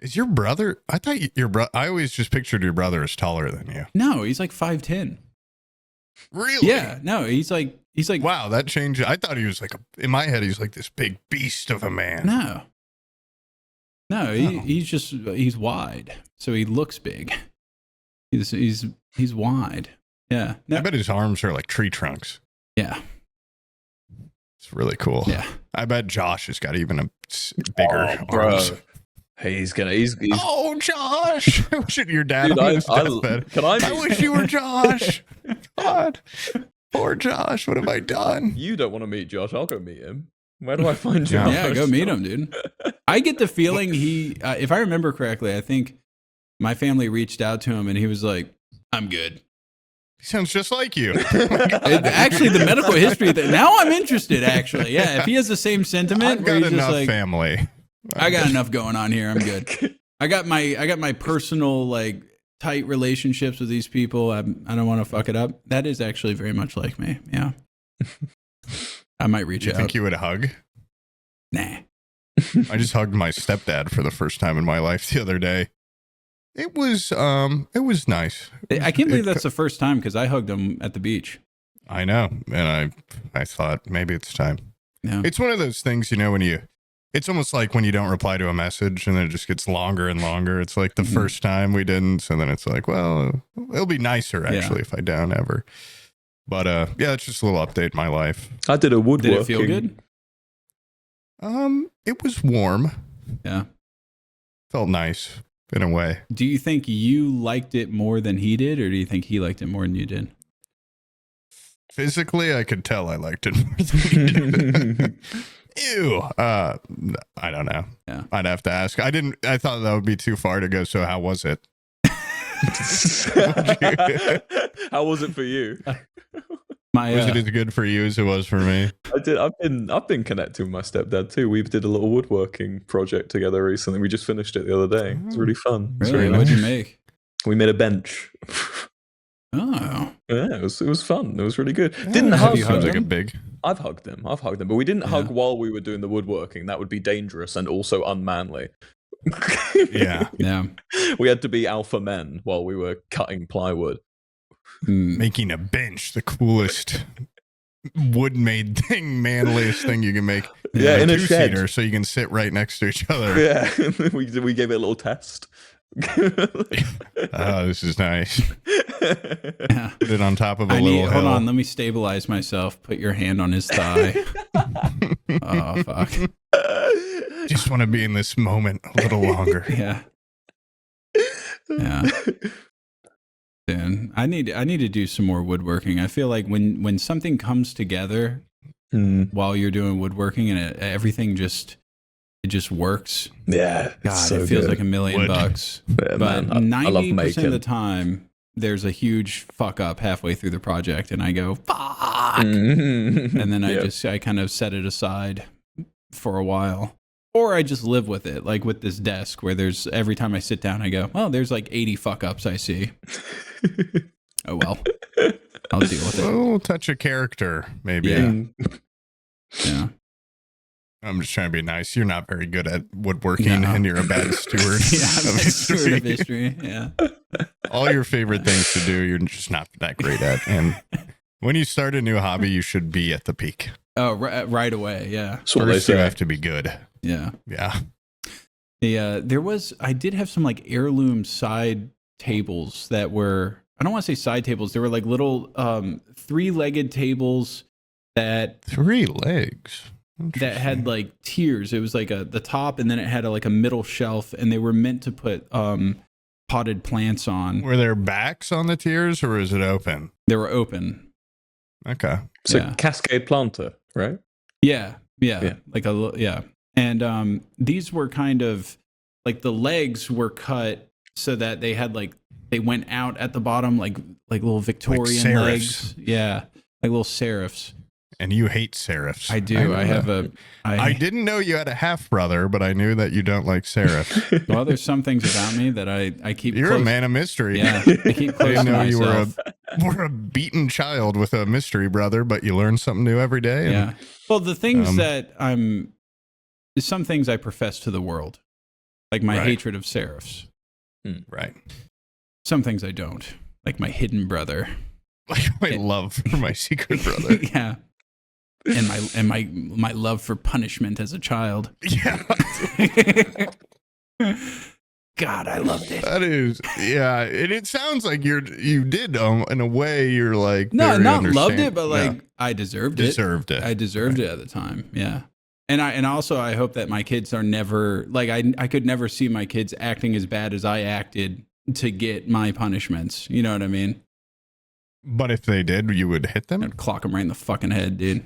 Is your brother? I thought your brother. I always just pictured your brother as taller than you. No, he's like 5'10". Really? Yeah. No, he's like. Wow, that changed. I thought he was like in my head. He's like this big beast of a man. No. He's wide, so he looks big. He's wide. Yeah. No. I bet his arms are like tree trunks. Yeah. It's really cool. Yeah. I bet Josh has got even a bigger arms. He's Oh, Josh! I wish your dad Dude, on his deathbed. Can I? I wish you were Josh. God, poor Josh. What have I done? You don't want to meet Josh. I'll go meet him. Where do I find Josh? Yeah, go meet him, dude. I get the feeling if I remember correctly, I think my family reached out to him and he was like, "I'm good." He sounds just like you. Actually, the medical history thing. Now I'm interested. Actually, yeah. If he has the same sentiment, I've where got he's just enough like, family. I got enough going on here. I'm good. I got my personal like tight relationships with these people. I don't want to fuck it up. That is actually very much like me. Yeah. I might reach You out. think you would hug? Nah. I just hugged my stepdad for the first time in my life the other day. It was nice. I can't believe that's the first time because I hugged him at the beach. I know, and I thought maybe it's time. Yeah. It's one of those things, it's almost like when you don't reply to a message and then it just gets longer and longer. It's like the first time we didn't, and then it's like, well, it'll be nicer actually if I don't ever. But yeah, it's just a little update in my life. I did a woodworking. Did it feel good? It was warm. Yeah. Felt nice in a way. Do you think you liked it more than he did, or do you think he liked it more than you did? Physically, I could tell I liked it more than he did. Ew. I don't know. Yeah. I'd have to ask. I thought that would be too far to go. So how was it? How was it for you? Was it as good for you as it was for me? I did. I've been connected with my stepdad too. We did a little woodworking project together recently. We just finished it the other day. It's really fun. It's Really? really What'd nice. you make? We made a bench. Oh. Yeah, it was fun. It was really good. Yeah, Didn't have hug you hugged them. like a big? I've hugged them, but we didn't hug while we were doing the woodworking. That would be dangerous and also unmanly. Yeah. Yeah. We had to be alpha men while we were cutting plywood. Making a bench, the coolest wood-made thing, manliest thing you can make. Yeah, in a shed. two-seater, so you can sit right next to each other. Yeah, we gave it a little test. Oh, this is nice. Yeah. Put it on top of a little hill. Hold on, let me stabilize myself. Put your hand on his thigh. Oh fuck. Just want to be in this moment a little longer. Yeah. Yeah. Dude, I need to do some more woodworking. I feel like when something comes together while you're doing woodworking and everything just works. Yeah. God, so it feels good. like $1 million. Yeah, But man, I love 90% of making. the time, there's a huge fuck up halfway through the project, and I go fuck, Mhm. and then Yep. I kind of set it aside for a while, or I just live with it, like with this desk where there's every time I sit down, I go, oh, there's like 80 fuck ups I see. Oh well, I'll deal with it. Oh, touch of character, maybe. Yeah. Mm. Yeah. I'm just trying to be nice. You're not very good at woodworking, and you're a bad steward I'm of a steward of history. history. Yeah. All your favorite things to do, you're just not that great at. And when you start a new hobby, you should be at the peak. Oh, right away. Yeah. That's what they First, you say. have to be good. Yeah. Yeah. I did have some like heirloom side tables that were, I don't want to say side tables. They were like little 3-legged tables that 3 legs. that had like tiers. It was like the top, and then it had like a middle shelf, and they were meant to put potted plants on. Were there backs on the tiers, or is it open? They were open. Okay. So Yeah. cascade planter, right? Yeah. Yeah. Like and these were kind of like the legs were cut so that they had like they went out at the bottom like little Victorian serifs. legs. Yeah, like little serifs. And you hate serifs. I do. I didn't know you had a half brother, but I knew that you don't like serifs. Well, there's some things about me that I keep. You're close. a man of mystery. Yeah, I keep I close didn't to know you myself. were a beaten child with a mystery brother, but you learn something new every day. And, Yeah. Well, the things that some things I profess to the world, like my Right. hatred of serifs. Right. Some things I don't, like my hidden brother. Like my love for my secret brother. Yeah. And my love for punishment as a child. Yeah. God, I loved it. That is, yeah. And it sounds like you did, in a way, you're like, No, very not loved understand- it, but like No, I deserved it. deserved it. I deserved it at the time. Yeah. And also I hope that my kids are never like I could never see my kids acting as bad as I acted to get my punishments. You know what I mean? But if they did, you would hit them? I'd clock them right in the fucking head, dude.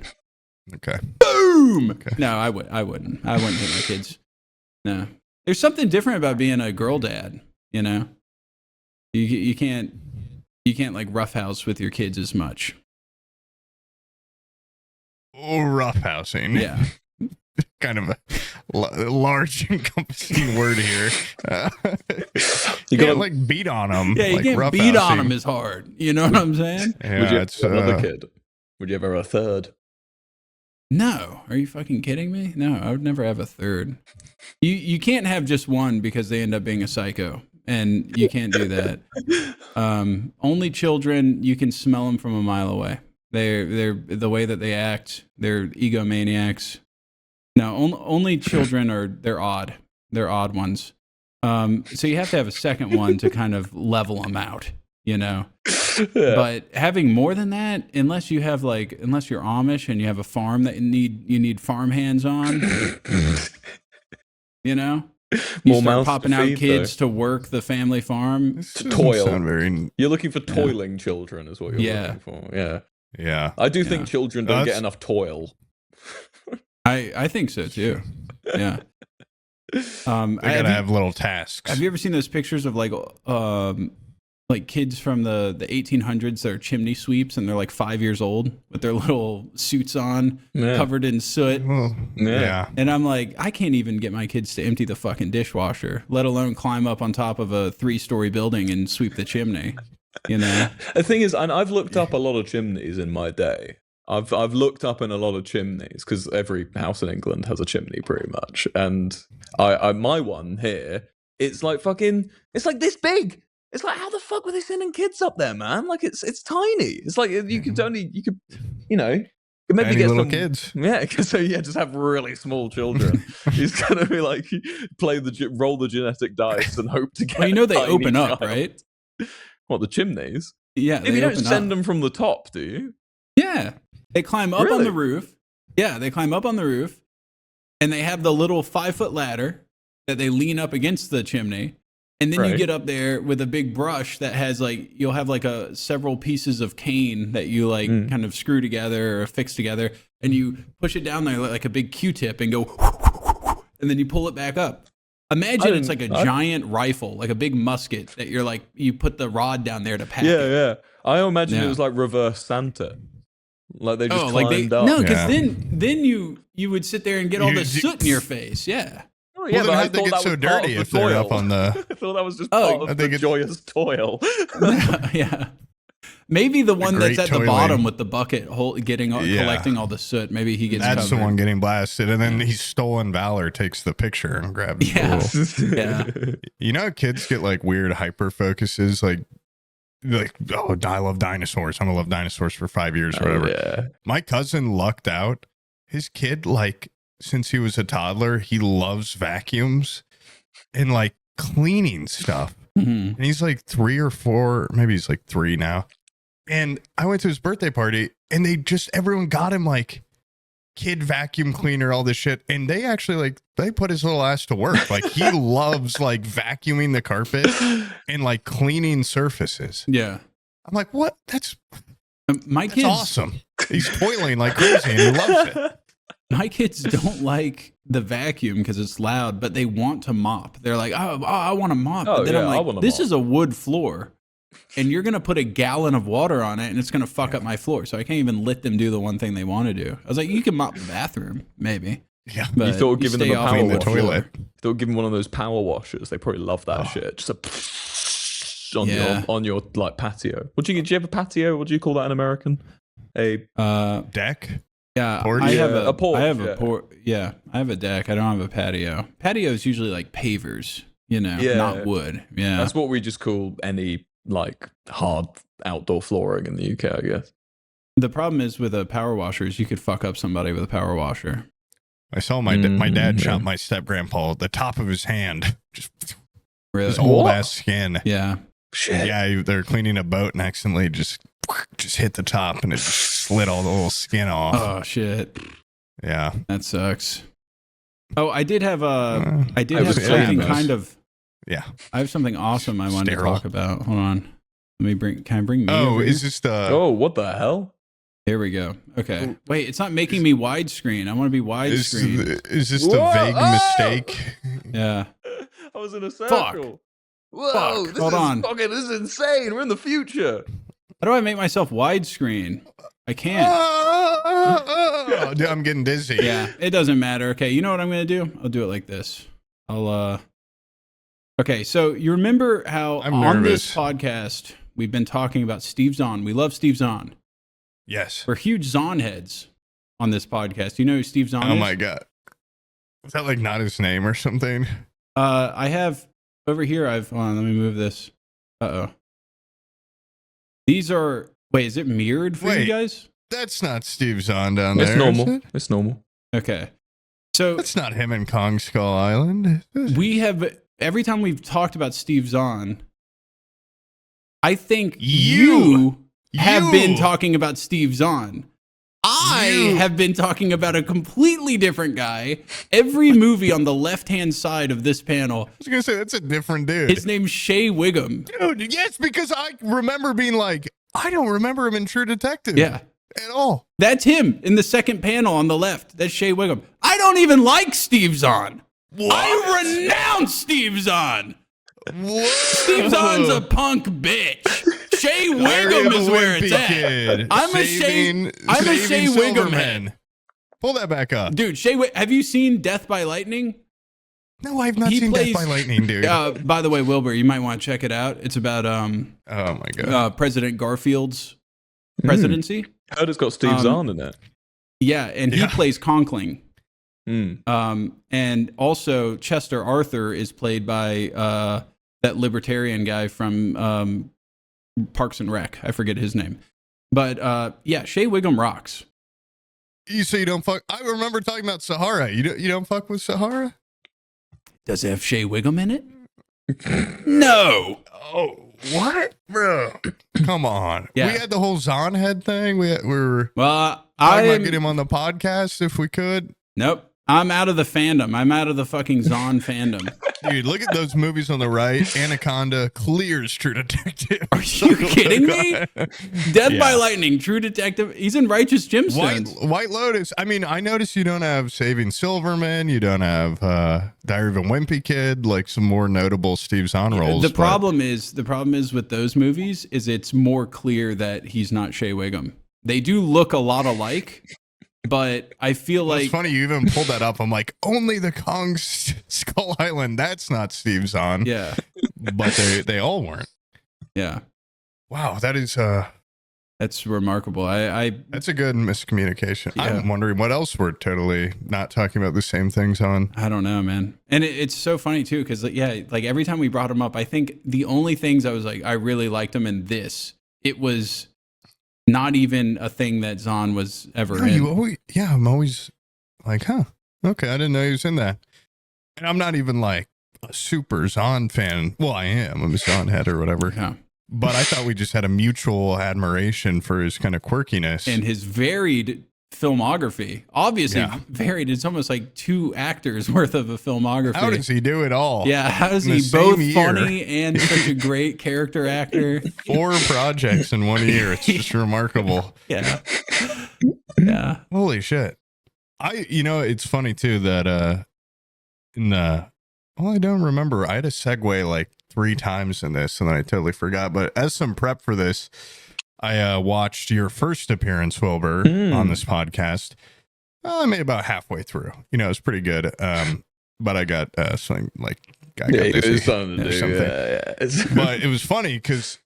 Okay. Boom. Okay. No, I wouldn't hit my kids. No. There's something different about being a girl dad, you know? You can't like roughhouse with your kids as much. Oh, roughhousing. Yeah. Kind of a large encompassing word here. You gotta- can't like beat on them. Yeah, you like can't beat on roughhousing. them as hard. You know what I'm saying? Yeah, Would you it's, have another kid? Would you ever have a third? No. Are you fucking kidding me? No, I would never have a third. You can't have just one because they end up being a psycho. And you can't do that. Only children, you can smell them from a mile away. They're the way that they act. They're egomaniacs. No, only children they're odd. They're odd ones. So you have to have a second one to kind of level them out, you know. Yeah. But having more than that, unless you're Amish and you have a farm that you need farm hands on, you know, you More start mouths to popping out feed, kids to work the family farm. This To doesn't toil. sound very, You're looking for toiling children, is what you're Yeah. looking for. Yeah. yeah. I do think Yeah. children don't get That's- enough toil. I think so too. Yeah. They gotta have little tasks. Have you ever seen those pictures of like kids from the 1800s that are chimney sweeps and they're like 5 years old with their little suits on, Yeah. covered in soot? Well, Yeah. yeah. And I'm like, I can't even get my kids to empty the fucking dishwasher, let alone climb up on top of a 3-story building and sweep the chimney. You know? The thing is, and I've looked up a lot of chimneys in my day. I've looked up in a lot of chimneys because every house in England has a chimney pretty much. And I my one here, it's like this big. It's like, how the fuck were they sending kids up there, man? Like it's tiny. It's like you could maybe Tiny get little some kids. Yeah, so just have really small children. He's gonna be like roll the genetic dice and hope to get. Well, you know they a tiny open up, child. right? What, the chimneys? Yeah. If you don't open send up. them from the top, do you? Yeah. They climb up on Really? the roof. Yeah, they climb up on the roof and they have the little 5-foot ladder that they lean up against the chimney. And then you Right. get up there with a big brush that has you'll have several pieces of cane that you kind of screw together or fix together. And you push it down there like a big Q-tip and go, and then you pull it back up. Imagine it's like a giant rifle, like a big musket that you put the rod down there to pack it. Yeah. I imagine Yeah. it was like reverse Santa. Like they just like climbed up. no, because Yeah. then you would sit there and get all You- the soot in your face. Yeah. Oh, Well, then but I how'd they thought get that so was part dirty of if the they're toil. up on the- I thought that was just Oh, part I of think the it's- joyous toil. Yeah. Maybe the one that's great at the toiling. bottom with the bucket collecting all the soot. Maybe he gets That's covered. the one getting blasted, and then he's stolen valor, takes the picture and grabs Yeah. the rule. Yeah. You know, kids get like weird hyper focuses, like oh, I love dinosaurs. I'm gonna love dinosaurs for 5 years or whatever. Yeah. My cousin lucked out. His kid, like, since he was a toddler, he loves vacuums and like cleaning stuff. Mhm. And he's like 3 or 4, maybe he's like 3 now. And I went to his birthday party, and everyone got him like kid vacuum cleaner, all this shit. And they actually they put his little ass to work. Like, he loves like vacuuming the carpet and like cleaning surfaces. Yeah. I'm like, what? That's My kids, awesome. He's toiling like crazy and he loves it. my kids don't like the vacuum because it's loud, but they want to mop. They're like, oh, I want to mop. Oh, But then yeah, I'm I like, wanna this mop. is a wood floor. And you're going to put a gallon of water on it, and it's going to fuck up my floor. So I can't even let them do the one thing they want to do. I was like, you can mop the bathroom, maybe. Yeah. But You thought of giving them stay a off power Clean the wood wash. floor. toilet. They'll give them one of those power washers. They probably love that Oh. shit. Just on Yeah. your like patio. Do you have a patio? What do you call that in American? A Deck? Yeah, Porch? I have Yeah, a porch, I have yeah. a porch. Yeah, I have a deck. I don't have a patio. Patio is usually like pavers, Yeah. not wood. Yeah, That's what we just call any like hard outdoor flooring in the UK, I guess. the problem is with a power washer is you could fuck up somebody with a power washer. I saw my dad Yeah. chop my step grandpa at the top of his hand. Just Really? his old What? ass skin. Yeah. Shit. Yeah, they're cleaning a boat and accidentally just hit the top and it just slid all the little skin off. Oh shit, Yeah. that sucks. Oh, I did have Uh, I did it have was something clean. kind of. Yeah. I have something awesome I wanted Sterile. to talk about. Hold on. Let me bring. Can I bring me? Oh, over is here? this the Oh, what the hell? Here we go. Okay. Wait, it's not making me widescreen. I want to be widescreen. is this the Whoa, vague oh! mistake? Yeah. I was in a Fuck. circle. Whoa, Fuck. Hold on. This is insane. We're in the future. How do I make myself widescreen? I can't. Dude, I'm getting dizzy. Yeah, it doesn't matter. Okay, you know what I'm going to do? I'll do it like this. Okay, so you remember how I'm on this nervous. podcast we've been talking about Steve Zahn. We love Steve Zahn. Yes. We're huge Zahn heads on this podcast. You know who Steve Zahn is? Oh my god. Is that like not his name or something? I have over here. Hold on, let me move this. Uh-oh. These are, wait, is it mirrored for you Wait. guys? That's not Steve Zahn down there. It's is normal. it? It's normal. Okay. So That's not him in Kong Skull Island. we have, every time we've talked about Steve Zahn, I think you have been talking about Steve Zahn. I have been talking about a completely different guy. Every movie on the left-hand side of this panel, I was gonna say that's a different dude. his name's Shea Wiggum. Dude, yes, because I remember being like, I don't remember him in True Detective. Yeah. At all. That's him in the second panel on the left. That's Shea Wiggum. I don't even like Steve Zahn. I renounce Steve Zahn. What? Steve Zahn's a punk bitch. Shea Wiggum is where it's at. I'm a Shea Wiggum head. Pull that back up. Dude, have you seen Death by Lightning? No, I've not He seen plays- Death by Lightning, dude. By the way, Wilbur, you might want to check it out. It's about Oh my god. President Garfield's presidency. Heard it's got Steve Zahn in it. Yeah, and he Yeah. plays Conkling. Mm. And also Chester Arthur is played by that libertarian guy from Parks and Rec. I forget his name. But yeah, Shea Wiggum rocks. You say you don't fuck. I remember talking about Sahara. You don't fuck with Sahara? Does it have Shea Wiggum in it? No. Oh, what, bro? Come on. Yeah. We had the whole Zahn head thing. We were Well, talking about I'm getting him on the podcast if we could. nope. I'm out of the fandom. I'm out of the fucking Zahn fandom. Dude, look at those movies on the right. Anaconda clears True Detective. Are you kidding me? Death by Yeah. Lightning, True Detective. He's in Righteous Gemstones. White Lotus. I mean, I noticed you don't have Saving Silverman. You don't have Diary of a Wimpy Kid, like some more notable Steve Zahn roles. The but- problem is with those movies is it's more clear that he's not Shea Wiggum. They do look a lot alike, but I feel Well, like it's funny you even pulled that up. I'm like, only the Kong Skull Island. That's not Steve Zahn. yeah, But they all weren't. yeah. Wow, that is That's remarkable. That's a good miscommunication. Yeah. I'm wondering what else we're totally not talking about the same things on. I don't know, man. And it's so funny too, because like every time we brought him up, I think the only things I was like, I really liked him in this. It was not even a thing that Zahn was ever in. I'm always like, huh, okay, I didn't know he was in that. And I'm not even like a super Zahn fan. Well, I am. I'm a Zahn head or whatever. Yeah. But I thought we just had a mutual admiration for his kind of quirkiness. And his varied filmography. Obviously varied. It's almost like 2 actors worth of a filmography. How does he do it all? Yeah, how is he both funny and such a great character actor? 4 projects in 1 year. It's just remarkable. Yeah. Yeah. Holy shit. It's funny too that I don't remember. I had a segue like 3 times in this and then I totally forgot. But as some prep for this, I watched your first appearance, Wilbur, on this podcast. I made about halfway through. It was pretty good. But I got something like I got busy or something. But it was funny because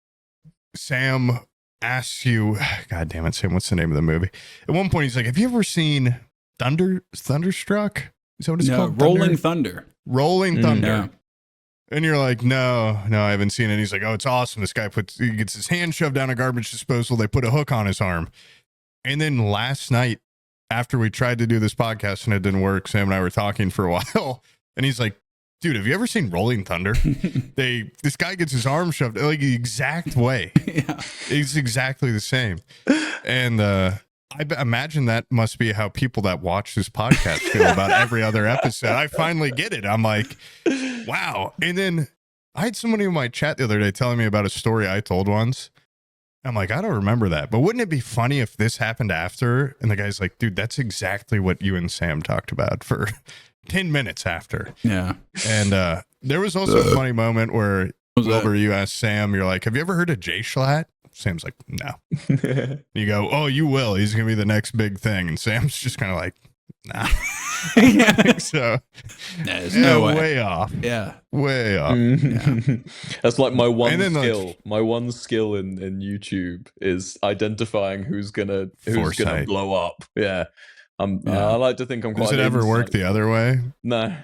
Sam asks you, God damn it, Sam, what's the name of the movie? At one point, he's like, "Have you ever seen Thunderstruck?" Is that what it's called? Rolling Thunder. Rolling Thunder. Yeah. And you're like, no, I haven't seen it. He's like, oh, it's awesome. This guy he gets his hand shoved down a garbage disposal. They put a hook on his arm. And then last night, after we tried to do this podcast and it didn't work, Sam and I were talking for a while. And he's like, dude, have you ever seen Rolling Thunder? This guy gets his arm shoved like the exact way. Yeah. It's exactly the same. And I imagine that must be how people that watch this podcast feel about every other episode. I finally get it. I'm like, wow. And then I had somebody in my chat the other day telling me about a story I told once. I'm like, I don't remember that. But wouldn't it be funny if this happened after? And the guy's like, dude, that's exactly what you and Sam talked about for 10 minutes after. Yeah. And there was also a funny moment where Wilbur, you asked Sam, you're like, have you ever heard of Jay Schlatt? Sam's like, no. You go, oh, you will. He's going to be the next big thing. And Sam's just kind of like, nah. So, no way. Way off. Yeah. Way off. Yeah. That's like my one skill. My one skill in YouTube is identifying who's gonna blow up. Yeah. I like to think I'm quite. Does it ever work the other way? No.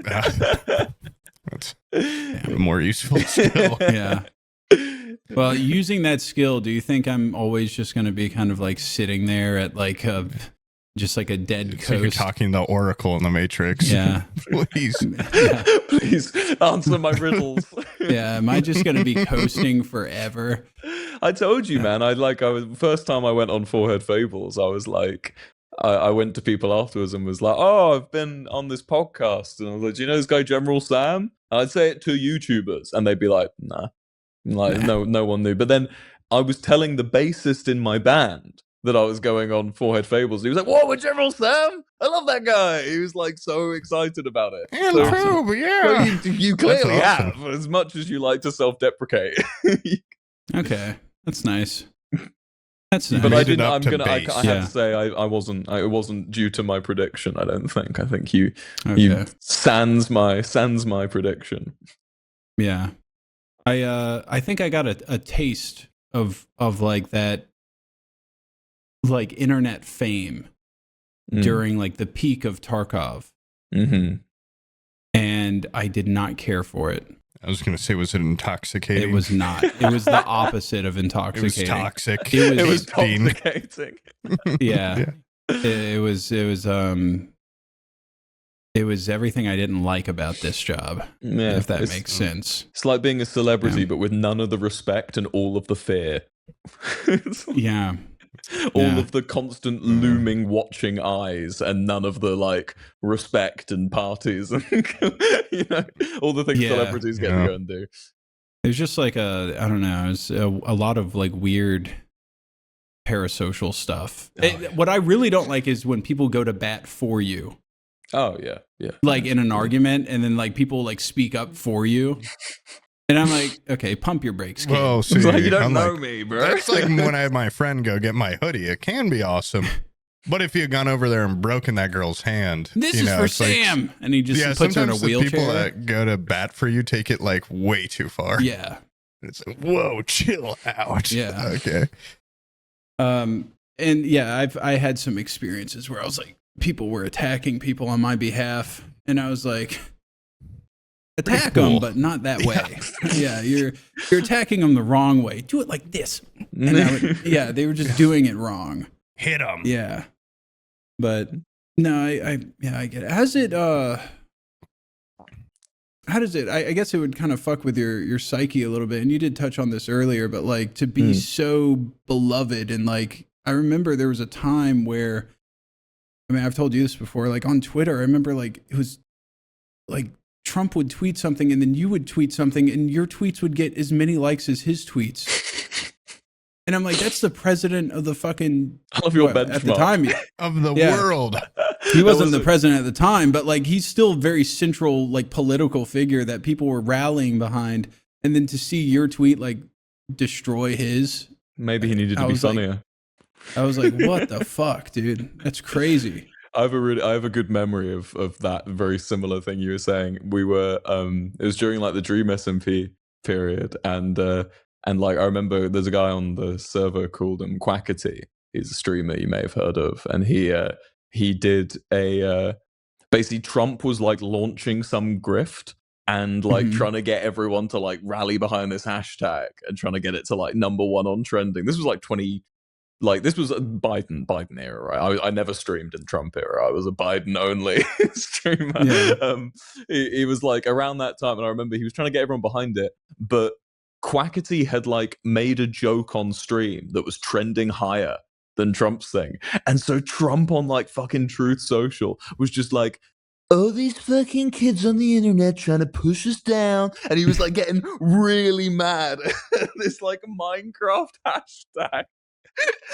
That's a more useful skill. Yeah. Well, using that skill, do you think I'm always just going to be kind of like sitting there at like just like a dead coast? Like you're talking the Oracle in the Matrix. Yeah. Please. Yeah. Please answer my riddles. Yeah. Am I just going to be coasting forever? I told you, man. First time I went on Forehead Fables, I was like, I went to people afterwards and was like, oh, I've been on this podcast. And I was like, do you know this guy, General Sam? And I'd say it to YouTubers and they'd be like, nah. Like, no one knew. But then I was telling the bassist in my band that I was going on Forehead Fables. He was like, what, with General Sam? I love that guy. He was like so excited about it. So, yeah. You clearly have, as much as you like to self-deprecate. Okay. That's nice. That's nice. But I didn't. I have to say, I wasn't. It wasn't due to my prediction. I don't think. I think you sans my prediction. Yeah, I think I got a taste of like that, like internet fame during like the peak of Tarkov, and I did not care for it. I was going to say, was it intoxicating? It was not. It was the opposite of intoxicating. It was toxic. It was intoxicating. Yeah. It was everything I didn't like about this job. Yeah, if that makes sense. It's like being a celebrity, but with none of the respect and all of the fear. Yeah. All of the constant looming watching eyes and none of the like respect and parties and all the things celebrities get to go and do. There's just like I don't know, it's a lot of like weird parasocial stuff. What I really don't like is when people go to bat for you. Oh yeah. Like in an argument and then like people like speak up for you. And I'm like, okay, pump your brakes, kid. Whoa, see, like, you don't know me, bro. That's like when I had my friend go get my hoodie. It can be awesome. But if you had gone over there and broken that girl's hand. This is for Sam. Like, and he just puts her in a wheelchair. People that go to bat for you take it like way too far. Yeah. It's like, whoa, chill out. Yeah. Okay. And yeah, I had some experiences where I was like, people were attacking people on my behalf, and I was like, attack them, but not that way. Yeah, you're attacking them the wrong way. Do it like this. And they were just doing it wrong. Hit them. Yeah, but no, I get it. How does it? I guess it would kind of fuck with your psyche a little bit. And you did touch on this earlier, but like to be so beloved, and like I remember there was a time where, I mean, I've told you this before, like on Twitter, I remember like it was like Trump would tweet something and then you would tweet something and your tweets would get as many likes as his tweets. And I'm like, that's the president of the fucking, of your benchmark. At the time. Of the world. He wasn't the president at the time, but like he's still a very central like political figure that people were rallying behind. And then to see your tweet like destroy his. Maybe he needed to be funnier. I was like, what the fuck, dude? That's crazy. I have a good memory of that very similar thing you were saying. We were it was during like the Dream SMP period, and like I remember there's a guy on the server called Quackity. He's a streamer you may have heard of, and he did a basically Trump was like launching some grift and like trying to get everyone to like rally behind this hashtag and trying to get it to like #1 on trending. This was like this was a Biden era, right? I never streamed in Trump era. I was a Biden only streamer. Yeah. He was like around that time, and I remember he was trying to get everyone behind it, but Quackity had like made a joke on stream that was trending higher than Trump's thing. And so Trump on like fucking Truth Social was just like, oh, these fucking kids on the internet trying to push us down. And he was like getting really mad at this like Minecraft hashtag.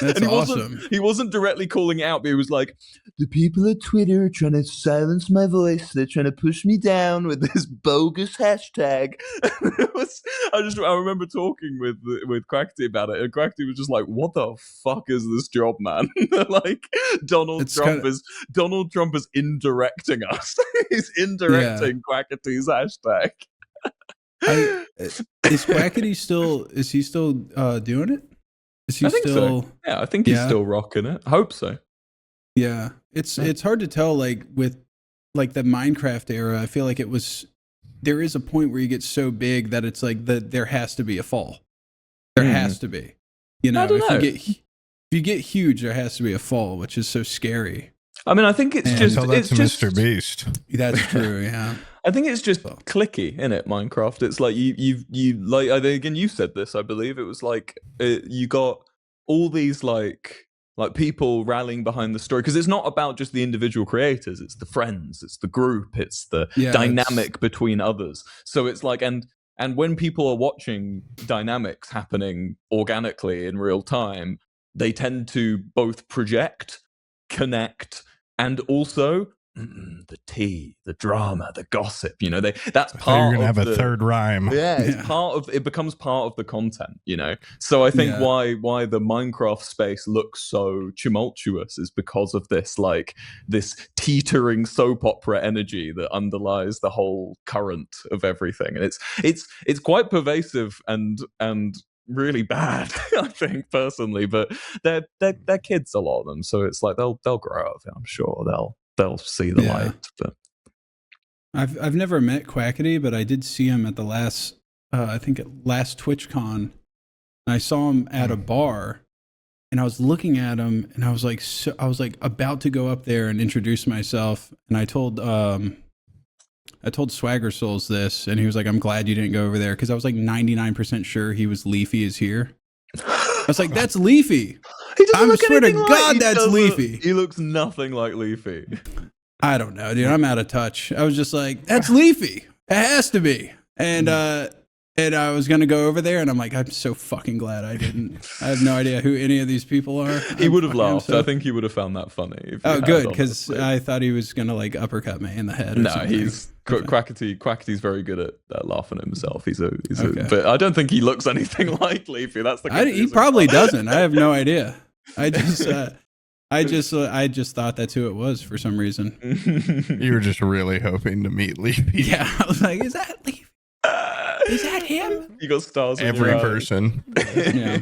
That's and awesome. He wasn't directly calling it out, but he was like, the people at Twitter are trying to silence my voice. They're trying to push me down with this bogus hashtag. I remember talking with Quackity about it, and Quackity was just like, what the fuck is this job, man? Like Donald Trump is indirecting us. He's indirecting Quackity's hashtag. Is Quackity still doing it? I think so. Yeah, I think he's still rocking it. I hope so. Yeah, it's hard to tell. Like with like the Minecraft era, I feel like there is a point where you get so big that it's like there has to be a fall. There has to be. You know, if you get huge, there has to be a fall, which is so scary. I mean, I think it's just Mr. Beast. That's true. Yeah. I think it's just clicky, innit, Minecraft. It's like you like, I think, again, you said this, I believe. It was like you got all these like people rallying behind the story, because it's not about just the individual creators, it's the friends, it's the group, it's the dynamic between others. So it's like, and when people are watching dynamics happening organically in real time, they tend to both project, connect, and also the tea, the drama, the gossip, you know, that's part you're gonna have a third rhyme. Yeah, it becomes part of the content, you know. So I think why the Minecraft space looks so tumultuous is because of this teetering soap opera energy that underlies the whole current of everything. And it's quite pervasive and really bad, I think, personally, but they're kids, a lot of them, so it's like they'll grow up. I'm sure they'll see the light. But I've never met Quackity, but I did see him at the last TwitchCon. And I saw him at a bar, and I was looking at him, and I was like about to go up there and introduce myself, and I told Swagger Souls this, and he was like, I'm glad you didn't go over there, because I was like 99% sure he was Leafy is here. I was like, that's Leafy. I swear to God, that's Leafy. He looks nothing like Leafy. I don't know, dude. I'm out of touch. I was just like, that's Leafy. It has to be. And I was going to go over there, and I'm like, I'm so fucking glad I didn't. I have no idea who any of these people are. He would have laughed. I think he would have found that funny. Oh, good, because I thought he was going to like uppercut me in the head. No, Quackity's very good at laughing at himself. But I don't think he looks anything like Leafy. That's the. He probably doesn't. I have no idea. I just thought that's who it was for some reason. You were just really hoping to meet Leafy. Yeah, I was like, is that Leafy? Is that him? You got stars. Every person. Yeah.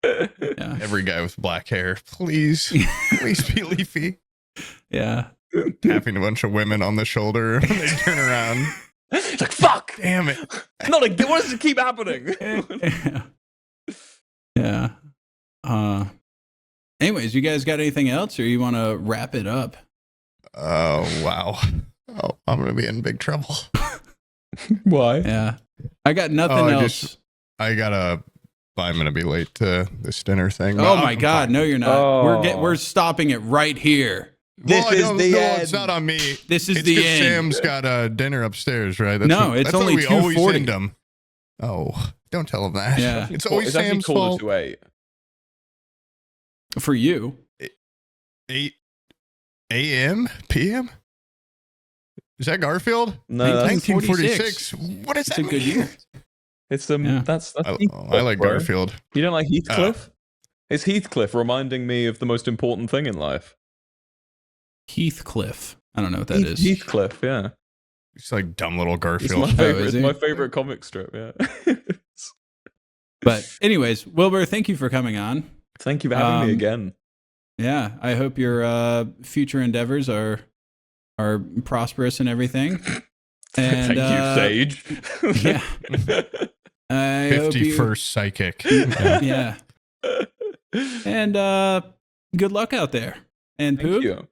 Yeah. Every guy with black hair, please be leafy. Yeah. Tapping a bunch of women on the shoulder when they turn around. It's like, fuck! Damn it. Not again. Why does it keep happening? Yeah. Anyways, you guys got anything else, or you want to wrap it up? Oh, wow. Oh, I'm going to be in big trouble. Why? Yeah. I got nothing else. I'm going to be late to this dinner thing. Oh my God. Fine. No, you're not. Oh. We're stopping it right here. This is the end. It's not on me. This is It's the 'cause end. Sam's got dinner upstairs, right? No, it's that's what only we always 2:40. end him. Oh, don't tell him that. Yeah. It's always actually Sam's quarter fault. to 8. For you. 8 a.m. p.m. Is that Garfield? No, that's, 1946. What is It's that? a good year. it's Yeah. that's I Heathcliff, like bro. Garfield. You don't like Heathcliff? It's Heathcliff reminding me of the most important thing in life. Heathcliff. I don't know what that is. Heathcliff, yeah. It's like dumb little It's Garfield. my favorite. is It's he? my favorite comic strip. Yeah. But anyways, Wilbur, thank you for coming on. Thank you for having me Um, again. Yeah, I hope your future endeavors are prosperous and everything. And, Thank you, Sage. Yeah. I hope you, 51st psychic. yeah. And good luck out there. And Thank Poog, you.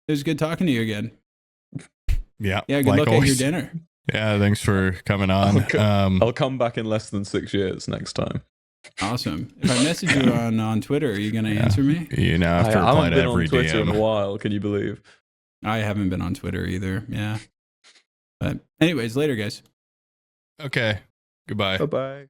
it was good talking to you again. Yeah. Yeah, good like luck always. at your dinner. Yeah, thanks for coming on. I'll come back in less than 6 years next time. Awesome. If I message you on Twitter, are you going to answer me? You know, I have to I reply haven't to been every on Twitter in a DM. while. Can you believe? I haven't been on Twitter either. Yeah. But anyways, later, guys. Okay. Goodbye. Bye bye.